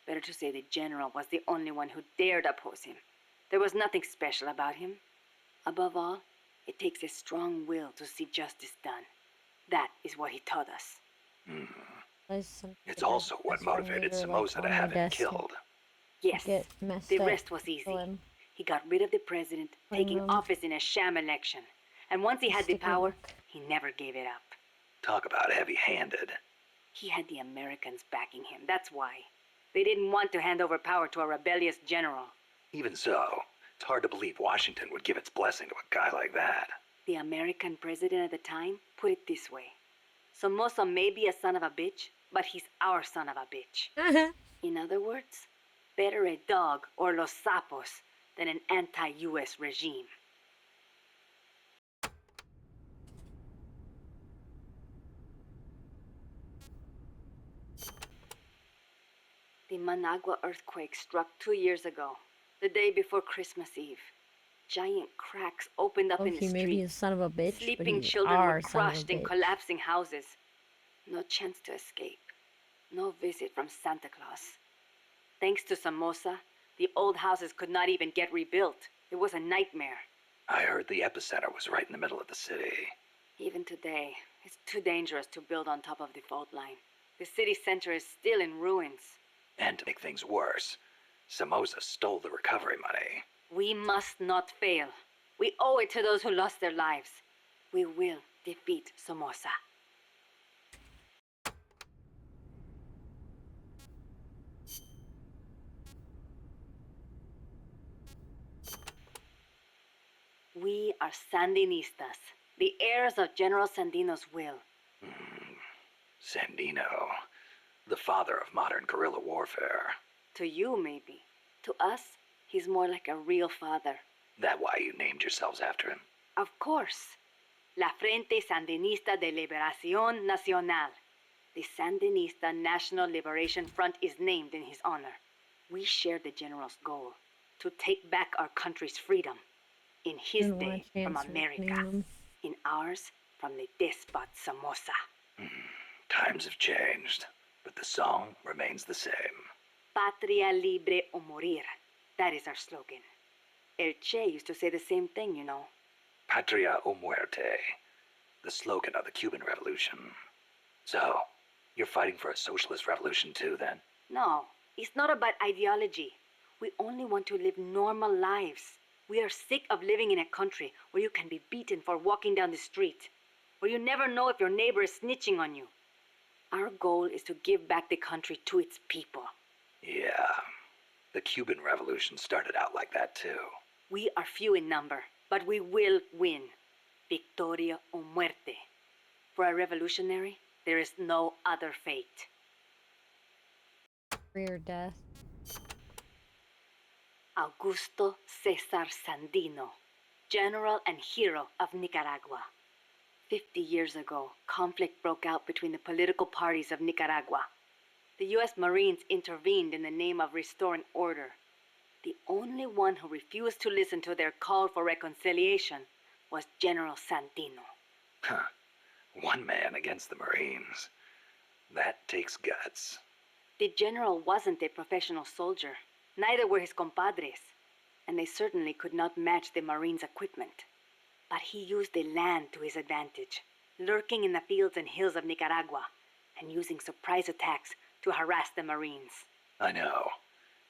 better to say the general was the only one who dared oppose him. There was nothing special about him. Above all, it takes a strong will to see justice done. That is what he taught us. It's also what motivated Somoza to have him killed. Yes, Get messed the up. rest was easy. Kill him. He got rid of the president, Put taking him- office in a sham election. And once he had the Stick him. power, he never gave it up. Talk about heavy-handed. He had the Americans backing him, that's why. They didn't want to hand over power to a rebellious general. Even so, it's hard to believe Washington would give its blessing to a guy like that. The American president at the time put it this way. Somoza may be a son of a bitch, but he's our son of a bitch. In other words, better a dog or Los Sapos than an anti-US regime. The Managua earthquake struck 2 years ago, the day before Christmas Eve. Giant cracks opened up in Okay, the maybe street. a son of a bitch, but Sleeping he's children our were son of a crushed in bitch. collapsing houses. No chance to escape. No visit from Santa Claus. Thanks to Somoza, the old houses could not even get rebuilt. It was a nightmare. I heard the epicenter was right in the middle of the city. Even today, it's too dangerous to build on top of the fault line. The city center is still in ruins. And to make things worse, Somoza stole the recovery money. We must not fail. We owe it to those who lost their lives. We will defeat Somoza. We are Sandinistas, the heirs of General Sandino's will. Sandino, the father of modern guerrilla warfare. To you, maybe. To us, he's more like a real father. That why you named yourselves after him? Of course. La Frente Sandinista de Liberación Nacional. The Sandinista National Liberation Front is named in his honor. We share the general's goal, to take back our country's freedom. In his Didn't day, want from chance to America. name them. In ours, from the despot Somoza. Times have changed, but the song remains the same. Patria libre o morir. That is our slogan. El Che used to say the same thing, you know. Patria o muerte, the slogan of the Cuban Revolution. So, you're fighting for a socialist revolution too, then? No, it's not about ideology. We only want to live normal lives. We are sick of living in a country where you can be beaten for walking down the street, where you never know if your neighbor is snitching on you. Our goal is to give back the country to its people. Yeah, the Cuban Revolution started out like that too. We are few in number, but we will win. Victoria o muerte. For a revolutionary, there is no other fate. Career death. Augusto Cesar Sandino, general and hero of Nicaragua. 50 years ago, conflict broke out between the political parties of Nicaragua. The U.S. Marines intervened in the name of restoring order. The only one who refused to listen to their call for reconciliation was General Sandino. Huh. One man against the Marines. That takes guts. The general wasn't a professional soldier. Neither were his compadres. And they certainly could not match the Marines' equipment. But he used the land to his advantage, lurking in the fields and hills of Nicaragua, and using surprise attacks to harass the Marines. I know.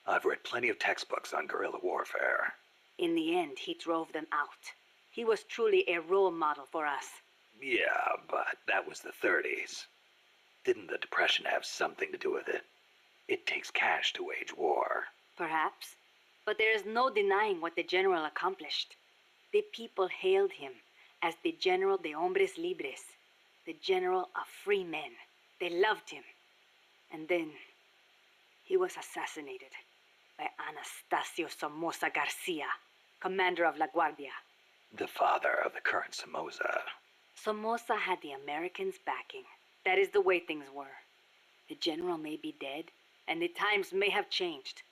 I've read plenty of textbooks on guerrilla warfare. In the end, he drove them out. He was truly a role model for us. Yeah, but that was the 30s. Didn't the Depression have something to do with it? It takes cash to wage war. Perhaps. But there is no denying what the general accomplished. The people hailed him as the General de Hombres Libres, the General of Free Men. They loved him. And then he was assassinated by Anastasio Somoza Garcia, commander of La Guardia. The father of the current Somoza. Somoza had the Americans' backing. That is the way things were. The general may be dead, and the times may have changed,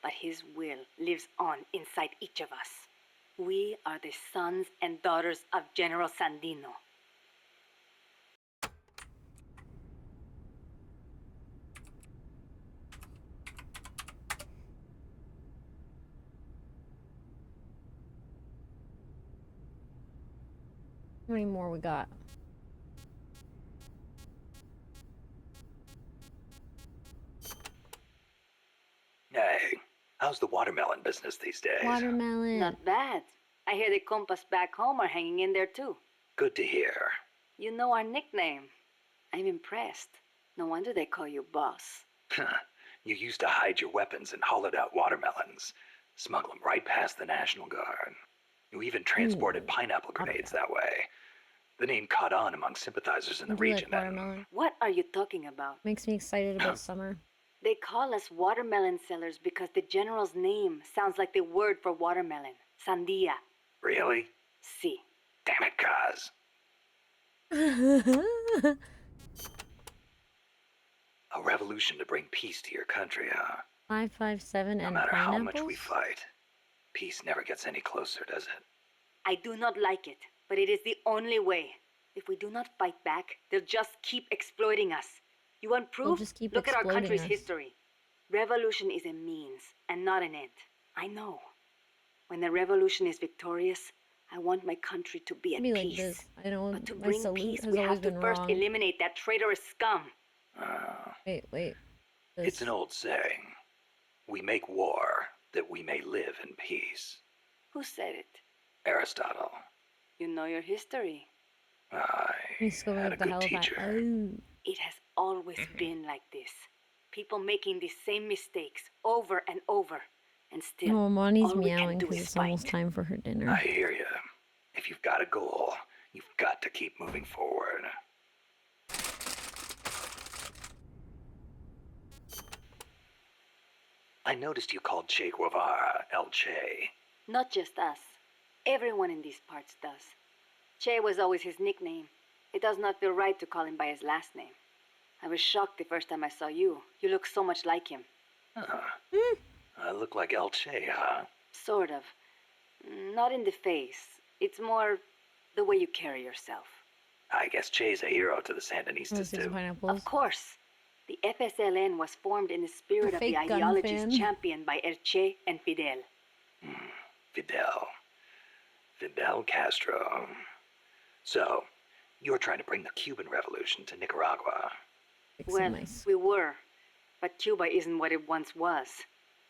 but his will lives on inside each of us. We are the sons and daughters of General Sandino. How many more we got? Hey, how's the watermelon business these days? Watermelon. Not bad. I hear the compas back home are hanging in there too. Good to hear. You know our nickname. I'm impressed. No wonder they call you boss. You used to hide your weapons in hollowed out watermelons, smuggle them right past the National Guard. You even transported pineapple grenades that way. The name caught on among sympathizers in the I do like region. watermelon. What are you talking about? Makes me excited about summer. They call us watermelon sellers because the general's name sounds like the word for watermelon. Sandia. Really? Si. Damn it, Kaz. A revolution to bring peace to your country, huh? 557 No and matter how much pineapples? we fight, peace never gets any closer, does it? I do not like it, but it is the only way. If we do not fight back, they'll just keep exploiting us. You want proof? just keep Look at our exploding country's us. history. Revolution is a means and not an end. I know. When the revolution is victorious, I want my country to be at Be like peace. this. I know But to my bring salute peace, has we always have to been first wrong. eliminate that traitorous scum. Wait. It's an old saying. We make war that we may live in peace. Who said it? Aristotle. You know your history. I Discovered had a the good Halifax. teacher. Oh. It has always been like this. People making the same mistakes over and over. And still, Oh, Monty's all we can meowing do because is it's almost fight. time for her dinner. I hear you. If you've got a goal, you've got to keep moving forward. I noticed you called Che Guevara El Che. Not just us. Everyone in these parts does. Che was always his nickname. It does not feel right to call him by his last name. I was shocked the first time I saw you. You look so much like him. I look like El Che, huh? Sort of. Not in the face. It's more the way you carry yourself. I guess Che's a hero to the Oh, Sandinistas, some too. pineapples. Of course. The FSLN was formed in the spirit of the Fake gun ideologies fan. championed by El Che and Fidel. Fidel Castro. So, you're trying to bring the Cuban Revolution to Nicaragua. Well, Nice. we were. But Cuba isn't what it once was.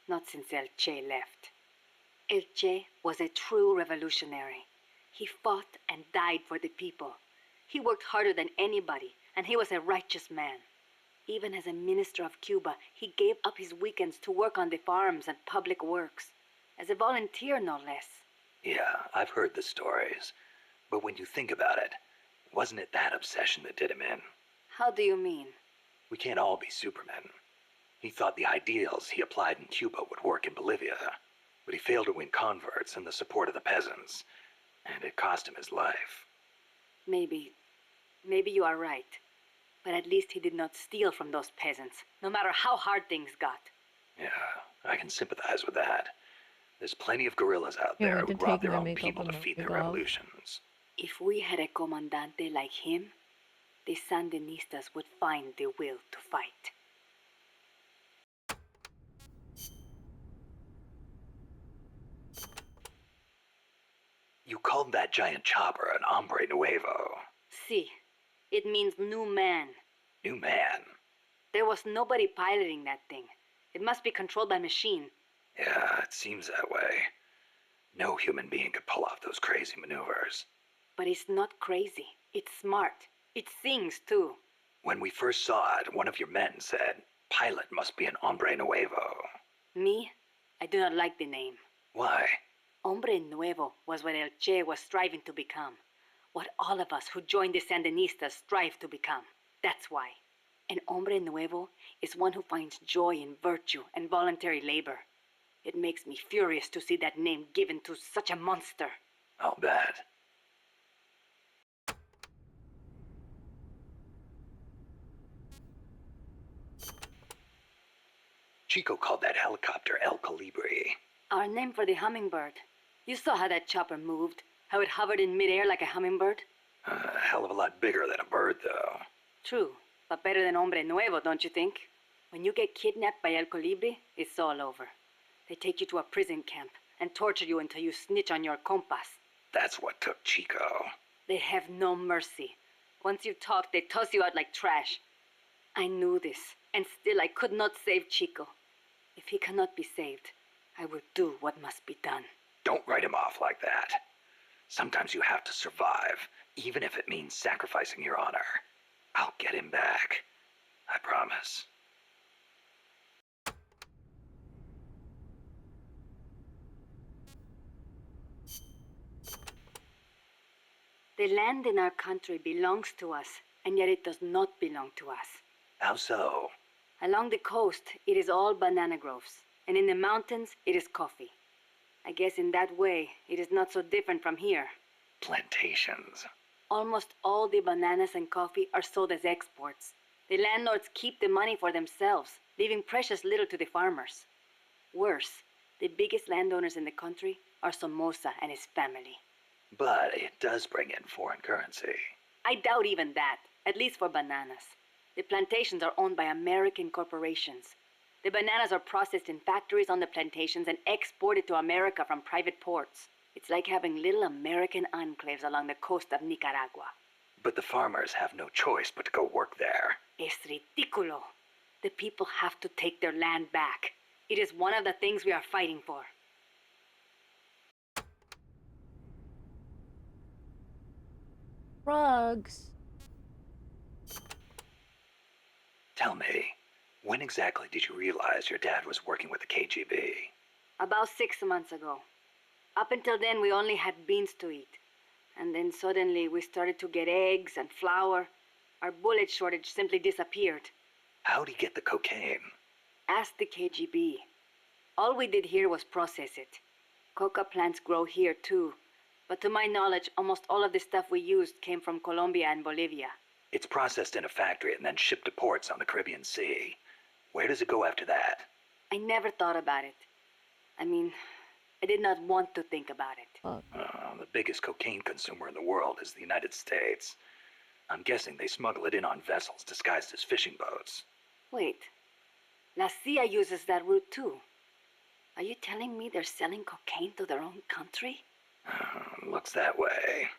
Not since El Che left. El Che was a true revolutionary. He fought and died for the people. He worked harder than anybody, and he was a righteous man. Even as a minister of Cuba, he gave up his weekends to work on the farms and public works. As a volunteer, no less. Yeah, I've heard the stories. But when you think about it, wasn't it that obsession that did him in? How do you mean? We can't all be supermen. He thought the ideals he applied in Cuba would work in Bolivia, but he failed to win converts and the support of the peasants, and it cost him his life. Maybe you are right. But at least he did not steal from those peasants, no matter how hard things got. Yeah, I can sympathize with that. There's plenty of guerrillas out Can't there wait who to rob take their my own makeup people to and feed their wig off. revolutions. If we had a comandante like him, the Sandinistas would find the will to fight. You called that giant chopper an hombre nuevo. Si, it means new man. New man. There was nobody piloting that thing. It must be controlled by machine. Yeah, it seems that way. No human being could pull off those crazy maneuvers. But it's not crazy. It's smart. It sings, too. When we first saw it, one of your men said, "Pilot must be an hombre nuevo." Me? I do not like the name. Why? Hombre Nuevo was what El Che was striving to become. What all of us who joined the Sandinistas strive to become. That's why. An hombre nuevo is one who finds joy in virtue and voluntary labor. It makes me furious to see that name given to such a monster. I'll bet. Chico called that helicopter El Colibri. Our name for the hummingbird. You saw how that chopper moved, how it hovered in midair like a hummingbird? A hell of a lot bigger than a bird, though. True, but better than hombre nuevo, don't you think? When you get kidnapped by El Colibri, it's all over. They take you to a prison camp and torture you until you snitch on your compas. That's what took Chico. They have no mercy. Once you talk, they toss you out like trash. I knew this, and still I could not save Chico. If he cannot be saved, I will do what must be done. Don't write him off like that. Sometimes you have to survive, even if it means sacrificing your honor. I'll get him back. I promise. The land in our country belongs to us, and yet it does not belong to us. How so? Along the coast, it is all banana groves, and in the mountains, it is coffee. I guess in that way, it is not so different from here. Plantations. Almost all the bananas and coffee are sold as exports. The landlords keep the money for themselves, leaving precious little to the farmers. Worse, the biggest landowners in the country are Somoza and his family. But it does bring in foreign currency. I doubt even that, at least for bananas. The plantations are owned by American corporations. The bananas are processed in factories on the plantations and exported to America from private ports. It's like having little American enclaves along the coast of Nicaragua. But the farmers have no choice but to go work there. Es ridículo. The people have to take their land back. It is one of the things we are fighting for. Drugs. Tell me, when exactly did you realize your dad was working with the KGB? About 6 months ago. Up until then, we only had beans to eat. And then suddenly we started to get eggs and flour. Our bullet shortage simply disappeared. How'd he get the cocaine? Ask the KGB. All we did here was process it. Coca plants grow here too. But to my knowledge, almost all of the stuff we used came from Colombia and Bolivia. It's processed in a factory and then shipped to ports on the Caribbean Sea. Where does it go after that? I never thought about it. I mean, I did not want to think about it. Fuck. The biggest cocaine consumer in the world is the United States. I'm guessing they smuggle it in on vessels disguised as fishing boats. Wait. La CIA uses that route too. Are you telling me they're selling cocaine to their own country? Looks that way.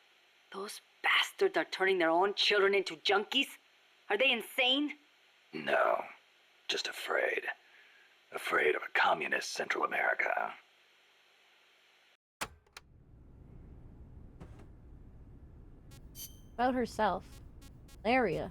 Those bastards are turning their own children into junkies? Are they insane? No, just afraid. Afraid of a communist Central America. About herself. Malaria.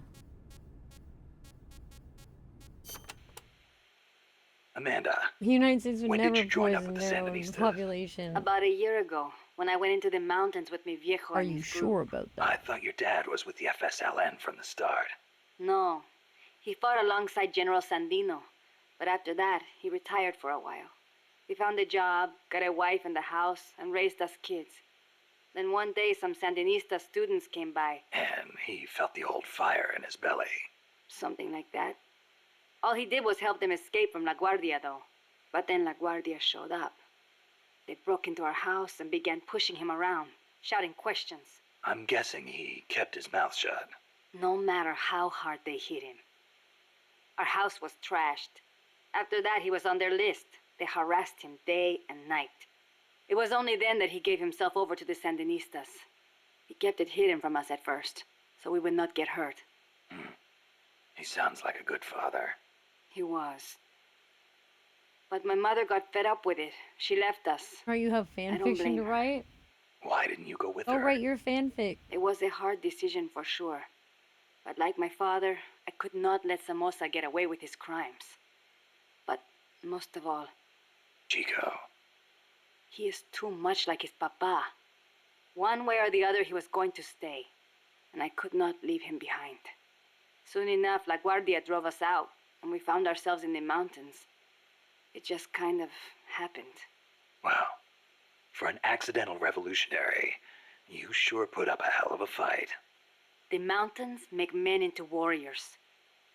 Amanda, The United States would when did never you join up poison with the their own Sandinistas? population. About a year ago, when I went into the mountains with mi viejo Are and you his sure group. about I that? thought your dad was with the FSLN from the start. No. He fought alongside General Sandino. But after that, he retired for a while. He found a job, got a wife and a house, and raised us kids. Then one day, some Sandinista students came by. And he felt the old fire in his belly. Something like that. All he did was help them escape from La Guardia, though. But then La Guardia showed up. They broke into our house and began pushing him around, shouting questions. I'm guessing he kept his mouth shut. No matter how hard they hit him. Our house was trashed. After that, he was on their list. They harassed him day and night. It was only then that he gave himself over to the Sandinistas. He kept it hidden from us at first, so we would not get hurt. He sounds like a good father. He was. But my mother got fed up with it. She left us. Or you have I fan don't fiction blame to her. write? Why didn't you go with Go her? write your fanfic. It was a hard decision for sure. But like my father, I could not let Somoza get away with his crimes. But most of all, Chico. he is too much like his papa. One way or the other, he was going to stay. And I could not leave him behind. Soon enough, La Guardia drove us out, and we found ourselves in the mountains. It just kind of happened. Well, for an accidental revolutionary, you sure put up a hell of a fight. The mountains make men into warriors.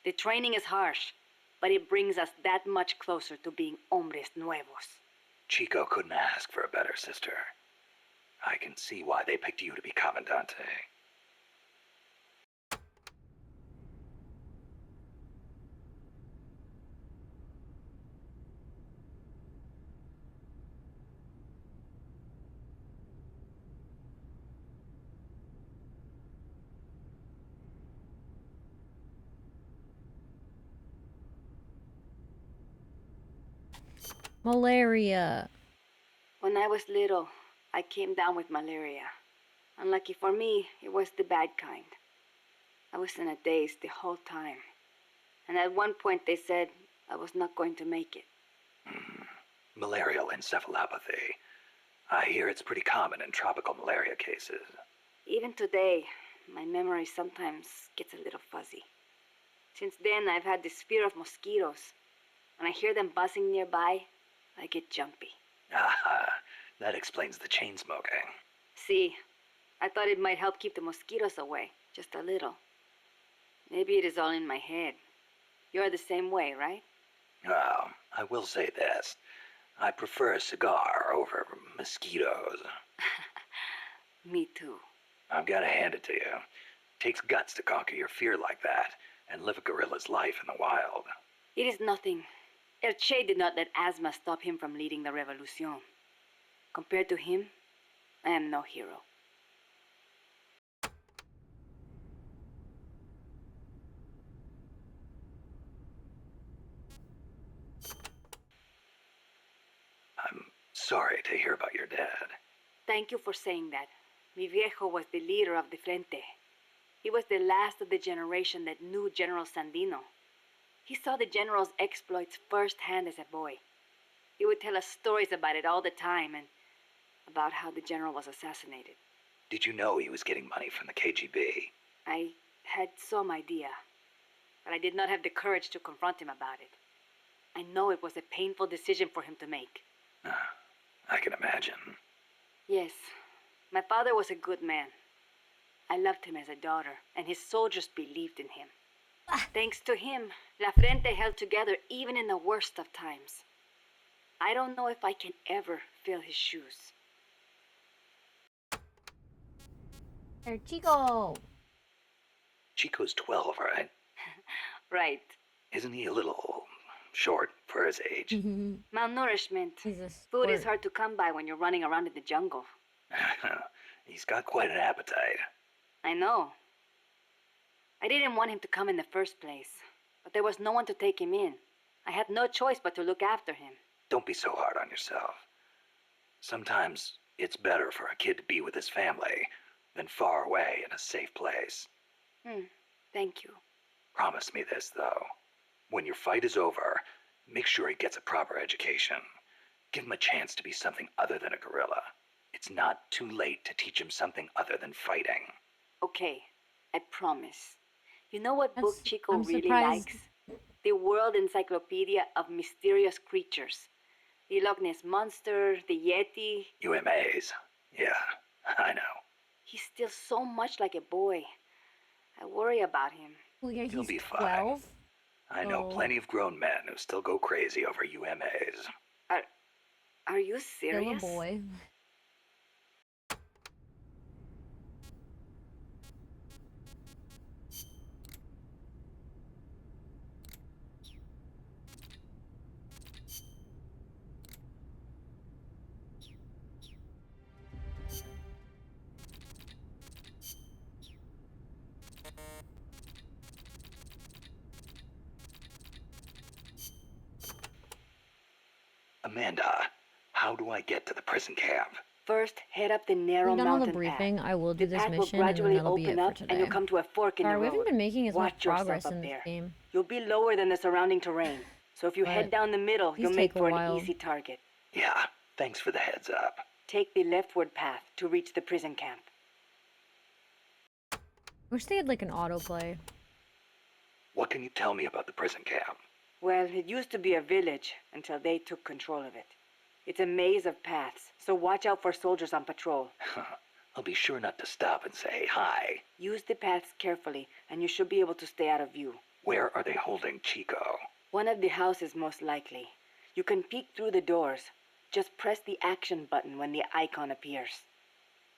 The training is harsh, but it brings us that much closer to being hombres nuevos. Chico couldn't ask for a better sister. I can see why they picked you to be Commandante. Malaria. When I was little, I came down with malaria. Unlucky for me, it was the bad kind. I was in a daze the whole time. And at one point they said I was not going to make it. Malarial encephalopathy. I hear it's pretty common in tropical malaria cases. Even today, my memory sometimes gets a little fuzzy. Since then, I've had this fear of mosquitoes. When I hear them buzzing nearby, I get jumpy. Ah, that explains the chain smoking. See, I thought it might help keep the mosquitoes away, just a little. Maybe it is all in my head. You're the same way, right? Well, I will say this. I prefer a cigar over mosquitoes. Me too. I've got to hand it to you. Takes guts to conquer your fear like that and live a gorilla's life in the wild. It is nothing. El Che did not let asthma stop him from leading the revolution. Compared to him, I am no hero. I'm sorry to hear about your dad. Thank you for saying that. Mi viejo was the leader of the Frente. He was the last of the generation that knew General Sandino. He saw the general's exploits firsthand as a boy. He would tell us stories about it all the time and about how the general was assassinated. Did you know he was getting money from the KGB? I had some idea, but I did not have the courage to confront him about it. I know it was a painful decision for him to make. I can imagine. Yes, my father was a good man. I loved him as a daughter, and his soldiers believed in him. Thanks to him, La Frente held together even in the worst of times. I don't know if I can ever fill his shoes. There, Chico. Chico's 12, right? Right. Isn't he a little short for his age? Malnourishment. He's a Food is sport. hard to come by when you're running around in the jungle. He's got quite an appetite. I know. I didn't want him to come in the first place, but there was no one to take him in. I had no choice but to look after him. Don't be so hard on yourself. Sometimes it's better for a kid to be with his family than far away in a safe place. Thank you. Promise me this, though. When your fight is over, make sure he gets a proper education. Give him a chance to be something other than a gorilla. It's not too late to teach him something other than fighting. Okay, I promise. You know what book Chico I'm really surprised. likes? The World Encyclopedia of Mysterious Creatures. The Loch Ness Monster, the Yeti. UMAs. Yeah, I know. He's still so much like a boy. I worry about him. Well, yeah, He'll he's be fine. 12. I know Oh. plenty of grown men who still go crazy over UMAs. Are you Still a serious? boy. Amanda, how do I get to the prison camp? First, head up the narrow We've done all the mountain briefing. path. I will do The this path will mission, and then gradually that'll be it open for up, today. and you'll come to a fork in Sorry, the we road. haven't been making as much Watch yourself progress up in this there. game. You'll be lower than the surrounding terrain, so if you But head down the middle, these you'll make take a for while. an easy target. Yeah, thanks for the heads up. Take the leftward path to reach the prison camp. Wish they had like an autoplay. What can you tell me about the prison camp? Well, it used to be a village until they took control of it. It's a maze of paths, so watch out for soldiers on patrol. I'll be sure not to stop and say hi. Use the paths carefully, and you should be able to stay out of view. Where are they holding Chico? One of the houses, most likely. You can peek through the doors. Just press the action button when the icon appears.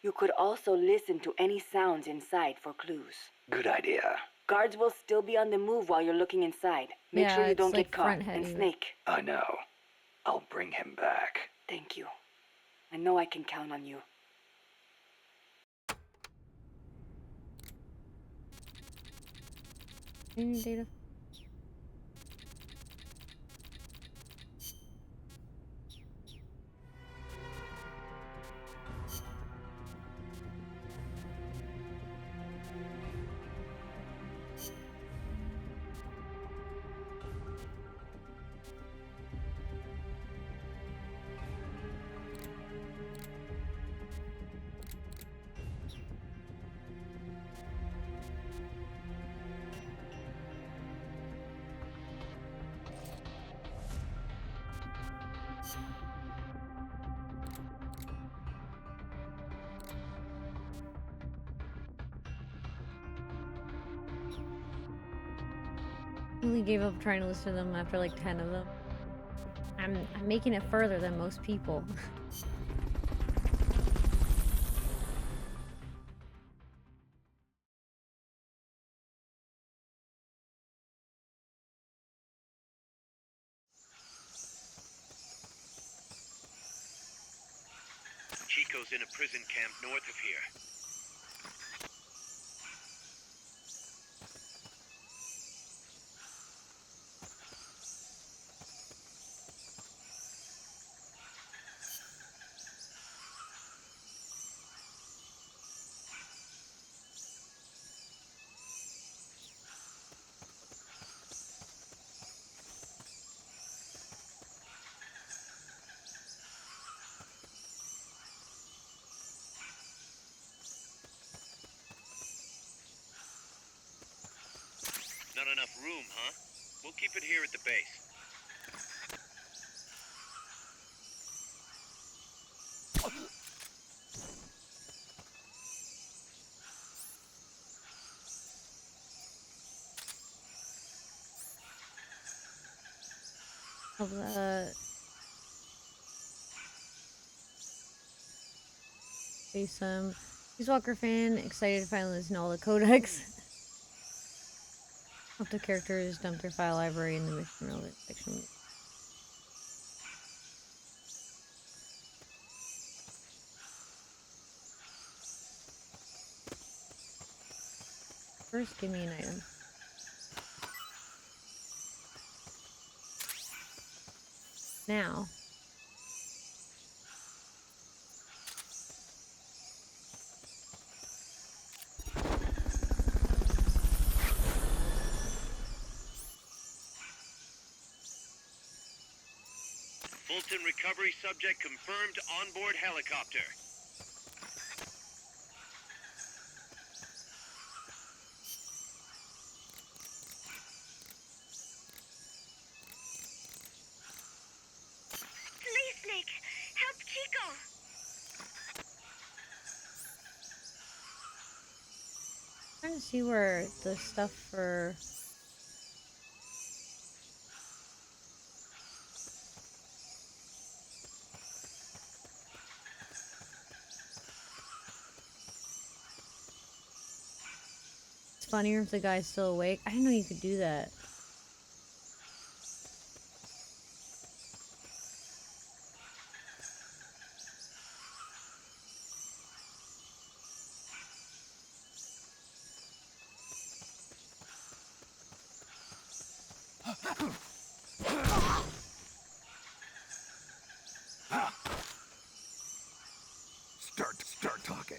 You could also listen to any sounds inside for clues. Good idea. Guards will still be on the move while you're looking inside. Make Yeah, sure you it's don't like get caught. front-headed. And Snake, I know. I'll bring him back. thank you. I know I can count on you. Any data? Really gave up trying to listen to them after like 10 of them. I'm making it further than most people. Chico's in a prison camp north of here. Not enough room, huh? We'll keep it here at the base. Face Peace Walker fan, excited to finally listen to all the codecs. Hope the characters dumped their file library in the mission relevant section. First, give me an item. Now. Fulton recovery subject confirmed onboard helicopter. Please, Snake, help Chico. Trying to see where the stuff for it's funnier if the guy's still awake. I didn't know you could do that. Start talking.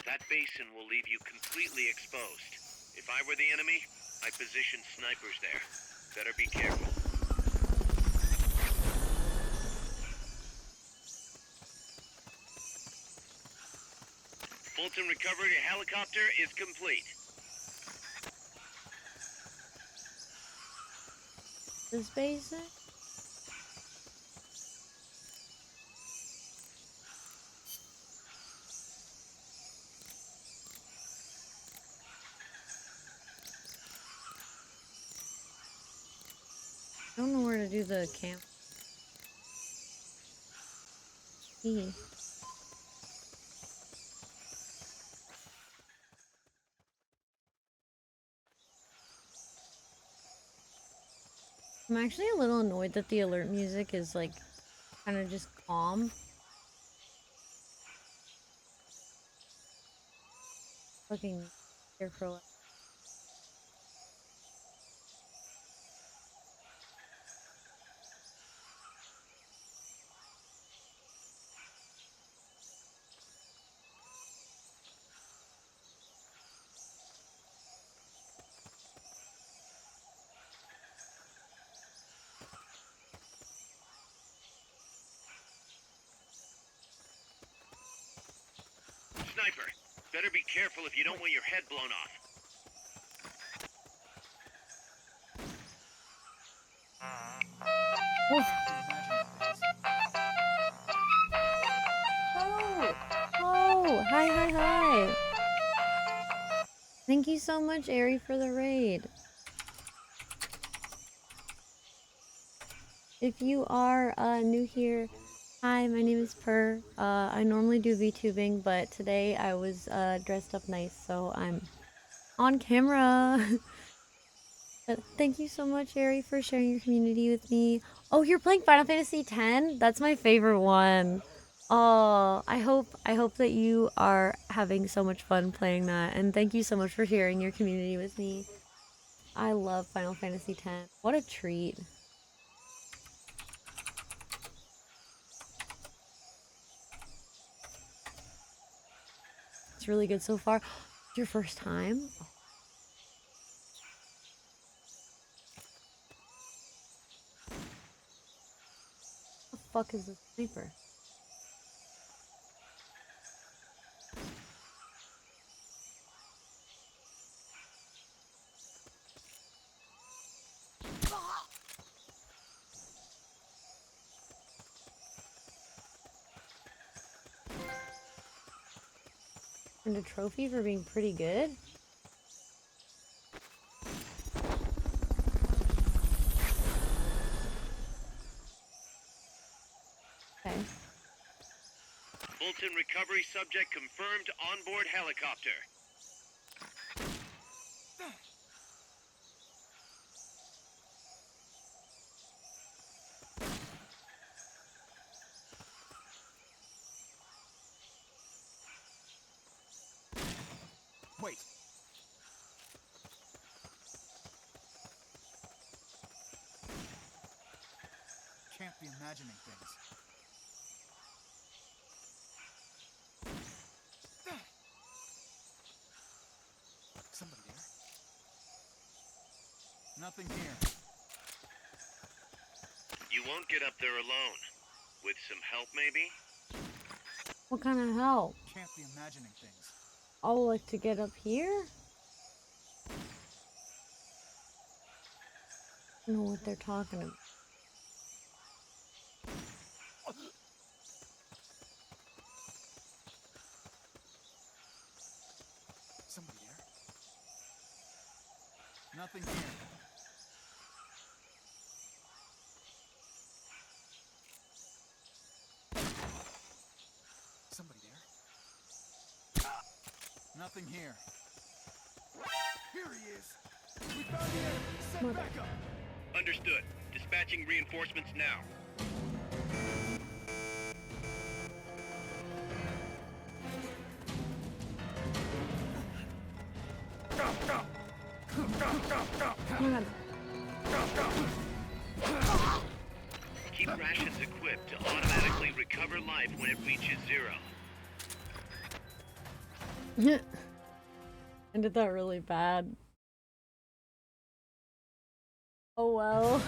That basin will leave you completely exposed. If I were the enemy, I'd position snipers there. Better be careful. Fulton recovery helicopter is complete. This basin? I don't know where to do the camp. E. I'm actually a little annoyed that the alert music is like kind of just calm. Fucking careful. Sniper, better be careful if you don't want your head blown off. Oh! Oh! Hi! Thank you so much, Ari, for the raid. If you are new here, hi, my name is Purr. I normally do VTubing, but today I was dressed up nice, so I'm on camera. But thank you so much, Ari, for sharing your community with me. Oh, you're playing Final Fantasy X? That's my favorite one. Oh, I hope that you are having so much fun playing that, and thank you so much for sharing your community with me. I love Final Fantasy X. What a treat. It's really good so far. It's your first time? Oh. What the fuck is this sniper? And a trophy for being pretty good? Okay. Fulton recovery subject confirmed onboard helicopter. Wait. Can't be imagining things. Somebody there? Nothing here. You won't get up there alone. With some help, maybe? What kind of help? Can't be imagining things. Oh, like to get up here? I don't know what they're talking about. Somebody there? Nothing here. Somebody there? Nothing here. Here he is! We found the enemy! Send back up! Understood. Dispatching reinforcements now. Come on. Keep rations equipped to automatically recover life when it reaches 0. I did that really bad. Oh well.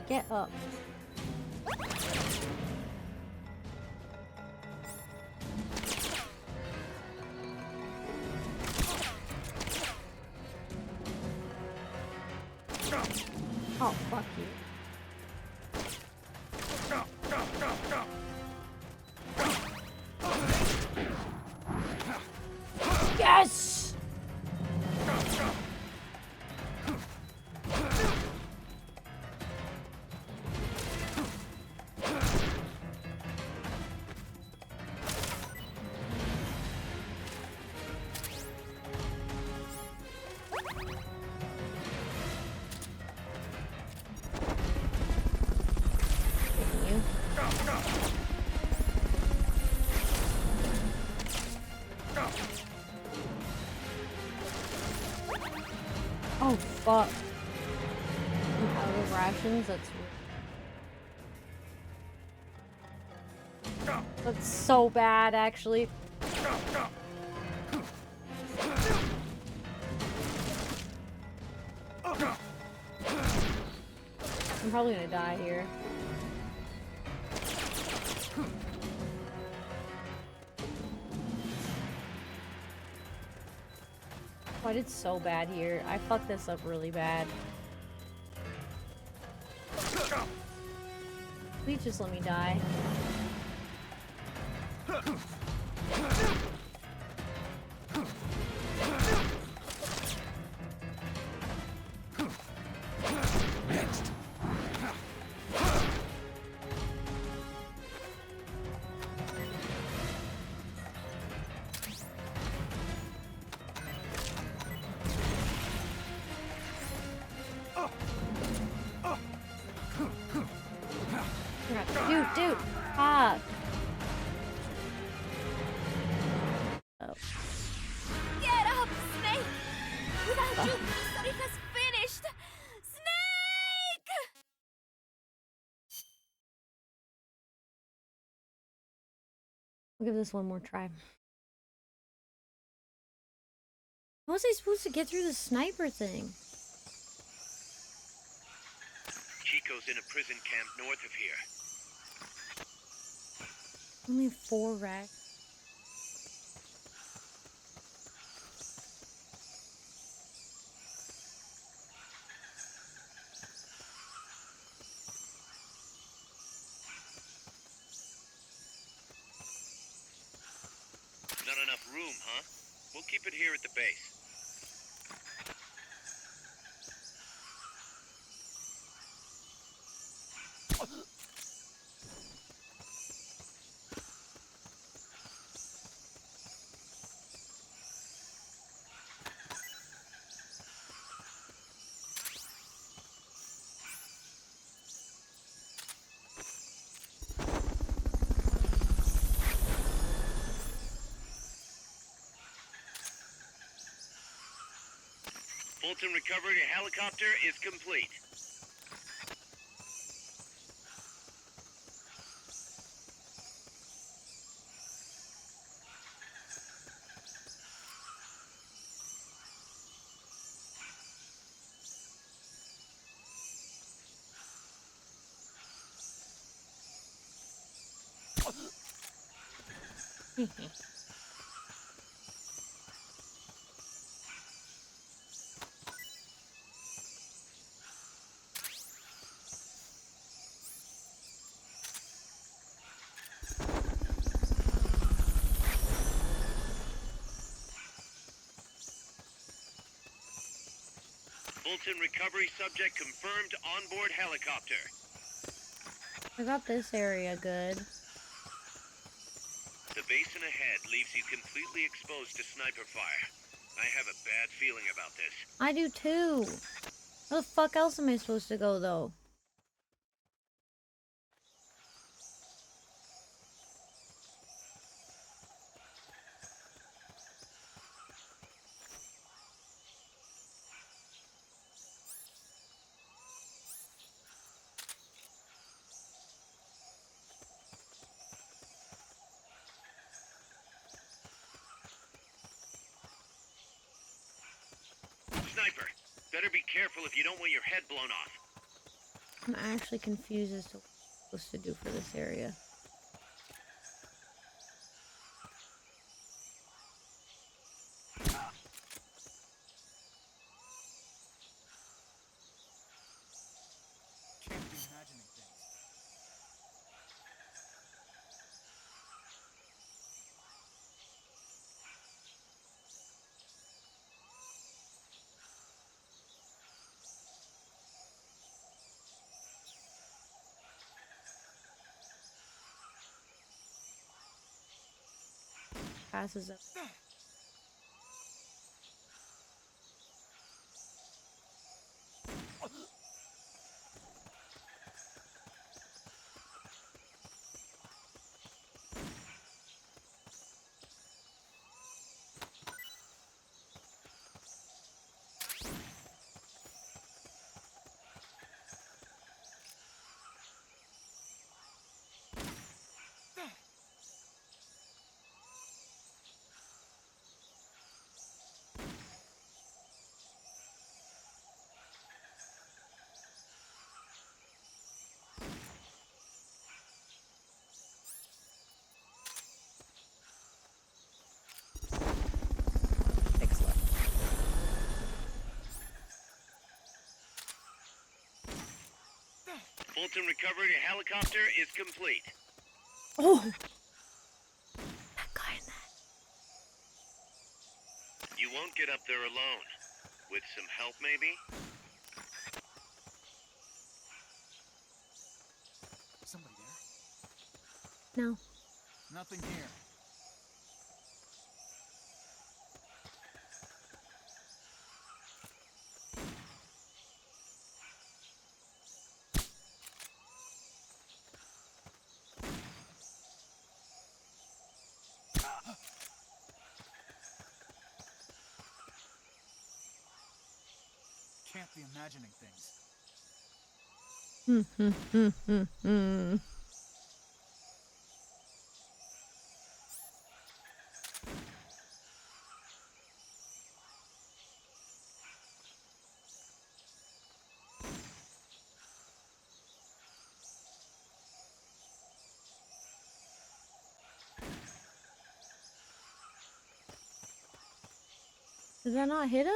Get up. Oh, fuck you. Yes! Oh fuck. I'm out of rations, that's so bad actually. I'm probably gonna die here. Oh, I did so bad here. I fucked this up really bad. Please just let me die. Next! Dude, fuck. Oh. Get up, Snake! Without you, history has finished! Snake! We'll give this one more try. How was I supposed to get through the sniper thing? Chico's in a prison camp north of here. Only 4 racks. keep it here at the base. Fulton recovery helicopter is complete. Fulton recovery subject confirmed onboard helicopter. I got this area good. The basin ahead leaves you completely exposed to sniper fire. I have a bad feeling about this. I do too. Where the fuck else am I supposed to go though? Sniper, better be careful if you don't want your head blown off. I'm actually confused as to what I'm supposed to do for this area. Can't be imagining things. Passes up. Excellent. Fulton recovery helicopter is complete. Oh! That guy in that. You won't get up there alone. With some help, maybe? Somebody there? No. Nothing here. Can't be imagining things. Did that not hit him?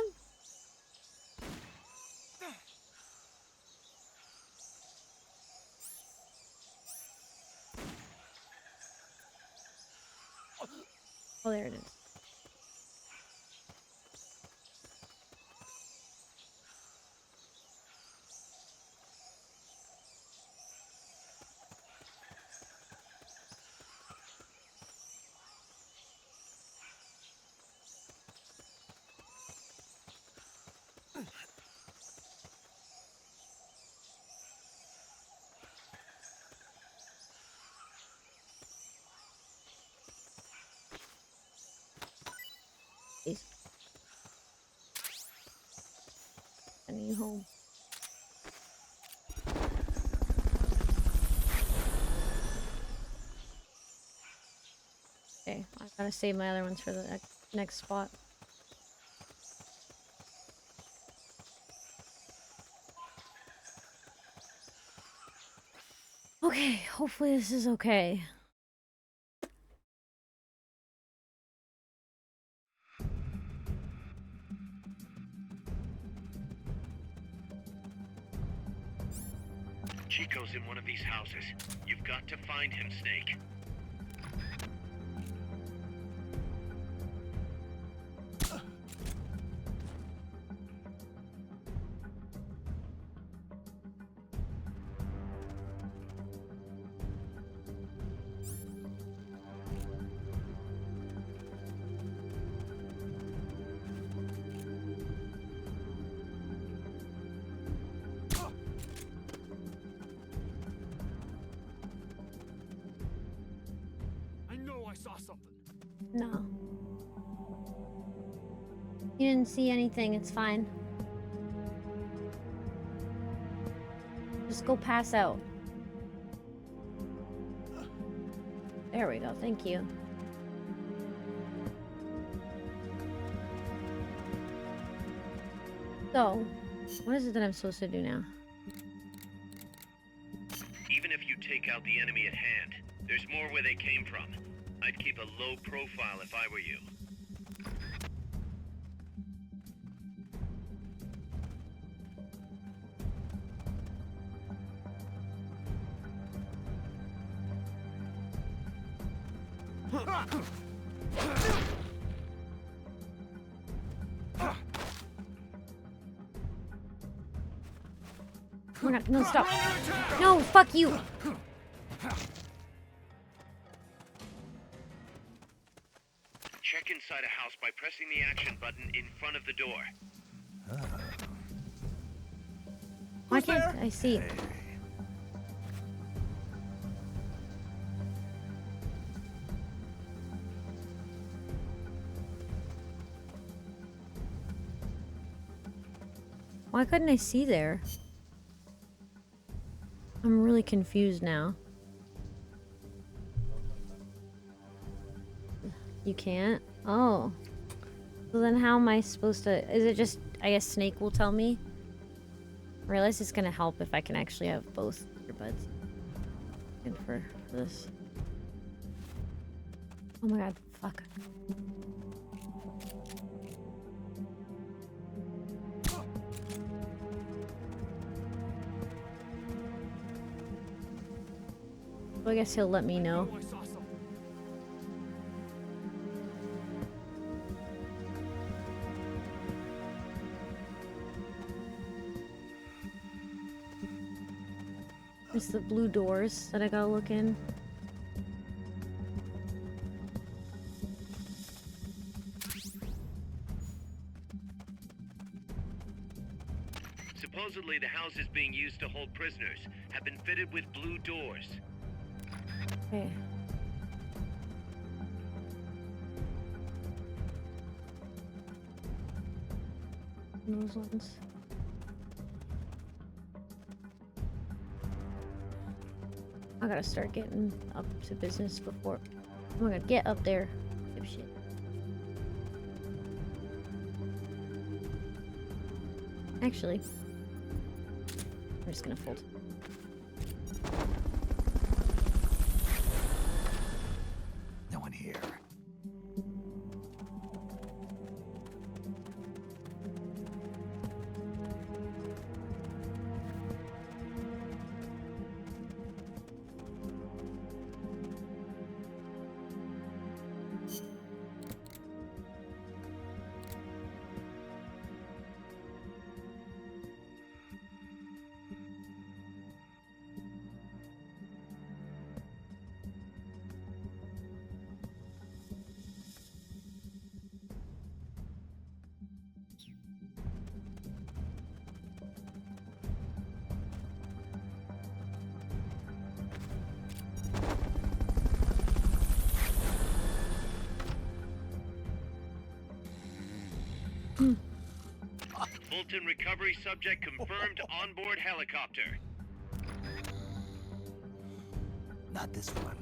Oh, there it is. sending you home. Okay, I gotta save my other ones for the next spot. Okay, hopefully this is okay. Chico's in one of these houses. You've got to find him, Snake. I know I saw something. No. You didn't see anything, it's fine. Just go pass out. There we go, thank you. So, what is it that I'm supposed to do now? Even if you take out the enemy at hand, there's more where they came from. I'd keep a low profile if I were you. Oh my god, no, stop. No, fuck you. Check inside a house by pressing the action button in front of the door. Why can't I see? Why couldn't I see there? I'm really confused now. You can't? Oh. So then how am I supposed to... Is it just... I guess Snake will tell me? I realize it's gonna help if I can actually have both earbuds. And for this. Oh my god, fuck. Well, I guess he'll let me know. I saw something. It's the blue doors that I gotta look in. Supposedly, the houses being used to hold prisoners have been fitted with blue doors. Okay. Those ones. I gotta start getting up to business before. Oh my god, get up there. Shit. Actually, I'm just gonna fold. No one here. Fulton recovery subject confirmed onboard helicopter. Not this one.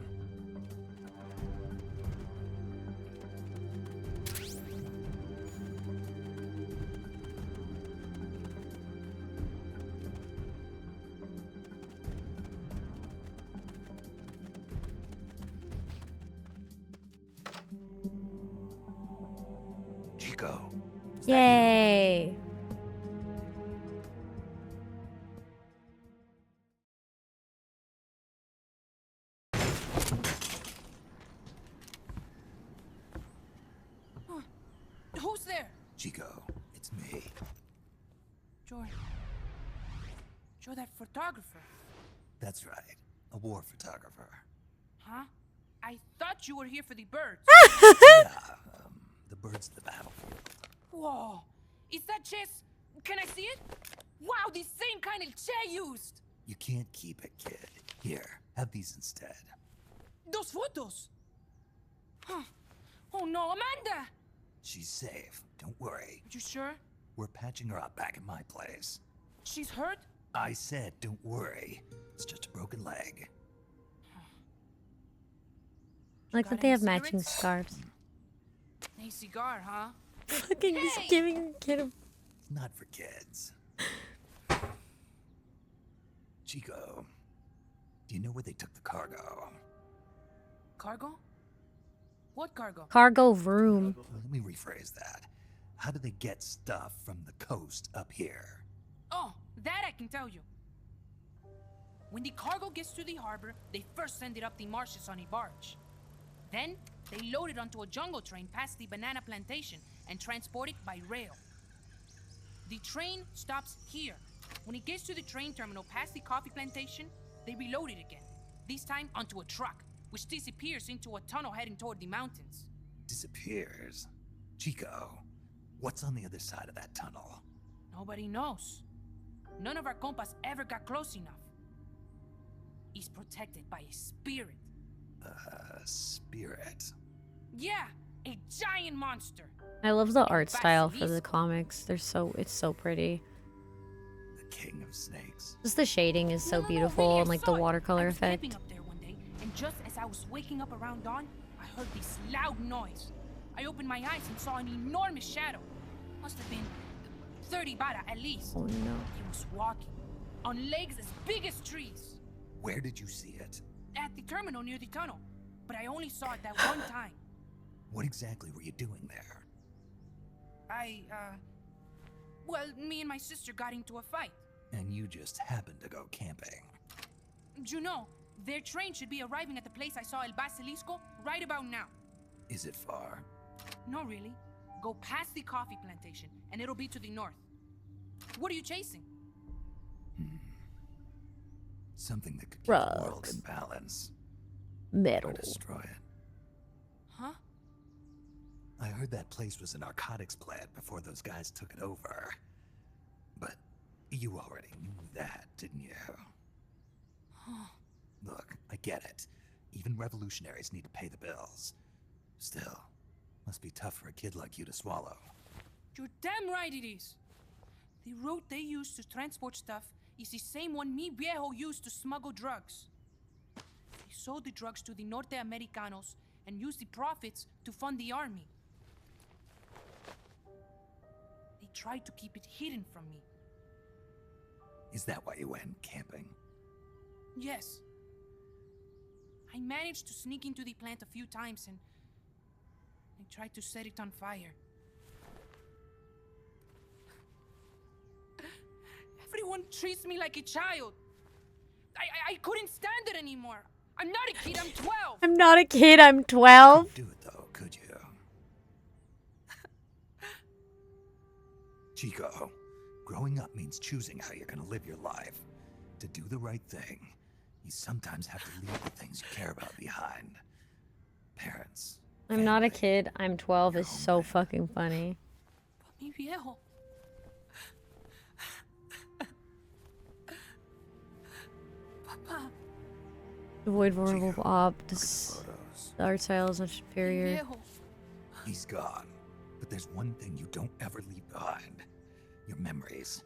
Chico. is that you? Yay. Who's there? Chico, it's me. You're that photographer, That's right. A war photographer. huh? I thought you were here for the birds. Yeah, the birds of the battlefield. Whoa, is that chess? Can I see it? Wow, the same kind of chair used. You can't keep it, kid. Here, have these instead. Those photos. Huh. Oh no, Amanda! She's safe. Don't worry. You sure? We're patching her up back at my place. She's hurt? I said, don't worry. It's just a broken leg. I like got that they any have matching cigarettes? scarves. A cigar, huh? Fucking just Hey! giving a kid a... Not for kids. Chico, do you know where they took the cargo? Cargo? What cargo? cargo room. Let me rephrase that. How do they get stuff from the coast up here? Oh, that I can tell you. When the cargo gets to the harbor, they first send it up the marshes on a barge. Then, they load it onto a jungle train past the banana plantation and transport it by rail. The train stops here. When it gets to the train terminal past the coffee plantation, they reload it again. This time onto a truck, which disappears into a tunnel heading toward the mountains. Disappears. Chico, what's on the other side of that tunnel? Nobody knows. None of our compas ever got close enough. He's protected by a spirit. Spirit. Yeah, a giant monster. I love the art style for the comics. It's so pretty. The king of snakes. Just the shading is so No, beautiful really, I and like the saw it. watercolor I was effect. sleeping up there one day, and just as I was waking up around dawn, I heard this loud noise. I opened my eyes and saw an enormous shadow. Must have been 30 bara at least. Oh no. He was walking on legs as big as trees Where did you see it? at the terminal near the tunnel, but I only saw it that one time. What exactly were you doing there? Well, me and my sister got into a fight. And you just happened to go camping. You know, their train should be arriving at the place I saw El Basilisco right about now. Is it far? No, really. Go past the coffee plantation, and it'll be to the north. What are you chasing? Something that could keep the world Drugs. in balance. Metal. Or destroy it. Huh? I heard that place was a narcotics plant before those guys took it over. But you already knew that, didn't you? Look, I get it. Even revolutionaries need to pay the bills. Still, must be tough for a kid like you to swallow. You're damn right it is. The route they use to transport stuff is the same one mi viejo used to smuggle drugs. He sold the drugs to the Norte Americanos and used the profits to fund the army. They tried to keep it hidden from me. Is that why you went camping? Yes. I managed to sneak into the plant a few times and I tried to set it on fire. Everyone treats me like a child. I couldn't stand it anymore. I'm not a kid, I'm 12. I'm not a kid, I'm 12. Couldn't do it though, could you? Chico, growing up means choosing how you're gonna live your life. To do the right thing, you sometimes have to leave the things you care about behind. Parents. I'm not a family. kid, I'm 12 Your is so homeland. fucking funny. Mi viejo. Papa, Avoid vulnerable Chico, ops. look at the photos. The art style is much mi superior. viejo. He's gone, but there's one thing you don't ever leave behind. your memories.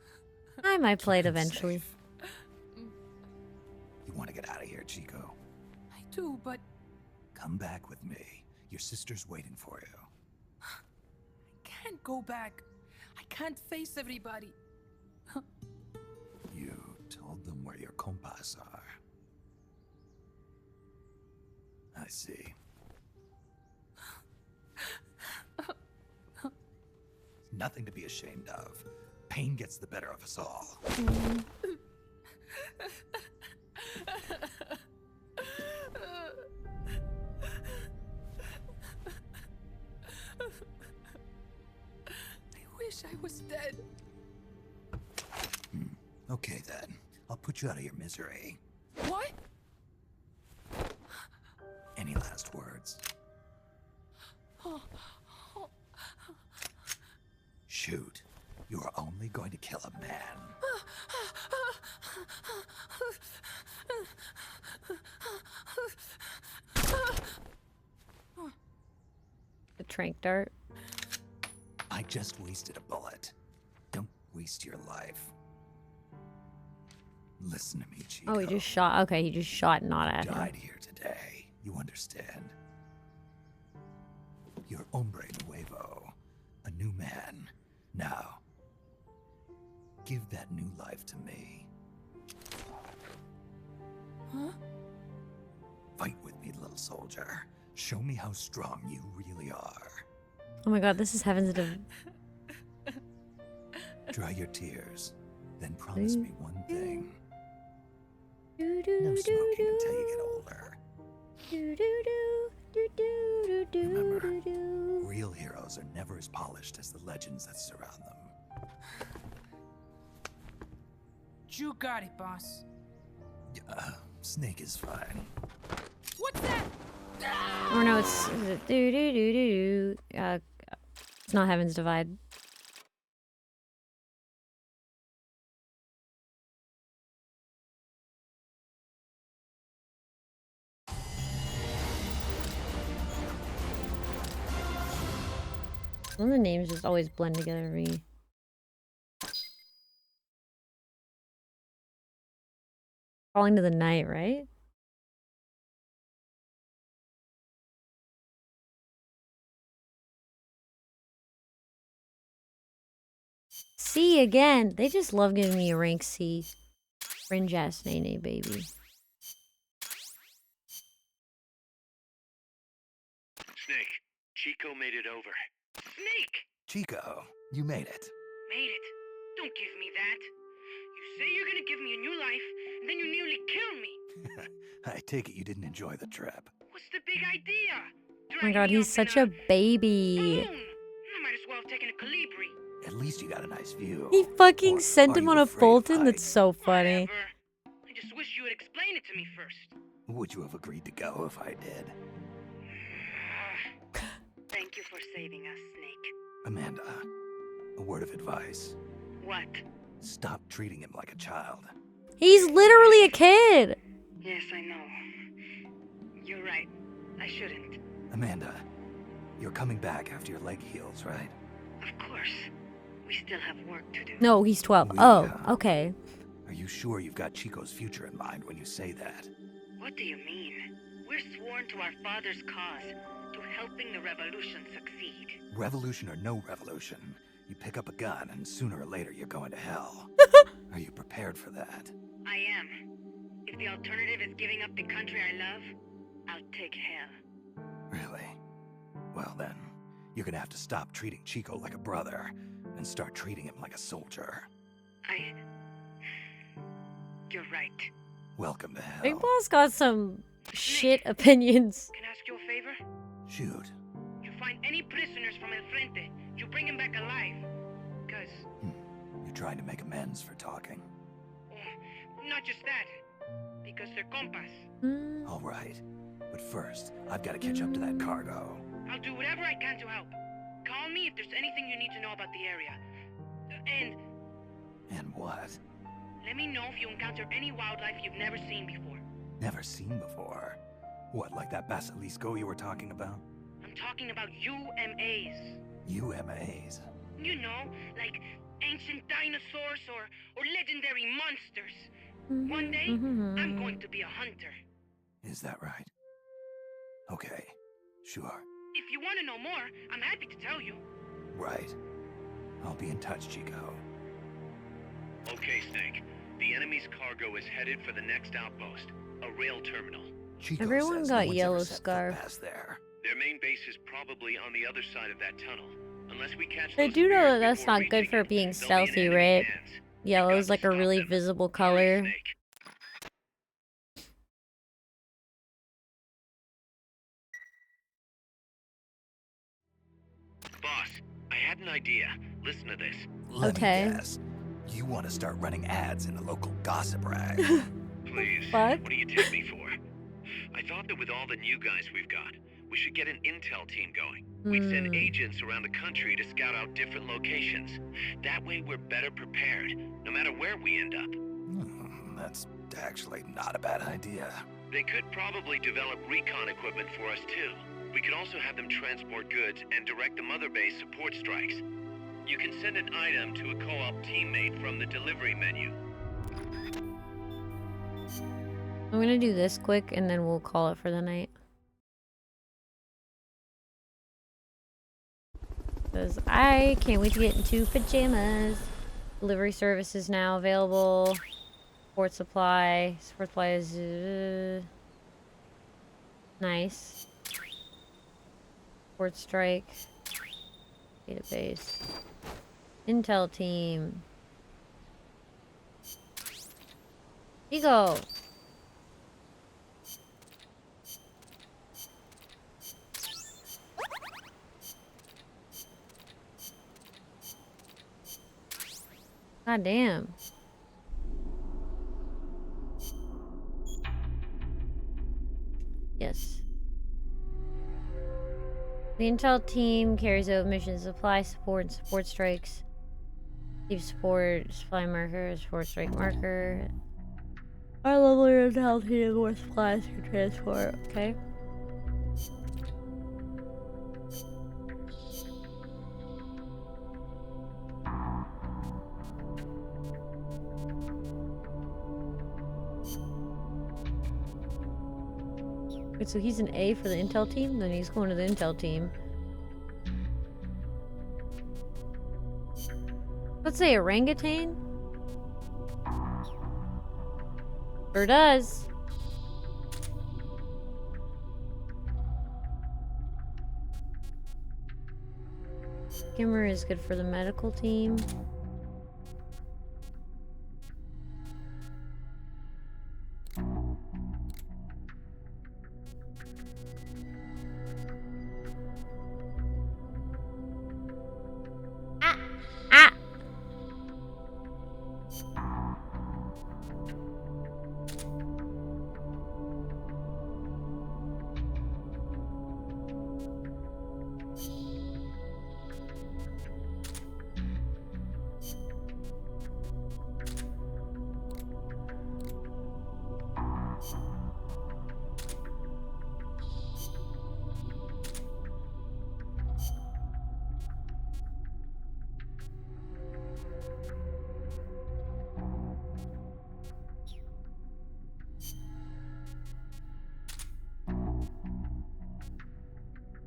I might play it Keep them eventually. safe. You want to get out of here, Chico? I do, but Come back with me. Your sister's waiting for you. I can't go back. I can't face everybody. You told them where your compas are. I see. Nothing to be ashamed of. Pain gets the better of us all. I wish I was dead. Okay then. I'll put you out of your misery. What? Any last words? Shoot. You are only going to kill a man. The trank dart. I just wasted a bullet. Don't waste your life. Listen to me, Chico. Oh, he just shot. Okay, he just shot not at him. Died here today. You understand? You're hombre nuevo. A new man. Now, give that new life to me. Huh? Fight with me, little soldier. Show me how strong you really are. Oh my god, this is Heaven's Div. Dry your tears. Then promise me one thing. No No smoking until you get older. Remember, real heroes are never as polished as the legends that surround them. You got it, boss. Snake is fine. What's that? Or no, it's it's not Heaven's Divide. Some of the names just always blend together for me. Falling to the Night, right? C again. They just love giving me a rank C. Fringe ass Nene, baby. Snake, Chico made it over. Snake! Chico, you made it. Made it. Don't give me that. You say you're gonna give me a new life, and then you nearly kill me. I take it you didn't enjoy the trip. What's the big idea? Oh my god, he's such a baby. Balloon. I might as well have taken a Calibri. At least you got a nice view. He fucking Or sent are him you on a afraid of Fulton? That's heights? so funny. Whatever. I just wish you would explain it to me first. Would you have agreed to go if I did? Thank you for saving us, Snake. Amanda, a word of advice. What? Stop treating him like a child. He's literally a kid. Yes, I know. You're right. I shouldn't. Amanda, you're coming back after your leg heals, right? Of course. We still have work to do. No, he's 12. We, Oh, okay. Are you sure you've got Chico's future in mind when you say that? What do you mean? We're sworn to our father's cause, to helping the revolution succeed. Revolution or no revolution, you pick up a gun and sooner or later you're going to hell. Are you prepared for that? I am. If the alternative is giving up the country I love, I'll take hell. Really? Well then, you're gonna have to stop treating Chico like a brother and start treating him like a soldier. You're right. Welcome to hell. Big Boss got some shit opinions. Can I ask you a favor? Shoot. You find any prisoners from El Frente, you bring them back alive. Because, You're trying to make amends for talking. not just that, because they're compas. All right. But first, I've got to catch up to that cargo. I'll do whatever I can to help. Call me if there's anything you need to know about the area. And what? Let me know if you encounter any wildlife you've never seen before. Never seen before. What, like that basilisco you were talking about? I'm talking about UMAs. UMAs. You know, like ancient dinosaurs or legendary monsters. One day, I'm going to be a hunter. Is that right? Okay, sure. If you want to know more, I'm happy to tell you. Right. I'll be in touch, Chico. Okay, Snake. The enemy's cargo is headed for the next outpost, a rail terminal. Chico Everyone says got no one's yellow ever set foot scarf. past there. Their main base is probably on the other side of that tunnel. Unless we catch I those do know bears that that's before not good reaching for it, being they'll be in stealthy, enemy right? hands. Yellow We've is got like to a stop really them. visible Hurry, color. Snake. Boss, I had an idea. Listen to this. Let Okay. me guess. You want to start running ads in the local gossip rag. Please, Fuck? what do you take me for? I thought that with all the new guys we've got, we should get an intel team going. We'd send agents around the country to scout out different locations. That way we're better prepared, no matter where we end up. That's actually not a bad idea. They could probably develop recon equipment for us too. We could also have them transport goods and direct the mother base support strikes. You can send an item to a co-op teammate from the delivery menu. I'm gonna do this quick and then we'll call it for the night. Because I can't wait to get into pajamas. Delivery service is now available. Support supply. Support supply is nice. Support strike. Database. Intel team. Ego. God damn. Yes. The intel team carries out missions, supply support, and support strikes. Leave support, supply marker, support strike marker. Our level intel team more supplies for transport. Okay. Wait, so he's an A for the intel team? Then he's going to the intel team. Let's say orangutan? Sure does. Skimmer is good for the medical team. Ah!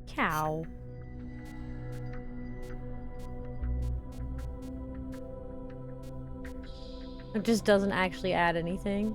Cow. It just doesn't actually add anything.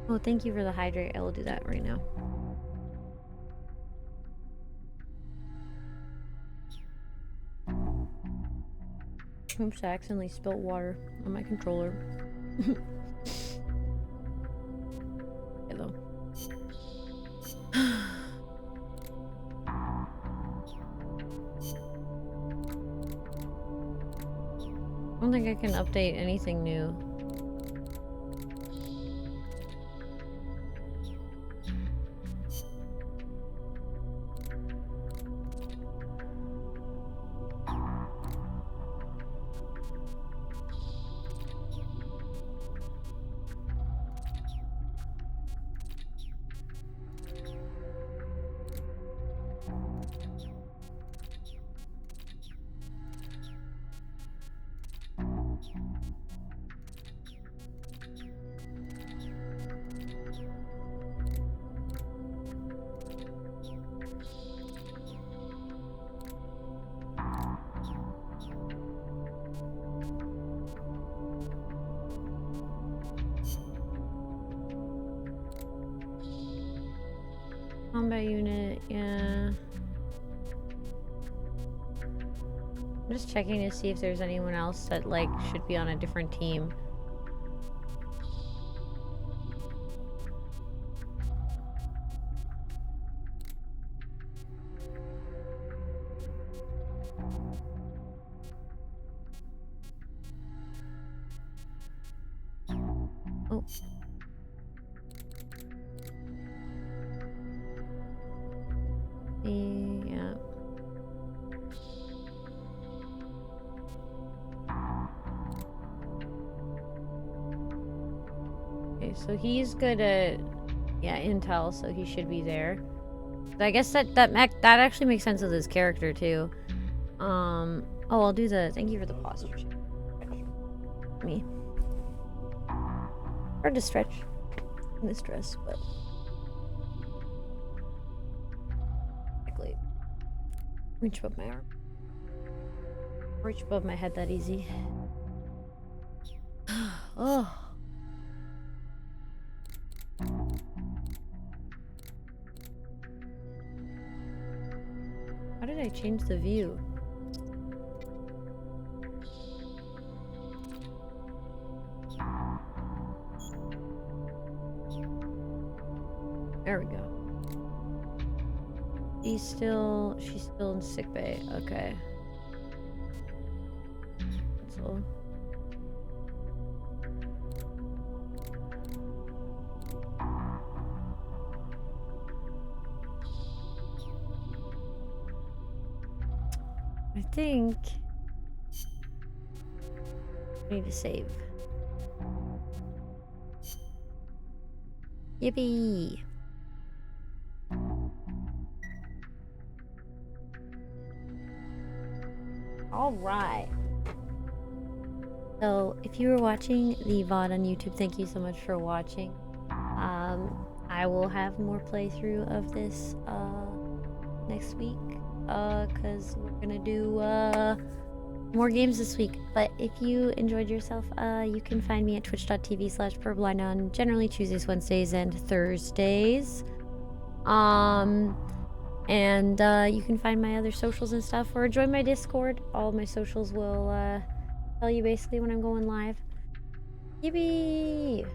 Oh, thank you for the hydrate. I will do that right now. Oops, I accidentally spilled water on my controller. Hello. I don't think I can update anything new. Combat unit, yeah. I'm just checking to see if there's anyone else that, like, should be on a different team. Oh. Yeah. Okay, so he's good at, yeah, intel, so he should be there. I guess that actually makes sense with his character too. Oh, I'll do the thank you for the posture. Me. Hard to stretch in this dress, but exactly. Reach above my arm. Reach above my head that easy. Oh. How did I change the view? There we go. She's still in sick bay. Okay. So I think I need to save. Yippee! Alright. So, if you were watching the VOD on YouTube, thank you so much for watching. I will have more playthrough of this next week, because we're gonna do more games this week. But if you enjoyed yourself, you can find me at twitch.tv/purblind on generally Tuesdays, Wednesdays, and Thursdays. And you can find my other socials and stuff, or join my Discord. All of my socials will tell you basically when I'm going live. Yippee!